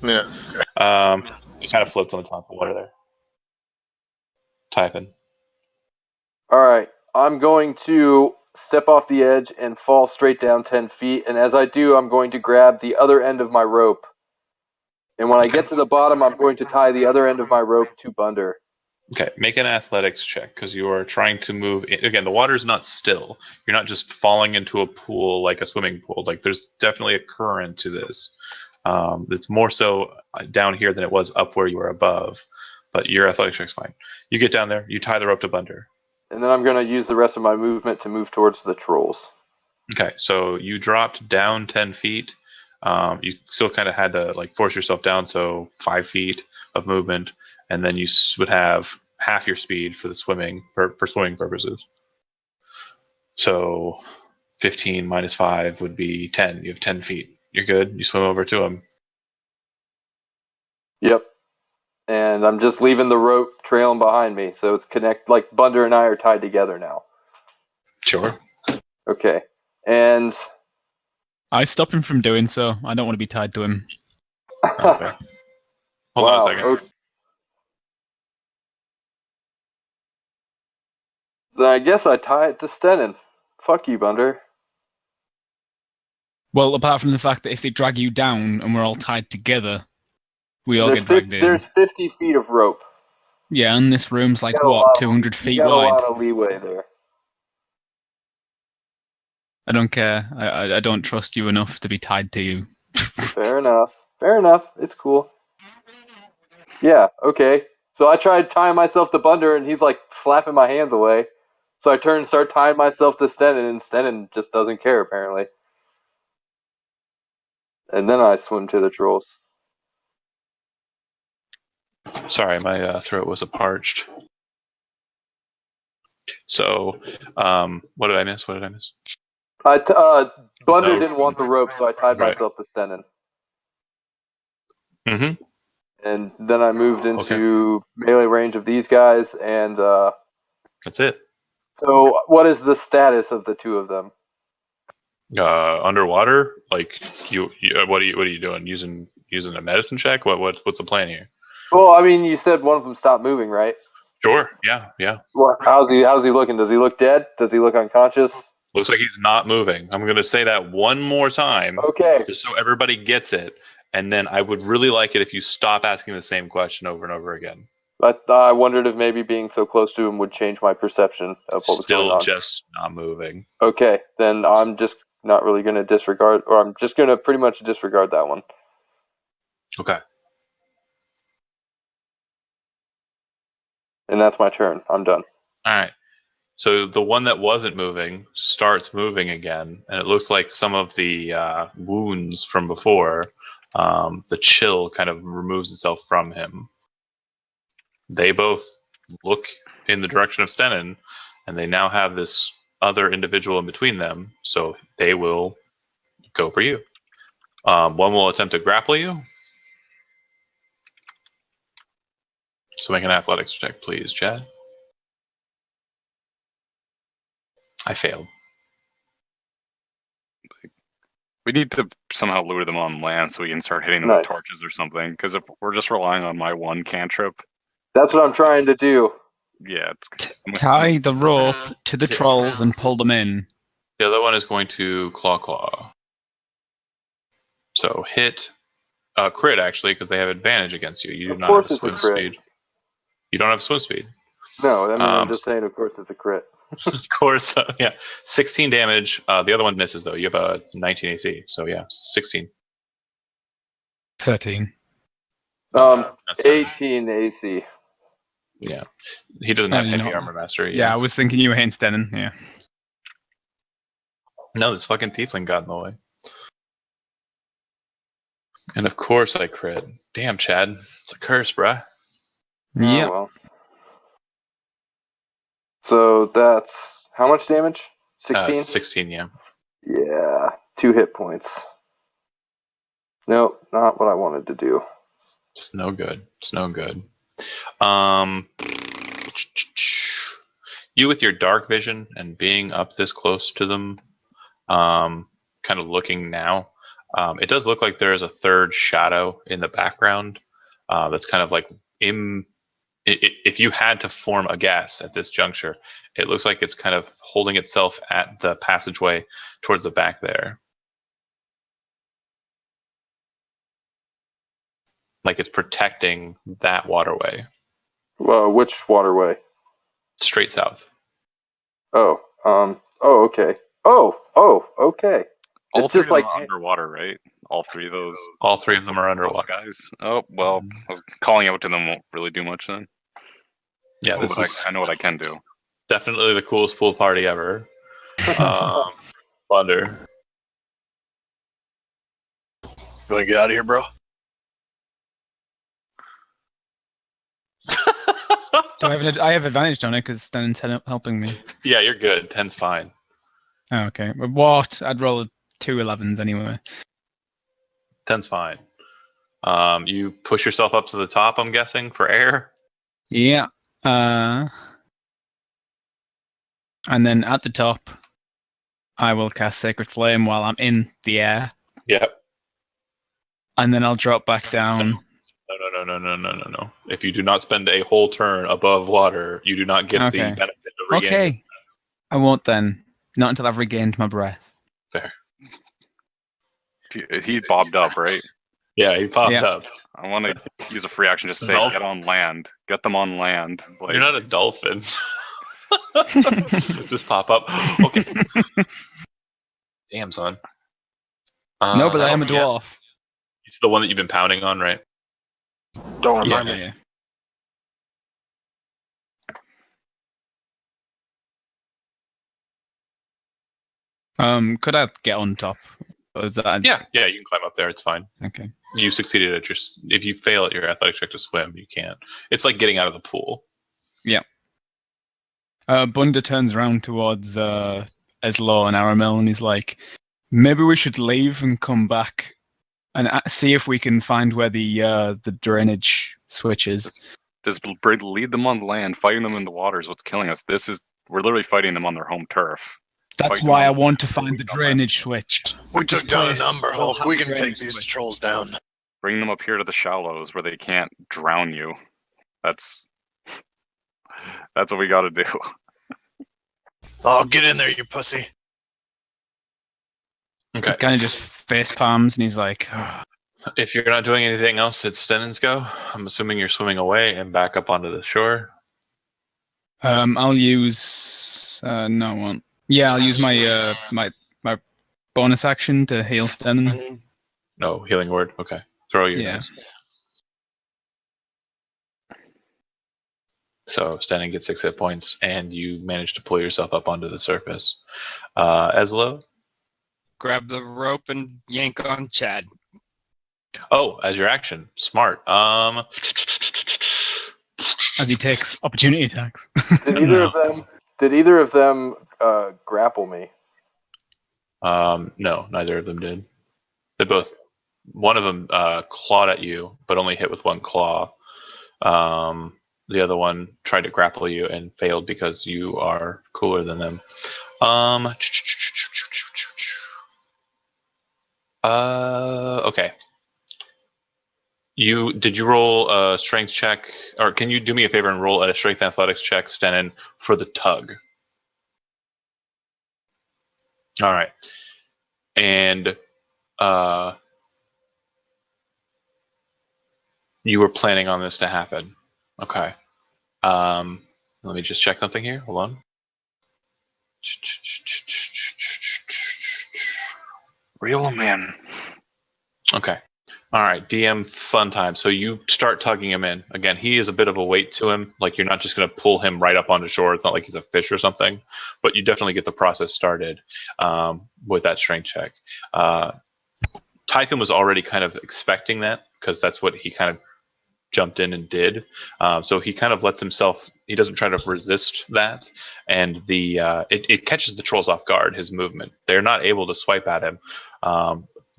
Yeah. Kind of floats on the top of the water there. Typing. All right, I'm going to step off the edge and fall straight down 10 feet. And as I do, I'm going to grab the other end of my rope. And when I get to the bottom, I'm going to tie the other end of my rope to Bunder. Okay, make an athletics check because you are trying to move. Again, the water is not still. You're not just falling into a pool like a swimming pool. Like there's definitely a current to this. It's more so down here than it was up where you were above. But your athletics check's fine. You get down there. You tie the rope to Bunder. And then I'm going to use the rest of my movement to move towards the trolls. Okay, so you dropped down 10 feet. You still kind of had to like force yourself down, so 5 feet of movement, and then you would have half your speed for the swimming for swimming purposes. So 15 minus 5 would be 10. You have 10 feet. You're good. You swim over to him. Yep. And I'm just leaving the rope trailing behind me, so it's like Bunder and I are tied together now. Sure. Okay. And I stop him from doing so. I don't want to be tied to him. Okay. Hold on a second. Okay. Then I guess I tie it to Stenin. Fuck you, Bunder. Well, apart from the fact that if they drag you down and we're all tied together, we all get dragged in. There's 50 feet of rope. Yeah, and this room's like, You got a what, lot- 200 You feet got a wide? lot of leeway there. I don't care. I don't trust you enough to be tied to you. Fair enough. Fair enough. It's cool. Yeah, okay. So I tried tying myself to Bunder, and he's like flapping my hands away. So I turn and start tying myself to Stenin, and Stenin just doesn't care, apparently. And then I swim to the trolls. Sorry, my throat was parched. So, what did I miss? Bunder No. didn't want the rope, so I tied Right. myself to Stenin. Mm-hmm. And then I moved into melee range of these guys, and That's it. so what is the status of the two of them? Underwater, like what are you doing? Using a medicine check? What's the plan here? Well, I mean, you said one of them stopped moving, right? Sure. Yeah. Well, how's he looking? Does he look dead? Does he look unconscious? Looks like he's not moving. I'm gonna say that one more time, Okay. just so everybody gets it, and then I would really like it if you stop asking the same question over and over again. But I wondered if maybe being so close to him would change my perception of what was going Still on. just not moving. Okay, then I'm just not really going to disregard, or I'm just going to pretty much disregard that one. Okay. And that's my turn. I'm done. All right. So the one that wasn't moving starts moving again, and it looks like some of the wounds from before, the chill kind of removes itself from him. They both look in the direction of Stenin, and they now have this other individual in between them, so they will go for you. One will attempt to grapple you. So make an athletics check, please, Chad. I failed. We need to somehow lure them on land so we can start hitting them Nice. with torches or something. Because if we're just relying on my one cantrip, That's what I'm trying to do. yeah, it's Tie the rope to the Yeah. trolls and pull them in. The other one is going to claw. So hit crit, actually, because they have advantage against you. You do Of not have course it's a swim crit. speed. You don't have swim speed. No, I mean, I'm Um, just saying, of course it's a crit. Of course, yeah. 16 damage. The other one misses, though. You have a 19 AC. So, yeah, 16. 13. That's 18 AC. Yeah. He doesn't Oh, have you heavy know. armor mastery. Yeah, I was thinking you were hitting Stennen. Yeah. No, this fucking tiefling got in the way. And of course I crit. Damn, Chad. It's a curse, bruh. Yeah. Oh, well. So that's how much damage? 16? 16, yeah. Yeah, 2 hit points. Nope, not what I wanted to do. It's no good. It's no good. Um, you with your dark vision and being up this close to them, kind of looking now, it does look like there is a third shadow in the background. That's kind of like if you had to form a guess at this juncture, it looks like it's kind of holding itself at the passageway towards the back there. Like it's protecting that waterway. Well, which waterway? Straight south. Oh, okay. Okay. all It's three just of them like are underwater, right? All three of those All three of them are buff underwater. guys. Oh well, I was calling out to them won't really do much then. Yeah, this But is I know what I can do. definitely the coolest pool party ever. Thunder. You want to get out of here, bro? Do I have advantage on it because Stennen's helping me. Yeah, you're good. 10's fine. Oh, okay. But what? I'd roll 2 11s anyway. 10's fine. You push yourself up to the top, I'm guessing, for air. Yeah. And then at the top, I will cast Sacred Flame while I'm in the air. Yep. And then I'll drop back down. No. If you do not spend a whole turn above water, you do not get Okay. the benefit of regaining. Okay. I won't then. Not until I've regained my breath. Fair. He bobbed up, right? Yeah, he popped Yeah. up. I want to use a free action, just say, Dolphin. get on land. Get them on land. Like, You're not a dolphin. Just pop up. Okay. Damn, son. No, but I am a yeah. dwarf. It's the one that you've been pounding on, right? Don't remind me. Yeah. Could I get on top? Or is that Yeah, you can climb up there. It's fine. okay? You succeeded at your. If you fail at your athletic check to swim, you can't. It's like getting out of the pool. Bunda turns around towards Eslo and Aramil, and he's like, "Maybe we should leave and come back and see if we can find where the drainage switch is." just lead them on land. Fighting them in the water is what's killing us. We're literally fighting them on their home turf. That's Fight why I them. want to find the drainage switch. We took down an place Umber will Hulk. have We a can take drainage these switch. trolls down. Bring them up here to the shallows where they can't drown you. That's what we got to do. Oh, get in there, you pussy. Okay. He kind of just face palms, and he's like, If you're not doing anything else, it's Stennen's go. I'm assuming you're swimming away and back up onto the shore. I'll use no one. Yeah, I'll use my my bonus action to heal Stennen. No, healing word. Okay. Throw your Yeah. dice. So Stennen gets 6 hit points, and you manage to pull yourself up onto the surface. Eslo? Grab the rope and yank on Chad. Oh, as your action. Smart. As he takes opportunity attacks. Did either of them grapple me? No, neither of them did. They both. One of them clawed at you, but only hit with one claw. The other one tried to grapple you and failed because you are cooler than them. Okay. Did you roll a strength check, or can you do me a favor and roll a strength athletics check, Stenin, for the tug? All right. And you were planning on this to happen. Okay. Let me just check something here. Hold on. Real man. Okay. All right. DM fun time. So you start tugging him in. Again, he is a bit of a weight to him. Like, you're not just going to pull him right up onto shore. It's not like he's a fish or something. But you definitely get the process started with that strength check. Typhon was already kind of expecting that because that's what he kind of jumped in and did. So he kind of lets himself. He doesn't try to resist that, and it catches the trolls off guard. His movement. They're not able to swipe at him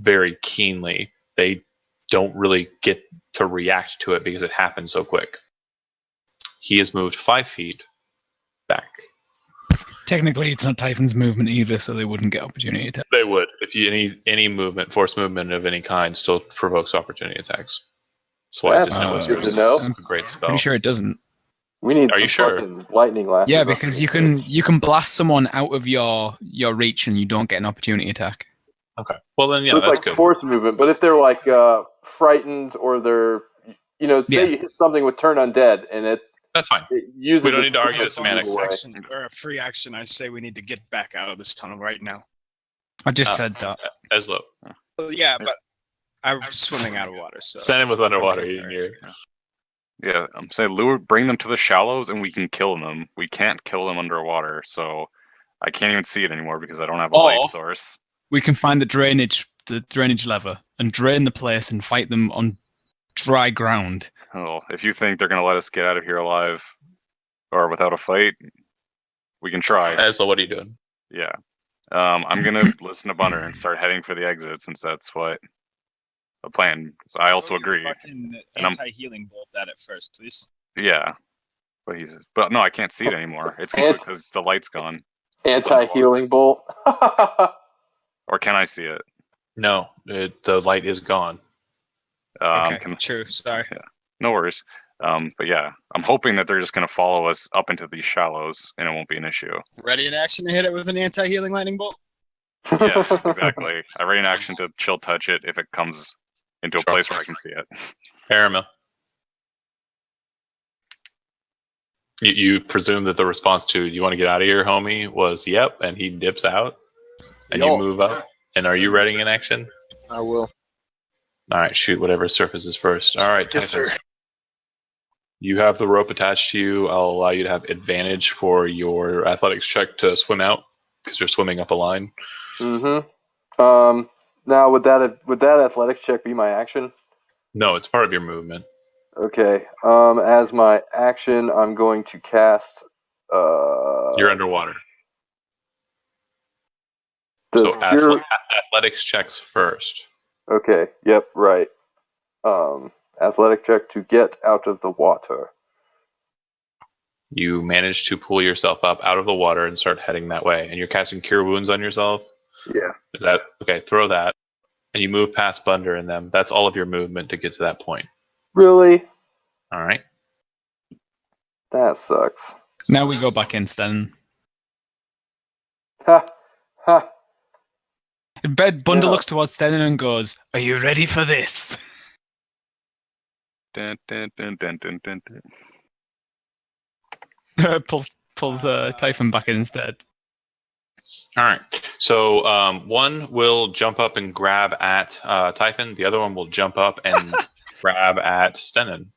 very keenly. They don't really get to react to it because it happens so quick. He has moved 5 feet back. Technically, it's not Typhon's movement either, so they wouldn't get opportunity attack. They would if any movement, force movement of any kind, still provokes opportunity attacks. That's why That's Dissonance good to is know. a great spell. Pretty sure it doesn't. We need Are some you sure? fucking lightning lashes. Yeah, up because here, you can blast someone out of your reach and you don't get an opportunity attack. Okay. Well then, yeah, So it's that's like good. force movement, but if they're like frightened or they're, say Yeah. you hit something with turn undead and That's fine. it uses We don't its need to argue movement the to move semantics. away. Action, or a free action, I say we need to get back out of this tunnel right now. I just said that. Eslo. Well, yeah, but I'm swimming out of water, so. Stenin was underwater. Okay, You didn't hear. Yeah, I'm saying lure, bring them to the shallows, and we can kill them. We can't kill them underwater, so I can't even see it anymore because I don't have a light source. We can find the drainage lever and drain the place and fight them on dry ground. Oh, if you think they're gonna let us get out of here alive or without a fight, we can try. Eslo, what are you doing? Yeah. I'm gonna listen to Bunner and start heading for the exit since that's what the plan. So I also agree. Fucking And I'm- anti-healing bolt that at first, please. Yeah. But no, I can't see it anymore. It's complete because the light's gone. Anti-healing bolt. Or can I see it? No, the light is gone. Okay, true. Sorry. No worries. But yeah, I'm hoping that they're just going to follow us up into these shallows, and it won't be an issue. Ready in action to hit it with an anti-healing lightning bolt? Yeah, exactly. I ready in action to chill touch it if it comes into a place where I can see it. Aramil. You presume that the response to "you want to get out of here, homie" was "yep," and he dips out, and you move up. And are you ready in action? I will. All right, shoot whatever surfaces first. All right, Yes, Typhon. sir. You have the rope attached to you. I'll allow you to have advantage for your athletics check to swim out because you're swimming up a line. Mm-hmm. Now, would that athletics check be my action? No, it's part of your movement. Okay. As my action, I'm going to cast. You're underwater. Does So cure? athletics checks first. Okay. Yep. Right. Athletic check to get out of the water. You manage to pull yourself up out of the water and start heading that way. And you're casting Cure Wounds on yourself? Yeah. Is that okay? Throw that. And you move past Bunder and them. That's all of your movement to get to that point. Really? All right. That sucks. Now we go back in, Stan. Ha! Ha! In bed, Bunder Yeah. looks towards Stenin and goes, "Are you ready for this?" Dun, dun, dun, dun, dun, dun, dun. pulls Typhon back in instead. All right. So one will jump up and grab at Typhon. The other one will jump up and grab at Stenin.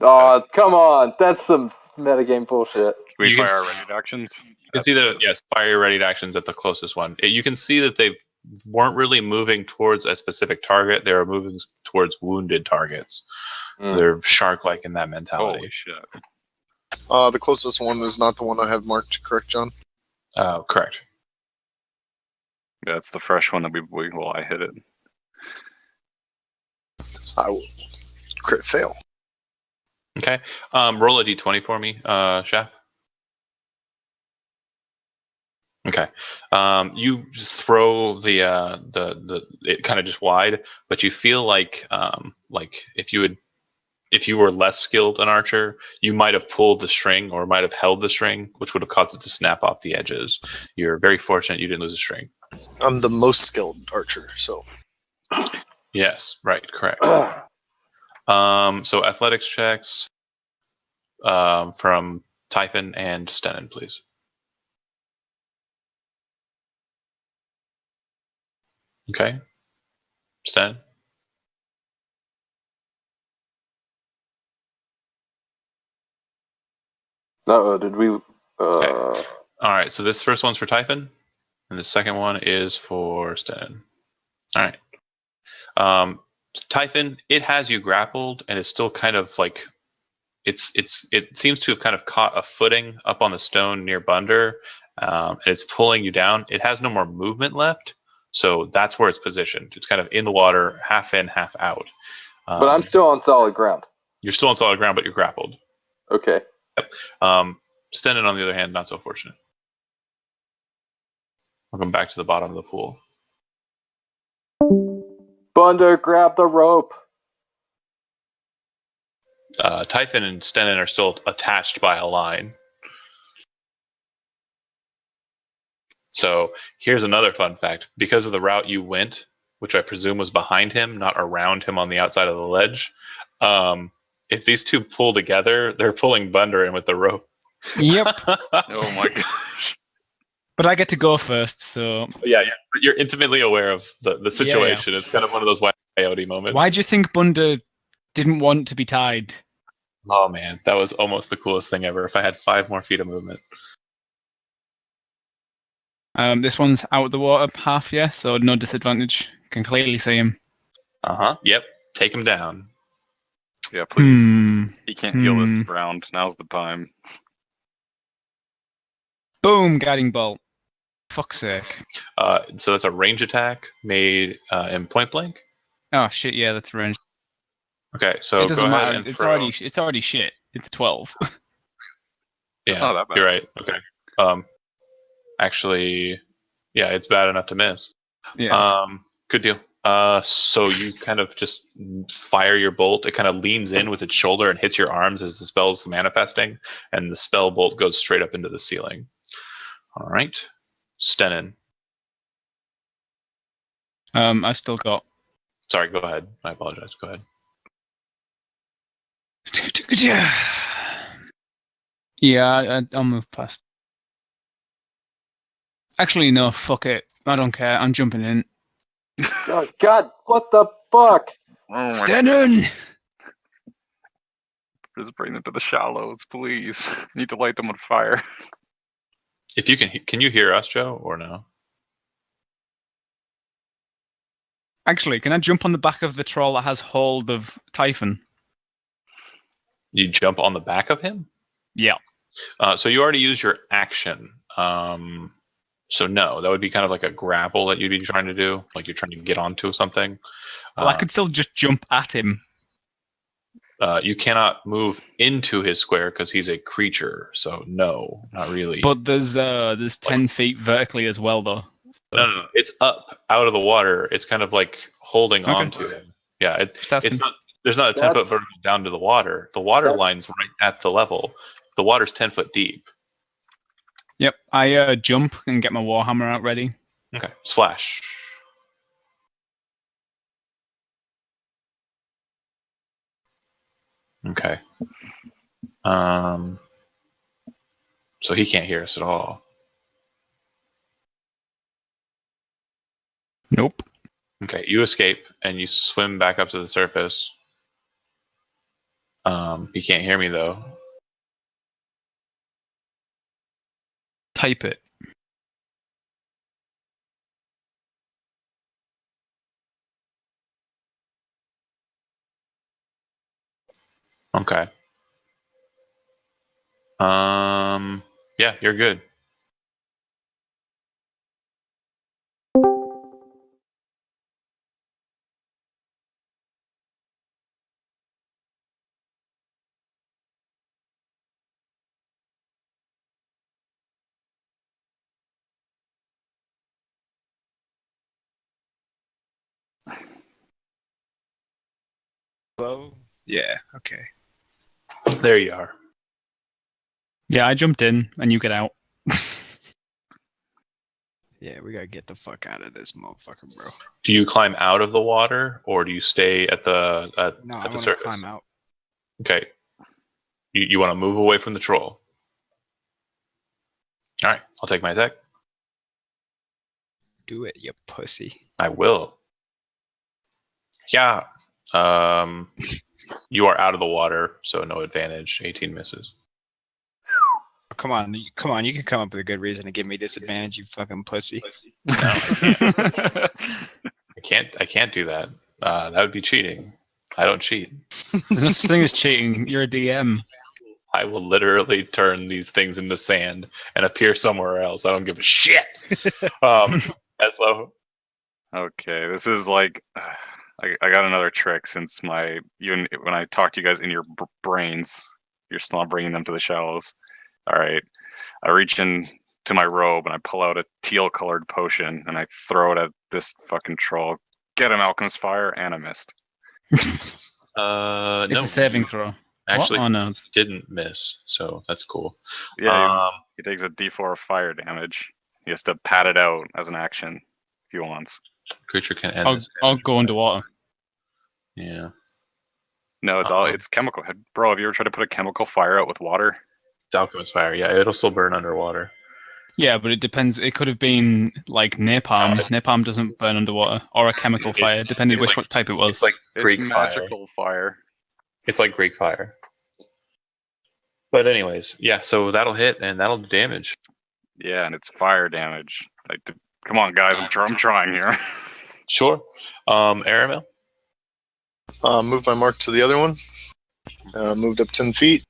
Oh, come on. That's some metagame bullshit. Can we You fire can our s- ready actions? You can see that, yes, fire your ready actions at the closest one. You can see that they weren't really moving towards a specific target. They were moving towards wounded targets. They're shark-like in that mentality. Holy shit. The closest one is not the one I have marked, correct, John? Correct. Yeah, it's the fresh one that I hit it. I will crit fail. Okay. Roll a d20 for me, Chef. Okay. You throw the it kind of just wide, but you feel like if you were less skilled an archer, you might have pulled the string or might have held the string, which would have caused it to snap off the edges. You're very fortunate you didn't lose a string. I'm the most skilled archer, so Yes, right, correct. So athletics checks from Typhon and Stenon, please. Okay. Stenon? Did we? All right, so this first one's for Typhon, and the second one is for Stenon. All right. Typhon, it has you grappled, and it's still kind of like it seems to have kind of caught a footing up on the stone near Bunder, and it's pulling you down. It has no more movement left, so that's where it's positioned. It's kind of in the water, half in, half out. But I'm still on solid ground. You're still on solid ground, but you're grappled. Okay. Stenon, on the other hand, not so fortunate. Welcome back to the bottom of the pool. Bunder, grab the rope. Typhon and Stenon are still attached by a line. So here's another fun fact. Because of the route you went, which I presume was behind him, not around him on the outside of the ledge, if these two pull together, they're pulling Bunder in with the rope. Yep. Oh my gosh. But I get to go first, so Yeah, you're intimately aware of the situation. Yeah. It's kind of one of those coyote moments. Why do you think Bunder didn't want to be tied? Oh man, that was almost the coolest thing ever. If I had 5 more feet of movement. This one's out of the water, half, yeah, so no disadvantage. Can clearly see him. Yep. Take him down. Yeah, please. He can't heal this round. Now's the time. Boom, guiding bolt. Fuck's sake. So that's a range attack made in point blank. Oh shit, yeah, that's range. Okay, so it doesn't go matter. ahead and it's throw. already shit. It's 12. It's not that bad. You're right. Okay. Actually, yeah, it's bad enough to miss. Yeah. Good deal. So you kind of just fire your bolt. It kind of leans in with its shoulder and hits your arms as the spell's manifesting, and the spell bolt goes straight up into the ceiling. All right, Stenon. I've still got. Sorry, go ahead. I apologize. Go ahead. Yeah, I'll move past. Actually, no, fuck it. I don't care. I'm jumping in. Oh, God, what the fuck? Oh Stenon! Just bring them to the shallows, please. Need to light them on fire. If you can you hear us, Joe, or no? Actually, can I jump on the back of the troll that has hold of Typhon? You jump on the back of him? Yeah. So you already used your action. So no, that would be kind of like a grapple that you'd be trying to do, like you're trying to get onto something. Well, I could still just jump at him. You cannot move into his square because he's a creature. So no, not really. But there's 10 feet vertically as well, though. So. No, it's up out of the water. It's kind of like holding on to him. Yeah, it's not. There's not a 10-foot vertical down to the water. The water line's right at the level. The water's 10 foot deep. Yep, I jump and get my warhammer out ready. Okay, splash. Okay. So he can't hear us at all. Nope. Okay, you escape and you swim back up to the surface. He can't hear me though. Type it. Okay. Yeah, you're good. Hello? Yeah, okay. There you are. Yeah, I jumped in and you get out. Yeah, we gotta get the fuck out of this motherfucker, bro. Do you climb out of the water, or do you stay at the No, I at the want to surface? climb out. Okay. You want to move away from the troll. All right, I'll take my attack. Do it, you pussy. I will. Yeah. You are out of the water, so no advantage. 18 misses. Oh, come on, you can come up with a good reason to give me disadvantage, you fucking pussy. No, I can't. I can't do that. That would be cheating. I don't cheat. There's no such thing as cheating. You're a DM. I will literally turn these things into sand and appear somewhere else. I don't give a shit. Eslo. Okay, this is like I got another trick since even when I talk to you guys in your brains, you're still not bringing them to the shallows. All right, I reach in to my robe and I pull out a teal-colored potion and I throw it at this fucking troll. Get him, Alchemist Fire, and I missed. It's No, a saving you throw. actually What? Oh no. didn't miss, so that's cool. Yeah, he takes a D4 of fire damage. He has to pat it out as an action if he wants. Creature can end. I'll go underwater. Yeah. No, it's chemical. Bro, have you ever tried to put a chemical fire out with water? It's Alchemist Fire. Yeah, it'll still burn underwater. Yeah, but it depends. It could have been like napalm. Napalm doesn't burn underwater, or a chemical fire, depending which type it was. It's like Greek it's fire. magical fire. It's like Greek fire. But anyways, yeah. So that'll hit and that'll do damage. Yeah, and it's fire damage. Like, come on, guys, I'm trying here. Sure. Aramil. Move my mark to the other one. Moved up 10 feet,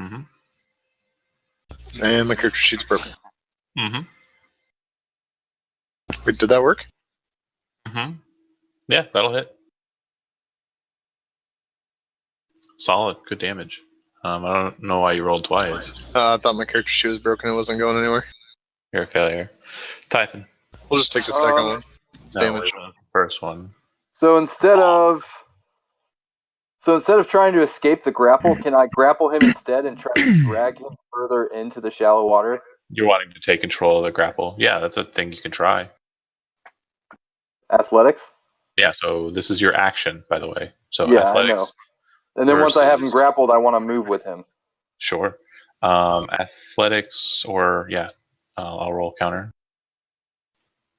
Mm-hmm. and my character sheet's broken. Mm-hmm. Wait, did that work? Mm-hmm. Yeah, that'll hit. Solid. Good damage. I don't know why you rolled twice. I thought my character sheet was broken. It wasn't going anywhere. You're a failure. Typhon. We'll just take the second one. No, Damage. we're doing the first one. So instead of trying to escape the grapple, can I grapple him instead and try to drag him further into the shallow water? You're wanting to take control of the grapple. Yeah, that's a thing you can try. Athletics? Yeah, so this is your action, by the way. So Yeah, athletics. I know. And then once I have him versus- grappled, I want to move with him. Sure. Athletics or, yeah, I'll roll counter.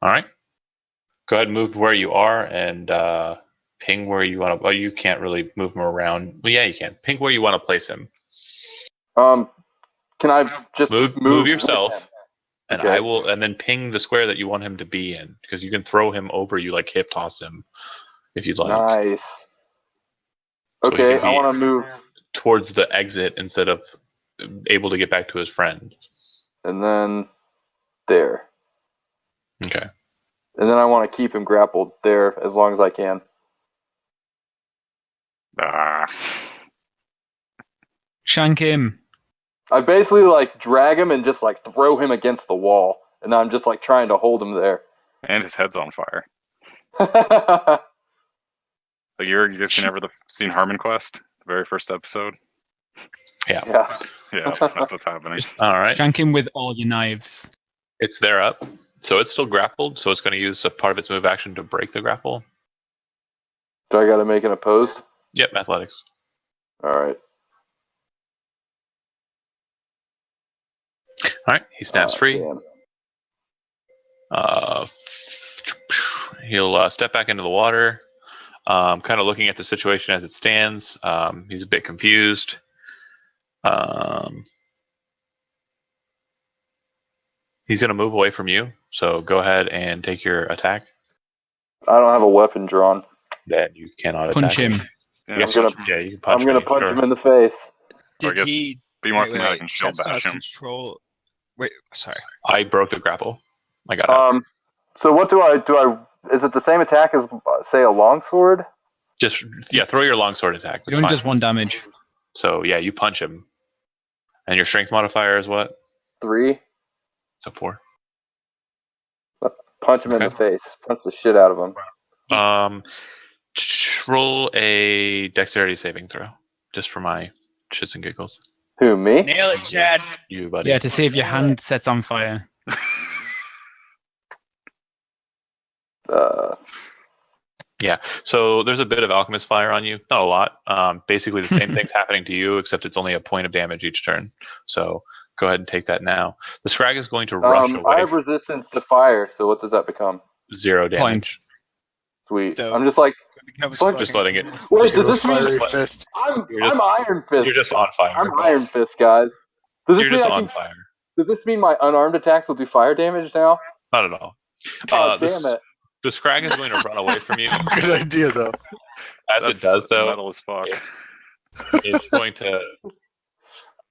All right. Go ahead and move where you are and ping where you want to. Well, you can't really move him around. Well, yeah, you can. Ping where you want to place him. Can I just Move with yourself, him? and Okay. I will, and then ping the square that you want him to be in, because you can throw him over you, like hip toss him, if you'd like. Nice. So he Okay, can I be want to move, towards the exit instead of able to get back to his friend. and then there. Okay. And then I want to keep him grappled there as long as I can. Shank him. I basically drag him and just throw him against the wall, and I'm just trying to hold him there. And his head's on fire. Yeah, Like, you guys seen Harmon Quest, the very first episode? Yeah. Yeah, that's what's happening. All right. Shank him with all your knives. It's there up. So it's still grappled, so it's going to use a part of its move action to break the grapple. Do I got to make an opposed? Yep, athletics. All right. All right, he snaps free. Damn. He'll step back into the water, kind of looking at the situation as it stands. He's a bit confused. He's going to move away from you, so go ahead and take your attack. I don't have a weapon drawn. Then you cannot Punch attack him. Yeah, Yes, I'm gonna- you can punch I'm gonna me, punch sure. him in the face. Or I Did guess he? be more thematic and shield That's not bash his him. control. Wait, sorry. I broke the grapple. I got out. So what do I? Is it the same attack as say a longsword? Just throw your longsword attack. It That's only fine. does 1 damage. So yeah, you punch him, and your strength modifier is what? 3. So 4. Punch him in the Okay. face. Punch the shit out of him. Roll a dexterity saving throw, just for my shits and giggles. Who, me? Nail it, Chad. You, buddy. Yeah, to see if your hand sets on fire. So there's a bit of alchemist fire on you, not a lot. Basically, the same thing's happening to you, except it's only a point of damage each turn. So go ahead and take that now. The Scrag is going to rush I away. have resistance to fire, so what does that become? 0 damage. Sweet. Dope. I'm just like, Becomes Fuck, Just fucking letting it. wait, You're does a this mean fiery Just- fist. I'm You're just- Iron Fist? You're just on fire. I'm Iron Fist, guys. Does this You're mean just I on can? fire. Does this mean my unarmed attacks will do fire damage now? Not at all. God damn it! The Scrag is going to run away from you. Good idea, though. As That's it does fucking so, metal as fuck. it's going to.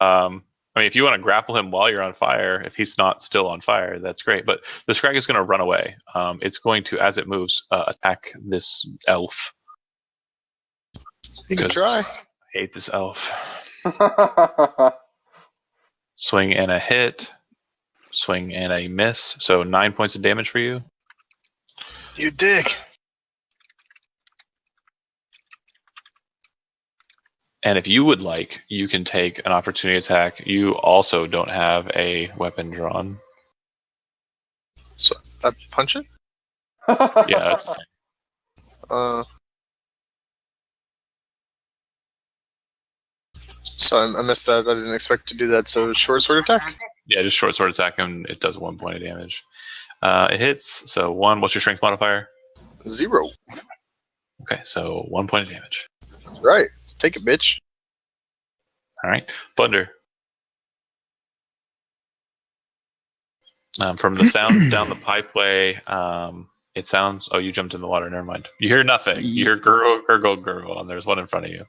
I mean, if you want to grapple him while you're on fire, if he's not still on fire, that's great. But the Scrag is going to run away. It's going to, as it moves, attack this elf. You can 'Cause try. I hate this elf. Swing and a hit. Swing and a miss. So 9 points of damage for you. You dick. And if you would like, you can take an opportunity attack. You also don't have a weapon drawn. So I punch it. Yeah, that's fine. So I missed that. I didn't expect to do that. So short sword attack. Yeah, just short sword attack, and it does 1 point of damage. It hits. So 1. What's your strength modifier? 0. Okay, so 1 point of damage. That's right. Take it, bitch. All right, Thunder. From the sound down the pipeway, it sounds. Oh, you jumped in the water. Never mind. You hear nothing. You hear gurgle, gurgle, gurgle, and there's one in front of you.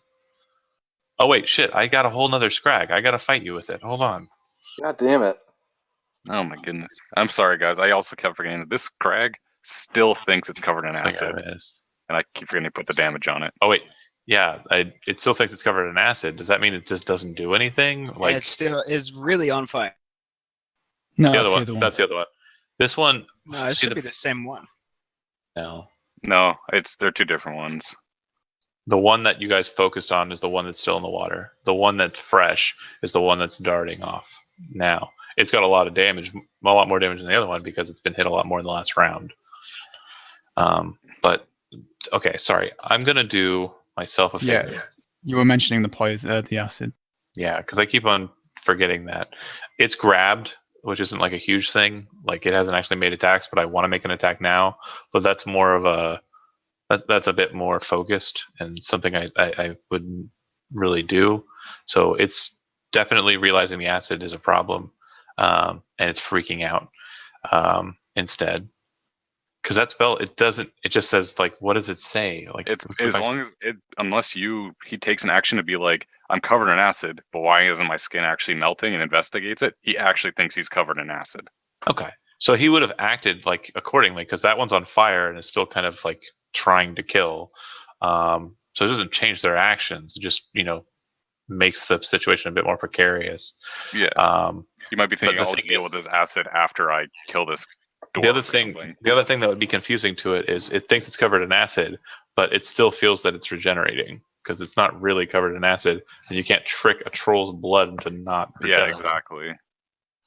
Oh wait, shit! I got a whole nother Scrag. I gotta fight you with it. Hold on. God damn it! Oh my goodness. I'm sorry, guys. I also kept forgetting that this Crag still thinks it's covered in Swing acid, and a miss. and I keep forgetting to put the damage on it. Oh wait, yeah. It still thinks it's covered in acid. Does that mean it just doesn't do anything? Like it still is really on fire. No, the that's other the one. other one. That's the other one. This one. No, it see should be the same one. No. No, they're two different ones. The one that you guys focused on is the one that's still in the water. The one that's fresh is the one that's darting off now. It's got a lot of damage, a lot more damage than the other one because it's been hit a lot more in the last round. But okay, sorry. I'm gonna do myself a favor. Yeah, you were mentioning the poison, the acid. Yeah, because I keep on forgetting that it's grabbed, which isn't like a huge thing. Like it hasn't actually made attacks, but I want to make an attack now. But that's more of a that's a bit more focused and something I wouldn't really do. So it's definitely realizing the acid is a problem, and it's freaking out instead. Because that spell, it doesn't. It just says like, what does it say? Like, It's as long as unless he takes an action to be like, I'm covered in acid, but why isn't my skin actually melting, and investigates it, he actually thinks he's covered in acid. Okay, so he would have acted like accordingly because that one's on fire and is still kind of like trying to kill. So it doesn't change their actions; it just makes the situation a bit more precarious. Yeah, you might be thinking the I'll thing deal is- with this acid after I kill this. The dwarf other or thing, something. that would be confusing to it is it thinks it's covered in acid, but it still feels that it's regenerating because it's not really covered in acid, and you can't trick a troll's blood into not. Yeah, regenerating. exactly.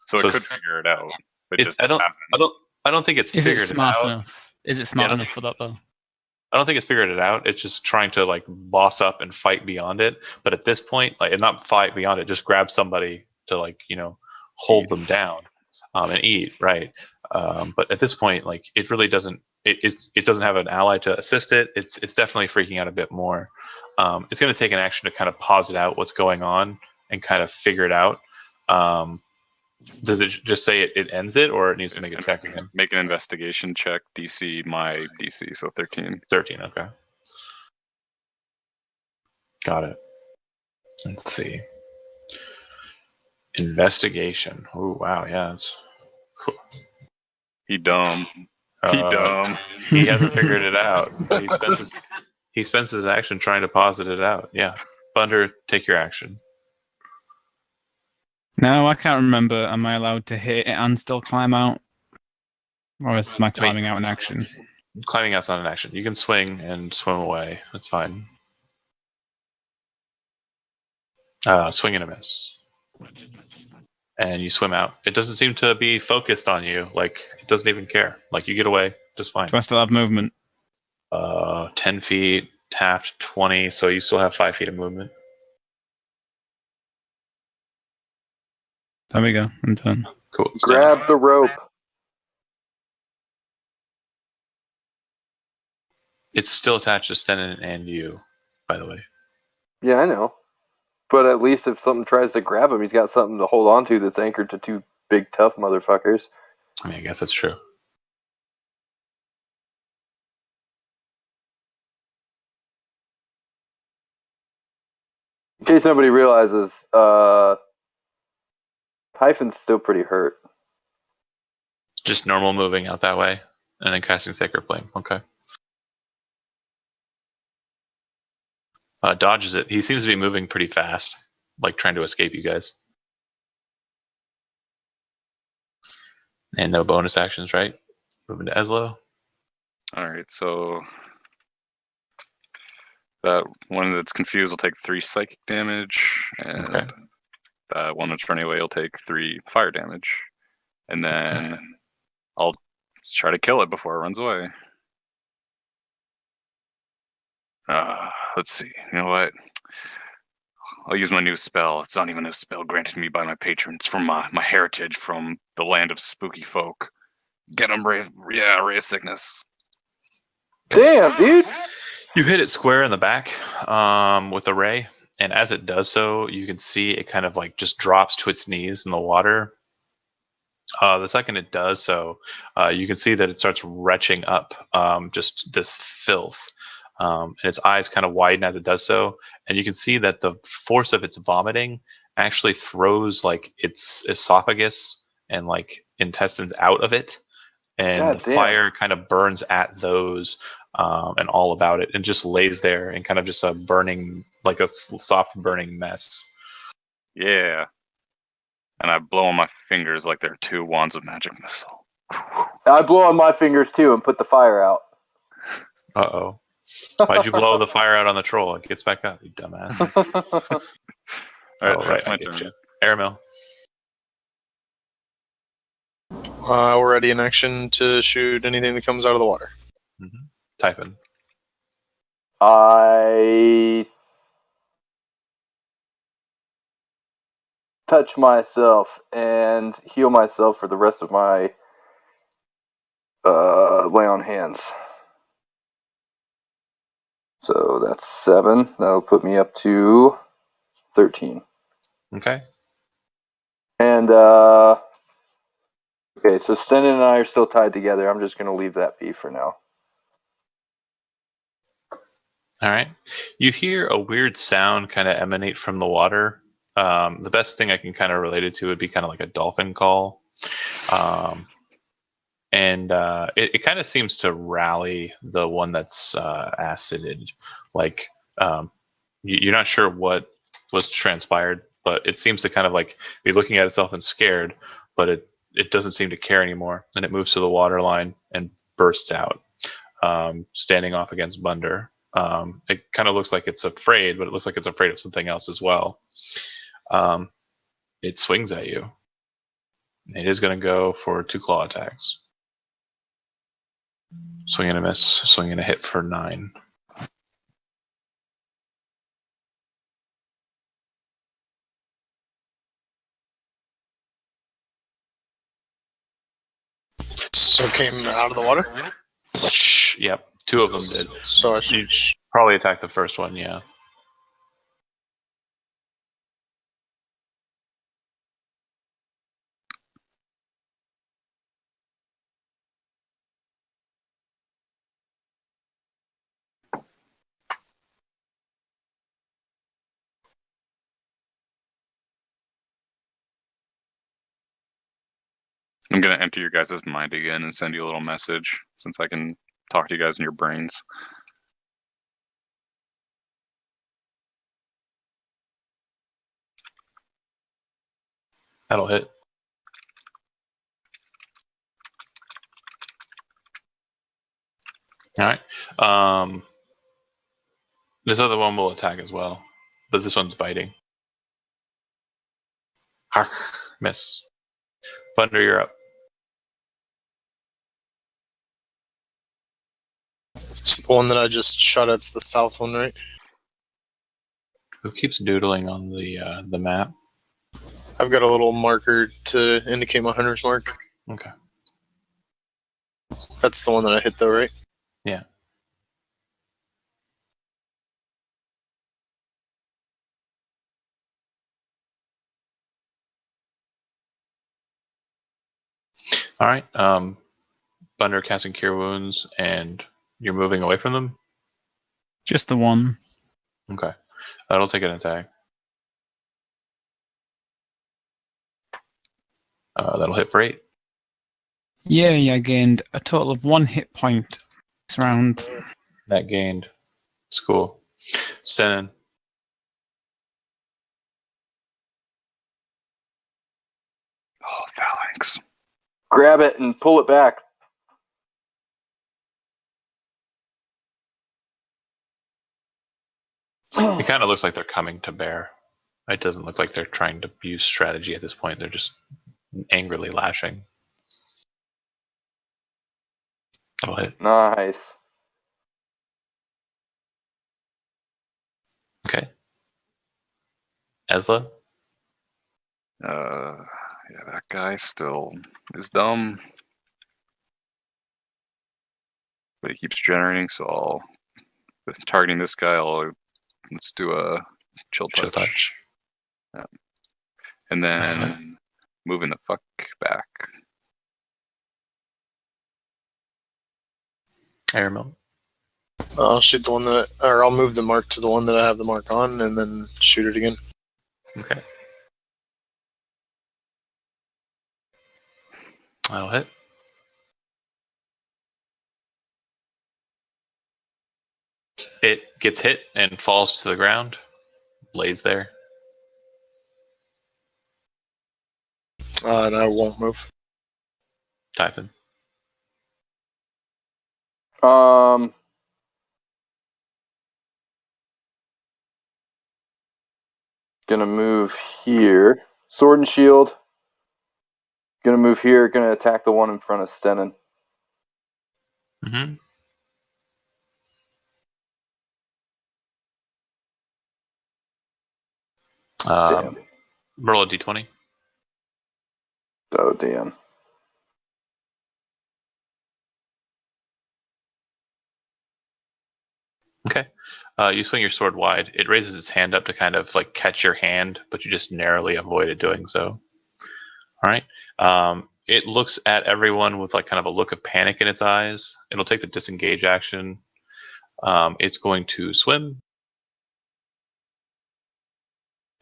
So So it could it's- figure it out. It It's, just I don't, hasn't. I don't think it's Is it figured smart out. enough? Is it smart Yeah. enough for that though? I don't think it's figured it out. It's just trying to like boss up and fight beyond it. But at this point, like, and not fight beyond it, just grab somebody to hold them down and eat, right? But at this point, like it really doesn't. It doesn't have an ally to assist it. It's definitely freaking out a bit more. It's going to take an action to kind of pause it out, what's going on, and kind of figure it out. Does it just say it ends it, or it needs to make a check again? Make an investigation check. DC my DC, so 13. 13. Okay. Got it. Let's see. Investigation. Oh wow, yeah. He dumb. He dumb. He hasn't figured it out. But he spends his action trying to posit it out. Yeah. Thunder, take your action. No, I can't remember. Am I allowed to hit it and still climb out? Or is my climbing out an action? Climbing out's not an action. You can swing and swim away. That's fine. Swing and a miss. And you swim out. It doesn't seem to be focused on you. Like, it doesn't even care. Like, you get away just fine. Do I still have movement? 10 feet, half 20, so you still have 5 feet of movement. There we go. I'm done. Cool. Grab the rope. It's still attached to Stenin and you, by the way. Yeah, I know. But at least if something tries to grab him, he's got something to hold on to that's anchored to two big tough motherfuckers. I mean, I guess that's true. In case nobody realizes, Typhon's still pretty hurt. Just normal moving out that way, and then casting Sacred Flame. Okay. Dodges it. He seems to be moving pretty fast, like trying to escape you guys. And no bonus actions, right? Moving to Eslo. All right, so that one that's confused will take 3 psychic damage, and Okay. that one that's running away will take 3 fire damage. And then I'll try to kill it before it runs away. Let's see. You know what? I'll use my new spell. It's not even a spell granted me by my patron. It's from my heritage from the land of spooky folk. Get them, Ray of Sickness. Damn, dude! You hit it square in the back with the ray, and as it does so, you can see it kind of like just drops to its knees in the water. The second it does so, you can see that it starts retching up just this filth. And its eyes kind of widen as it does so, and you can see that the force of its vomiting actually throws like its esophagus and like intestines out of it, and God the damn. fire kind of burns at those and all about it, and just lays there in kind of just a burning, like a soft burning mess. Yeah. And I blow on my fingers like they're 2 wands of magic missile. I blow on my fingers too and put the fire out. Uh-oh. Why'd you blow the fire out on the troll? It gets back up, you dumbass. All right, Oh, that's right, my I get turn. you. Airmill. We're ready in action to shoot anything that comes out of the water. Mm-hmm. Typing. I touch myself and heal myself for the rest of my lay on hands. So that's 7. That'll put me up to 13. Okay. And okay, so Stenin and I are still tied together. I'm just gonna leave that be for now. All right. You hear a weird sound kind of emanate from the water. The best thing I can kind of relate it to would be kind of like a dolphin call. And it kind of seems to rally the one that's acided. Like, you're not sure what was transpired, but it seems to kind of like be looking at itself and scared, but it doesn't seem to care anymore. And it moves to the water line and bursts out, standing off against Bunder. It kind of looks like it's afraid, but it looks like it's afraid of something else as well. It swings at you. It is going to go for 2 claw attacks. Swing and a miss, swing and a hit for 9. So came out of the water? Yep, 2 of them did. So I You should... probably attacked the first one, yeah. I'm going to enter your guys' mind again and send you a little message since I can talk to you guys in your brains. That'll hit. All right. This other one will attack as well, but this one's biting. Hark, miss. Thunder, you're up. It's the one that I just shot at's the south one, right? Who keeps doodling on the map? I've got a little marker to indicate my hunter's mark. Okay. That's the one that I hit, though, right? Yeah. All right. Thunder casting Cure Wounds, and you're moving away from them? Just the one. Okay. That'll take an attack. That'll hit for 8. Yay, I gained a total of 1 hit point this round. That gained. It's cool. Senin. Oh, phalanx. Grab it and pull it back. It kind of looks like they're coming to bear. It doesn't look like they're trying to use strategy at this point. They're just angrily lashing. That'll hit. Nice. Okay. Ezla? Yeah, that guy still is dumb. But he keeps generating, so I'll... With targeting this guy, let's do a chill touch. Chill touch. Yeah. And then moving the fuck back. Airmill. I'll shoot the one that, or I'll move the mark to the one that I have the mark on, and then shoot it again. Okay. That'll hit. It gets hit and falls to the ground. Lays there. And I won't move. Typhon. Gonna move here. Sword and shield. Gonna move here. Gonna attack the one in front of Stenin. Mm-hmm. Damn. Roll a d20. Oh, damn. Okay. You swing your sword wide. It raises its hand up to kind of like catch your hand, but you just narrowly avoided doing so. All right. It looks at everyone with like kind of a look of panic in its eyes. It'll take the disengage action. It's going to swim.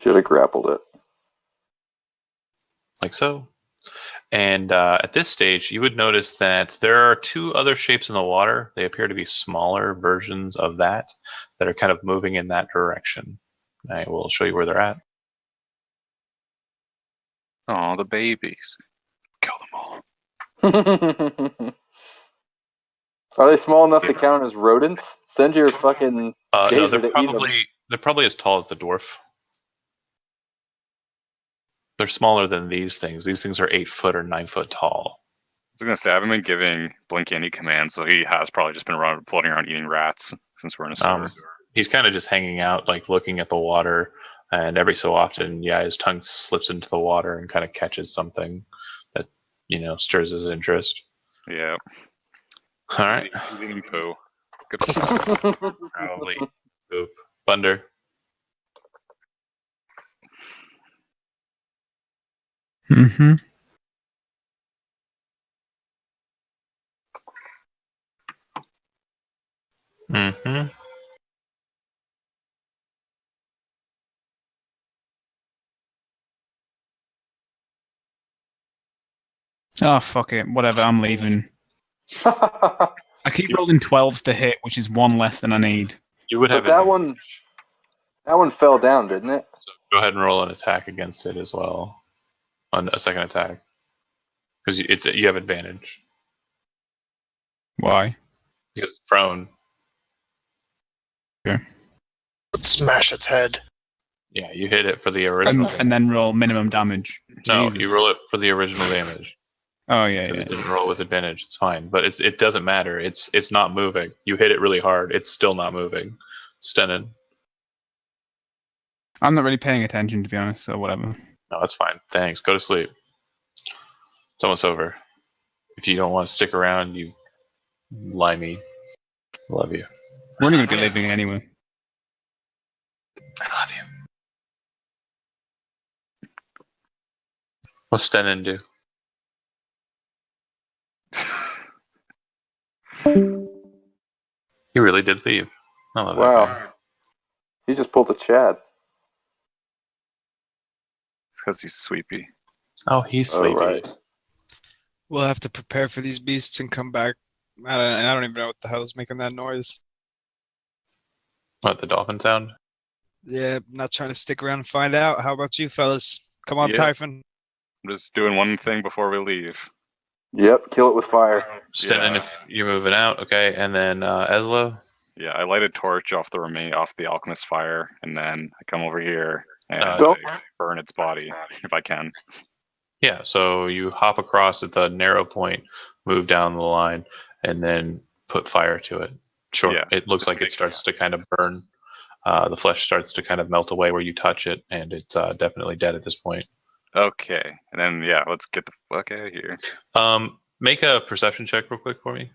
Should have grappled it. Like so. And at this stage, you would notice that there are 2 other shapes in the water. They appear to be smaller versions of that are kind of moving in that direction. I will show you where they're at. Oh, the babies. Kill them all. Are they small enough to count as rodents? Send your fucking No, gazer they're to eat them. probably as tall as the dwarf. They're smaller than these things. These things are 8 foot or 9 foot tall. I was gonna say I haven't been giving Blink any commands, so he has probably just been floating around eating rats since we're in a sewer. He's kind of just hanging out, like looking at the water, and every so often, his tongue slips into the water and kind of catches something that stirs his interest. Yeah. All right. He's eating poo. Good. Probably poop. Thunder. Mm-hmm. Mm-hmm. Oh, fuck it. Whatever, I'm leaving. I keep rolling 12s to hit, which is 1 less than I need. You would have But that one fell down, didn't it? So go ahead and roll an attack against it as well. On a second attack. Because you have advantage. Why? Because it's prone. Smash its head. Yeah, you hit it for the original. And then roll minimum damage. No, Jesus. you roll it for the original damage. Oh yeah, Because yeah. it didn't roll with advantage. It's fine, but it doesn't matter. It's not moving. You hit it really hard. It's still not moving. Stenin. I'm not really paying attention, to be honest. So whatever. No, that's fine. Thanks. Go to sleep. It's almost over. If you don't want to stick around, you limey. Love you. We're only going to be leaving anyway. I love you. What's Stenin do? He really did leave. I love that guy. Wow. He just pulled a Chad. It's because he's sleepy. Oh, he's Oh, sleepy. right. We'll have to prepare for these beasts and come back. I don't even know what the hell is making that noise. What, the dolphin sound? Yeah, I'm not trying to stick around and find out. How about you fellas? Come on, Yeah. Typhon. I'm just doing one thing before we leave. Yep, kill it with fire. Stenin, Yeah. if you're moving out, okay. And then Eslo? Yeah, I light a torch off the alchemist fire, and then I come over here and Don't- I burn its body if I can. Yeah, so you hop across at the narrow point, move down the line, and then put fire to it. Sure, Yeah, it looks just like it make- starts to kind of burn. The flesh starts to kind of melt away where you touch it, and it's definitely dead at this point. Okay, and then yeah, let's get the fuck out of here. Make a perception check real quick for me.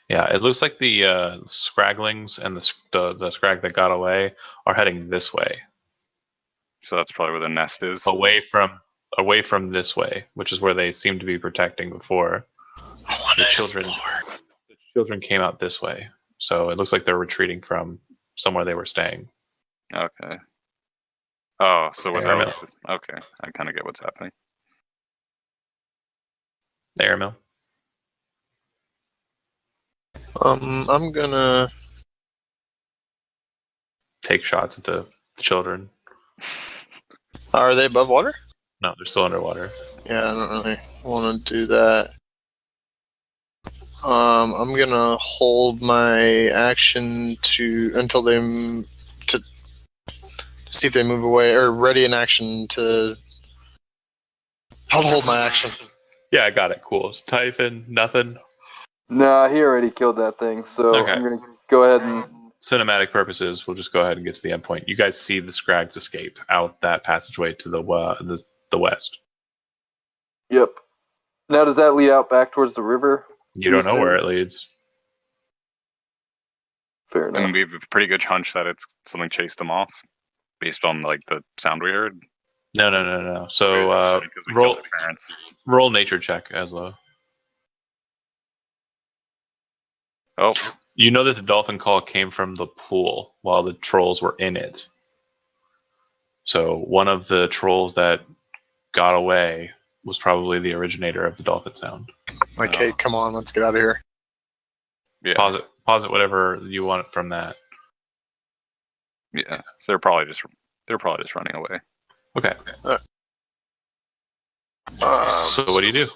Yeah, it looks like the scragglings and the scrag that got away are heading this way, So that's probably where the nest is. away from this way, which is where they seem to be protecting before. I want The to children, explore. the children came out this way, so it looks like they're retreating from somewhere they were staying. Okay. Oh, so Airmill. without okay, I kind of get what's happening. Airmill. I'm gonna. Take shots at the children. Are they above water? No, they're still underwater. Yeah, I don't really want to do that. I'm gonna hold my action until they to see if they move away, or ready in action to. I'll hold my action. Yeah, I got it. Cool. It's Typhon, nothing. Nah, he already killed that thing, so Okay. I'm gonna go ahead and. Cinematic purposes, we'll just go ahead and get to the end point. You guys see the Scrags escape out that passageway to the west. Yep. Now, does that lead out back towards the river? You don't know where it leads. Fair enough. And we have a pretty good hunch that it's something chased them off, based on like the sound we heard. No. So because we roll killed their parents. roll nature check, Aslo. Oh, You know that the dolphin call came from the pool while the trolls were in it. So one of the trolls that got away was probably the originator of the dolphin sound. Like, hey, come on, let's get out of here. yeah, Pause it whatever you want from that. yeah. So they're probably just running away. Okay. Um, So what do you do?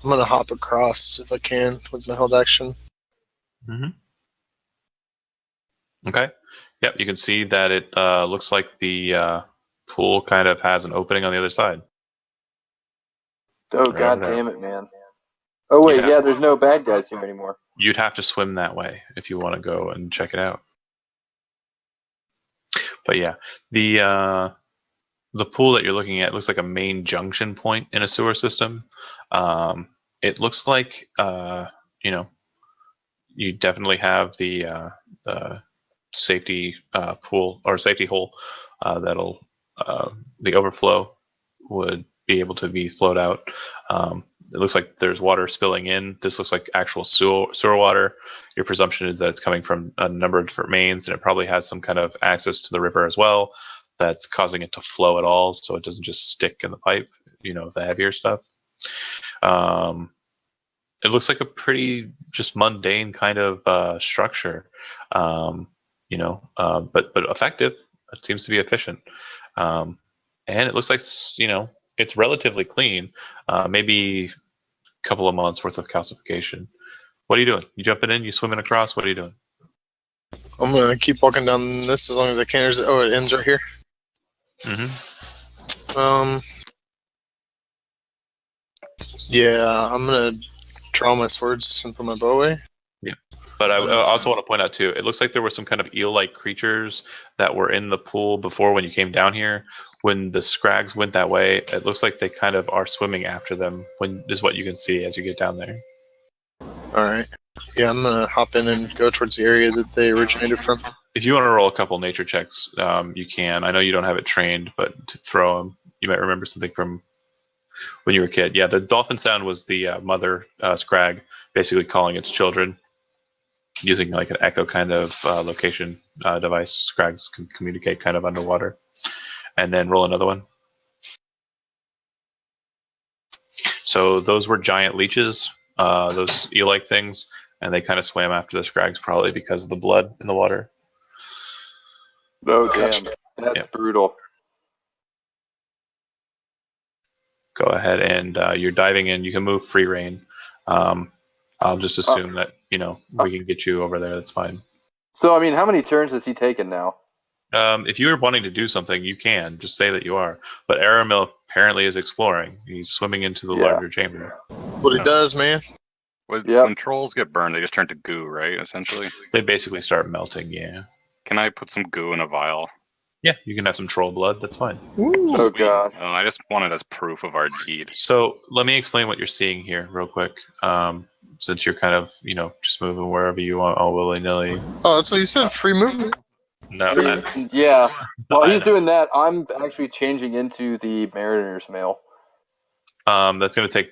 I'm gonna hop across if I can with my held action. Mm-hmm. Okay. Yep, you can see that it looks like the pool kind of has an opening on the other side. Oh, Right god over there. damn it, man. Oh, wait, Yeah. yeah, there's no bad guys here anymore. You'd have to swim that way if you want to go and check it out. But yeah, the pool that you're looking at looks like a main junction point in a sewer system. It looks like you definitely have the safety pool or safety hole that'll the overflow would be able to be flowed out. It looks like there's water spilling in. This looks like actual sewer water. Your presumption is that it's coming from a number of different mains, and it probably has some kind of access to the river as well that's causing it to flow at all, so it doesn't just stick in the pipe, the heavier stuff. It looks like a pretty just mundane kind of structure, but effective. It seems to be efficient, and it looks like It's relatively clean, maybe a couple of months worth of calcification. What are you doing? You jumping in? You swimming across? What are you doing? I'm gonna keep walking down this as long as I can. It ends right here. Mm-hmm. Yeah, I'm gonna draw my swords and put my bow away. Yeah, but I also want to point out too. It looks like there were some kind of eel-like creatures that were in the pool before when you came down here. When the scrags went that way, it looks like they kind of are swimming after them. Is what you can see as you get down there. All right. Yeah, I'm gonna hop in and go towards the area that they originated from. If you want to roll a couple nature checks, you can. I know you don't have it trained, but to throw them, you might remember something from when you were a kid. Yeah, the dolphin sound was the mother scrag basically calling its children using like an echo kind of location device. Scrags can communicate kind of underwater. And then roll another one. So those were giant leeches, those eel-like things, and they kind of swam after the scrags probably because of the blood in the water. Oh, damn. That's Yeah. brutal. Go ahead and you're diving in. You can move free reign. I'll just assume that we can get you over there. That's fine. So, I mean, how many turns has he taken now? If you were wanting to do something, you can just say that you are. But Aramil apparently is exploring. He's swimming into the larger chamber. What he does, man. When trolls get burned, they just turn to goo, right? Essentially, They basically start melting. Yeah. Can I put some goo in a vial? Yeah, you can have some troll blood. That's fine. Oh, gosh. I just want it as proof of our deed. So let me explain what you're seeing here real quick. Since you're kind of, just moving wherever you want all willy-nilly. Oh, that's what you said. Free movement. No, Yeah. While he's doing that, I'm actually changing into the Mariner's Mail. that's going to take,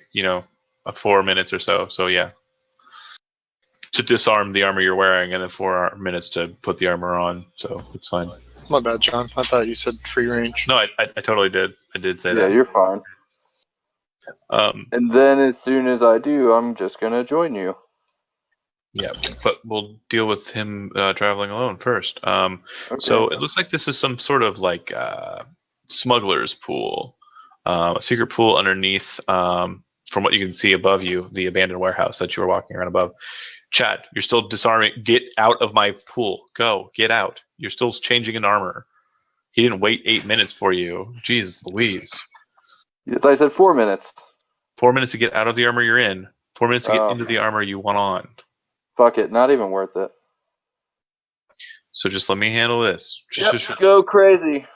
4 minutes or so. So yeah. To disarm the armor you're wearing, and then 4 minutes to put the armor on. So it's fine. My bad, John. I thought you said free range. No, I totally did. I did say that. Yeah, you're fine. And then as soon as I do, I'm just going to join you. Yeah, but we'll deal with him traveling alone first. Okay. So it looks like this is some sort of like smuggler's pool, a secret pool underneath. From what you can see above you, the abandoned warehouse that you were walking around above. Chad, you're still disarming. Get out of my pool. Go. Get out. You're still changing in armor. He didn't wait 8 minutes for you. Jeez Louise. I thought I said 4 minutes. 4 minutes to get out of the armor you're in. 4 minutes to get into the armor you want on. Fuck it. Not even worth it. So just let me handle this. Go crazy.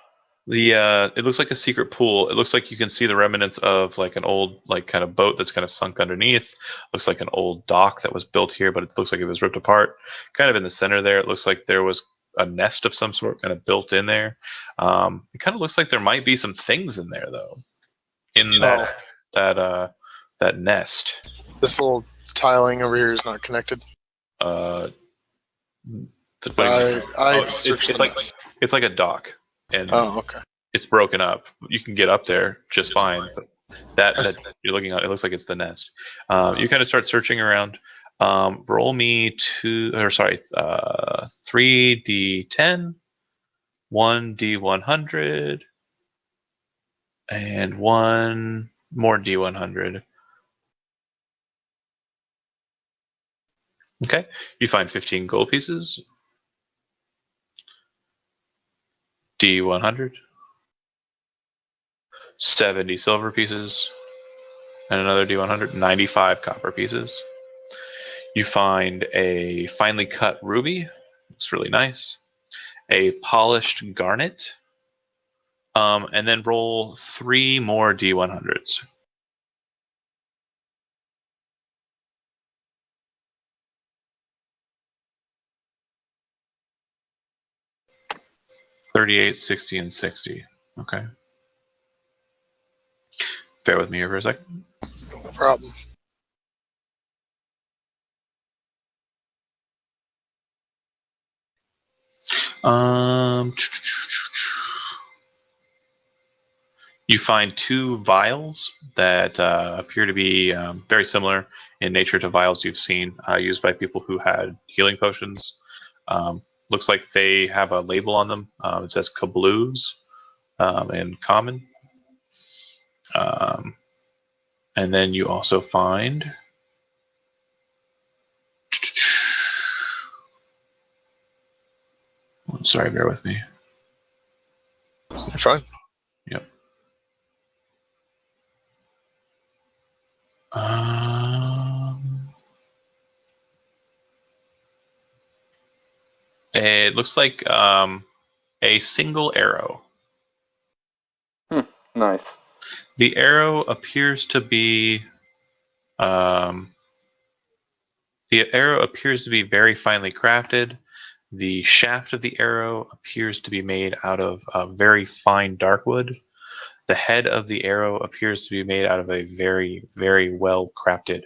It looks like a secret pool. It looks like you can see the remnants of like an old like kind of boat that's kind of sunk underneath. Looks like an old dock that was built here, but it looks like it was ripped apart. Kind of in the center there, it looks like there was a nest of some sort kind of built in there. It kind of looks like there might be some things in there though. In that nest. This little tiling over here is not connected. It's like a dock, and okay. It's broken up. You can get up there just fine. But that you're looking at, it looks like it's the nest. You kind of start searching around. Roll me 3d10, 1d100, and 1 more d100. Okay, you find 15 gold pieces. D100. 70 silver pieces. And another D100. 95 copper pieces. You find a finely cut ruby. Looks really nice. A polished garnet. And then roll 3 more D100s. $38, $60, and $60. Okay. Bear with me here for a second. No problem. You find 2 vials that appear to be very similar in nature to vials you've seen used by people who had healing potions. Looks like they have a label on them. It says Kabloos in common. And then you also find. Sorry, bear with me. You're fine. Yep. It looks like a single arrow. Nice. The arrow appears to be very finely crafted. The shaft of the arrow appears to be made out of very fine darkwood. The head of the arrow appears to be made out of a very, very well crafted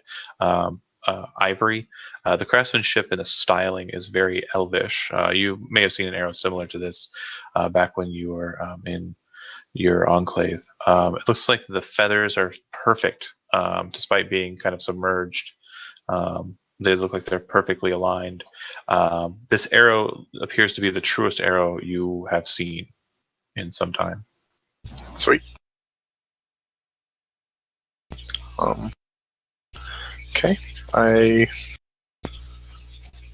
ivory. The craftsmanship and the styling is very elvish. You may have seen an arrow similar to this back when you were in your enclave. It looks like the feathers are perfect, despite being kind of submerged. They look like they're perfectly aligned. This arrow appears to be the truest arrow you have seen in some time. Sweet. Okay. I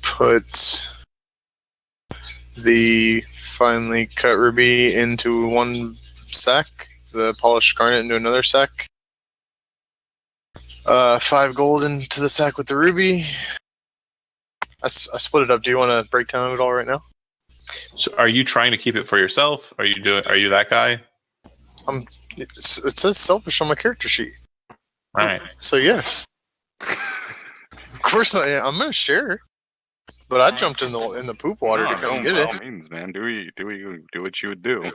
put the finely cut ruby into one sack, the polished garnet into another sack. 5 gold into the sack with the ruby. I split it up. Do you want to break down it all right now? So, are you trying to keep it for yourself? Are you that guy? It says selfish on my character sheet. All right. So yes, of course I'm gonna share. But I jumped in the poop water to come get by it. all means, man. Do what you would do. All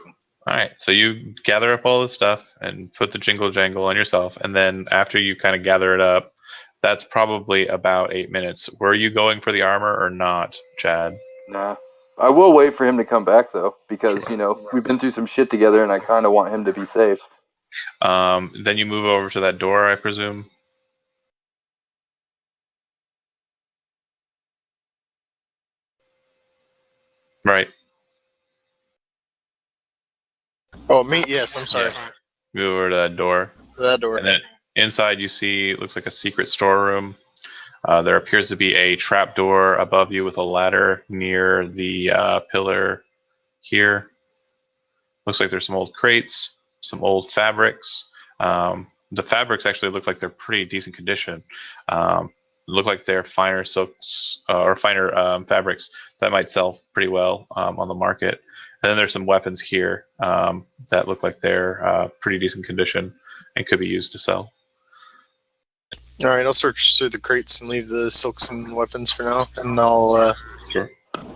right. So you gather up all the stuff and put the jingle jangle on yourself, and then after you kind of gather it up, that's probably about 8 minutes. Were you going for the armor or not, Chad? Nah. I will wait for him to come back though, because Sure. we've been through some shit together, and I kind of want him to be safe. Then you move over to that door, I presume. Right. Oh, me? Yes, I'm sorry. Yeah. Move over to that door. That door. And then inside you see, it looks like a secret storeroom. There appears to be a trap door above you with a ladder near the pillar here. Looks like there's some old crates, some old fabrics. The fabrics actually look like they're pretty decent condition. Look like they're finer silks or finer fabrics that might sell pretty well on the market. And then there's some weapons here that look like they're pretty decent condition and could be used to sell. All right, I'll search through the crates and leave the silks and weapons for now, and I'll. Sure.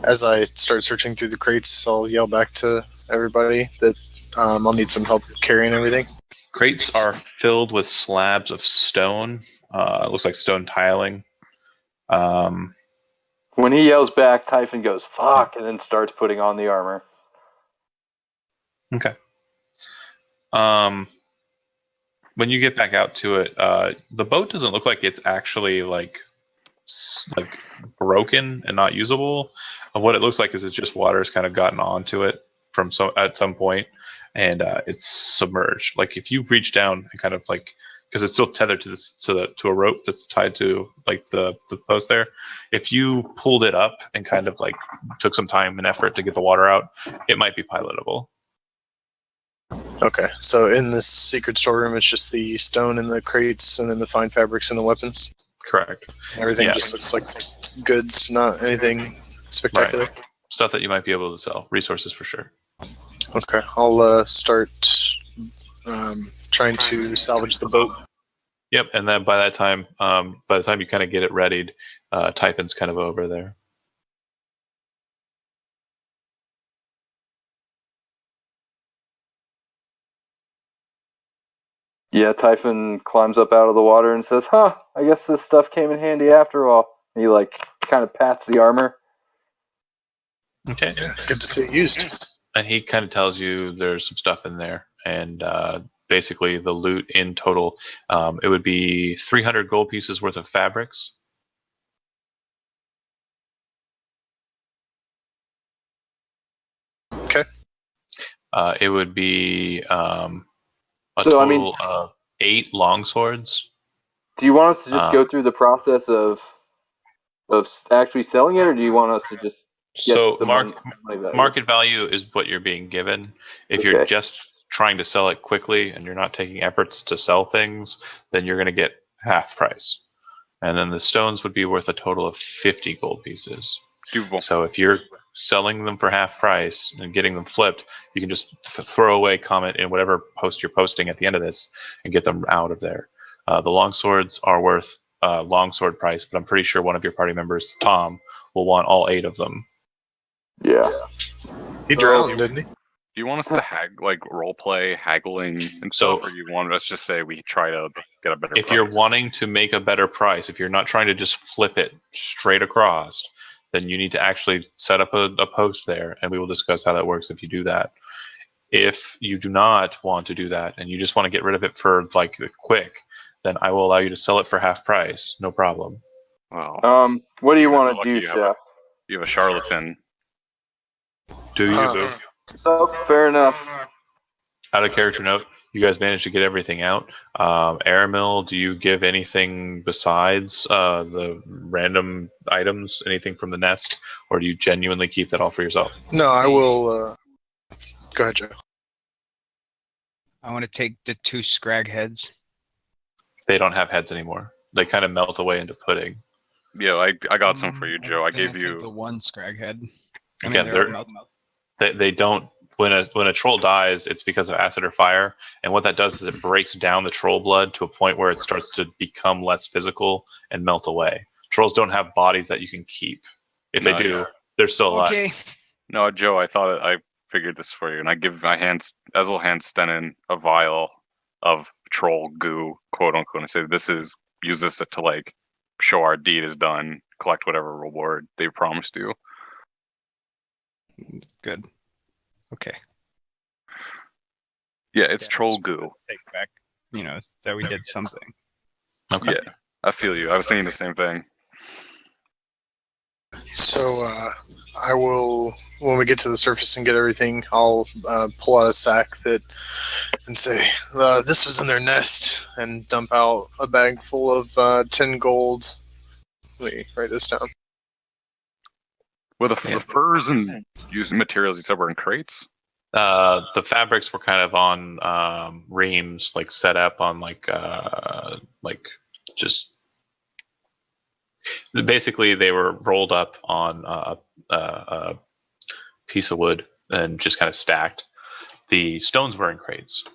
As I start searching through the crates, I'll yell back to everybody that I'll need some help carrying everything. Crates are filled with slabs of stone. It looks like stone tiling. When he yells back, Typhon goes, "Fuck," and then starts putting on the armor. Okay. When you get back out to it, the boat doesn't look like it's actually like broken and not usable. What it looks like is it's just water's kind of gotten onto it at some point, and it's submerged. Like if you reach down and kind of like, because it's still tethered to a rope that's tied to like the post there. If you pulled it up and kind of like took some time and effort to get the water out, it might be pilotable. Okay, so in this secret storeroom, it's just the stone and the crates, and then the fine fabrics and the weapons. Correct. Everything Yeah. just looks like goods, not anything spectacular. Right. Stuff that you might be able to sell. Resources for sure. Okay, I'll start trying to salvage the boat. Yep, and then by the time you kind of get it readied, Typhon's kind of over there. Yeah, Typhon climbs up out of the water and says, "Huh, I guess this stuff came in handy after all." He kind of pats the armor. Okay. Yeah, good to see it used. And he kind of tells you there's some stuff in there, and basically the loot in total, it would be 300 gold pieces worth of fabrics. Okay. It would be a So, I mean, total of 8 longswords. do you want us to just Uh, go through the process of actually selling it, or do you want us to just get So the money value? market value is what you're being given. If you're Okay. just trying to sell it quickly and you're not taking efforts to sell things, then you're going to get half price. And then the stones would be worth a total of 50 gold pieces. Doable. So if you're selling them for half price and getting them flipped, you can just throw away comment in whatever post you're posting at the end of this and get them out of there. The longswords are worth longsword price, but I'm pretty sure one of your party members, Tom, will want all 8 of them. Yeah. He drowned, didn't he? Do you want us to role play haggling and So- stuff, or you want us to just say we try to get a better If price? you're wanting to make a better price, if you're not trying to just flip it straight across, then you need to actually set up a post there, and we will discuss how that works if you do that. If you do not want to do that and you just want to get rid of it for like quick, then I will allow you to sell it for half price, no problem. Well, What do you You guys want are to lucky do, you have Chef? you have a charlatan. Do you? Uh, Oh, fair enough. Out of character note, you guys managed to get everything out. Aramil, do you give anything besides the random items, anything from the nest, or do you genuinely keep that all for yourself? No, I will. Go ahead, Joe. I want to take the 2 scrag heads. They don't have heads anymore. They kind of melt away into pudding. Yeah, I got some for you, Joe. I Then gave take the you. 1 scrag head. I Again, mean, they're- they're all melted. They don't. When a troll dies, it's because of acid or fire, and what that does is it breaks down the troll blood to a point where it starts to become less physical and melt away. Trolls don't have bodies that you can keep. If they No, do, yeah. they're still alive. Okay. No, Joe, I figured this for you, and I give Ezel hands Stenin a vial of troll goo, quote unquote, and I say use this to like show our deed is done, collect whatever reward they promised you. Good. Okay. Yeah, it's troll Just goo. Take back, that we did something. Okay. Yeah, I feel you. I was thinking the same thing. So I will, when we get to the surface and get everything, I'll pull out a sack and say, this was in their nest, and dump out a bag full of 10 gold. Let me write this down. Well, the furs and used materials you said were in crates. The fabrics were kind of on reams, like set up on like just basically they were rolled up on a piece of wood and just kind of stacked. The stones were in crates,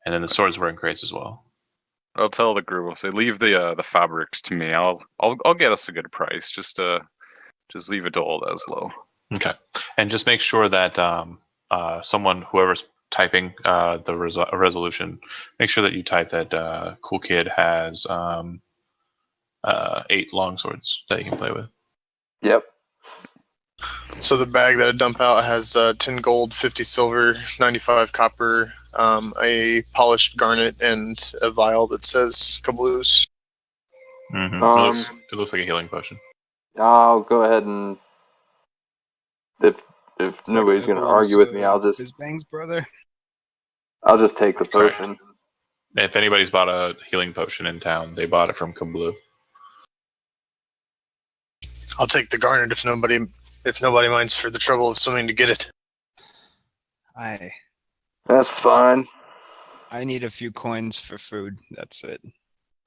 and then the swords were in crates as well. I'll tell the group. I'll say leave the fabrics to me. I'll get us a good price. Just leave it to old Eslo. Okay, and just make sure that whoever's typing the resolution, make sure that you type that Cool Kid has 8 longswords that you can play with. Yep. So the bag that I dump out has 10 gold, 50 silver, 95 copper, a polished garnet, and a vial that says Kabloos. Mm-hmm. It looks like a healing potion. I'll go ahead and if nobody's going to argue with me, I'll just Bangs brother. take the Sorry. potion. If anybody's bought a healing potion in town, they bought it from Kablu. I'll take the garnet if nobody minds for the trouble of swimming to get it. That's fine. I need a few coins for food. That's it.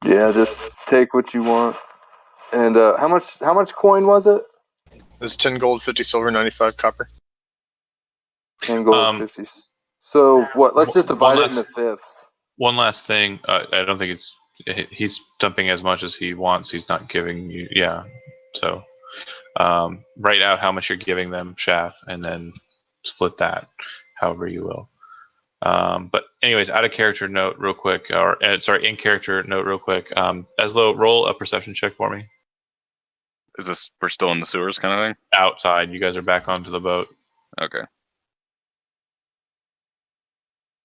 Yeah, just take what you want. And how much coin was it? It was 10 gold, 50 silver, 95 copper. 10 gold, 50. So what? Let's just divide it into fifths. One last thing. I don't think he's dumping as much as he wants. He's not giving you. Yeah. So write out how much you're giving them, Shaft, and then split that however you will. But anyways, out of character note real quick, in character note real quick. Eslo, roll a perception check for me. Is this we're still in the sewers kind of thing? Outside, you guys are back onto the boat. Okay.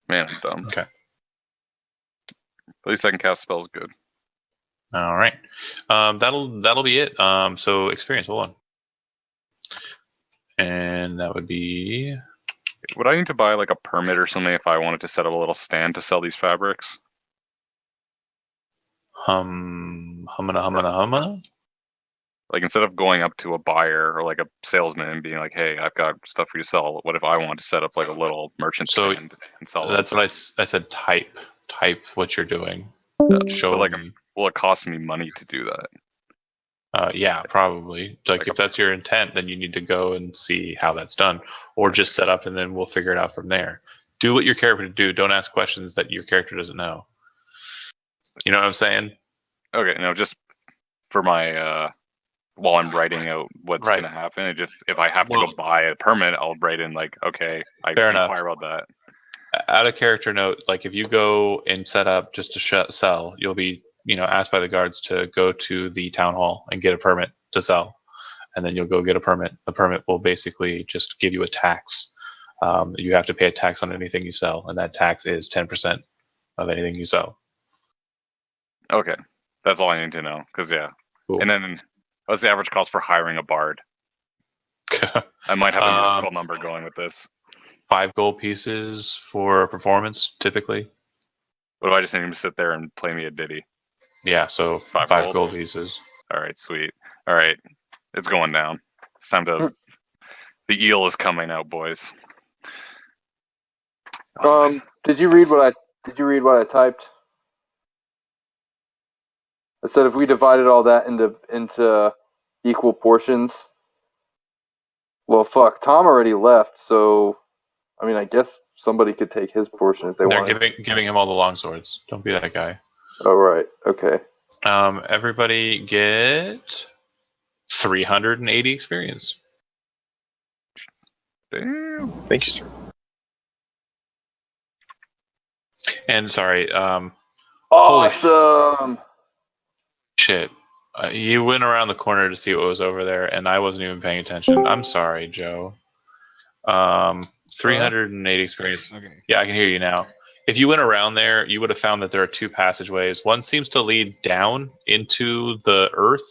Man, I'm dumb. Okay. At least I can cast spells good. All right. That'll be it. So experience, hold on. And that would be Would I need to buy like a permit or something if I wanted to set up a little stand to sell these fabrics? Humana. Like instead of going up to a buyer or like a salesman and being like, "Hey, I've got stuff for you to sell," what if I wanted to set up like a little merchant So stand and sell them? that's what I said. Type what you're doing. Show But like, me. will it cost me money to do that? Yeah, probably. Like Like if that's your intent, then you need to go and see how that's done, or just set up and then we'll figure it out from there. Do what your character do. Don't ask questions that your character doesn't know. You know what I'm saying? Okay, no, just for my while I'm writing out what's Right. gonna happen. It just if I have to Well- go buy a permit, I'll write in like, okay, I Fair enough. inquire about that. Out of character note, like if you go and set up just to sell, you'll be asked by the guards to go to the town hall and get a permit to sell, and then you'll go get a permit. The permit will basically just give you a tax. You have to pay a tax on anything you sell, and that tax is 10% of anything you sell. Okay, that's all I need to know. Because yeah, Cool. and then what's the average cost for hiring a bard? I might have a musical number going with this. 5 gold pieces for a performance, typically. What if I just need him to sit there and play me a ditty? Yeah, so 5 5 gold? gold pieces. All right, sweet. All right, it's going down. It's time to. The eel is coming out, boys. Did you read what I typed? I said if we divided all that into equal portions. Well, fuck. Tom already left, so I mean, I guess somebody could take his portion if they They're wanted. giving him all the long swords. Don't be that guy. Oh right. Okay. Everybody get 380 experience. Damn. Thank you, sir. And sorry, holy Awesome. shit. You went around the corner to see what was over there, and I wasn't even paying attention. I'm sorry, Joe. 380 experience. Okay. Yeah, I can hear you now. If you went around there, you would have found that there are 2 passageways. One seems to lead down into the earth,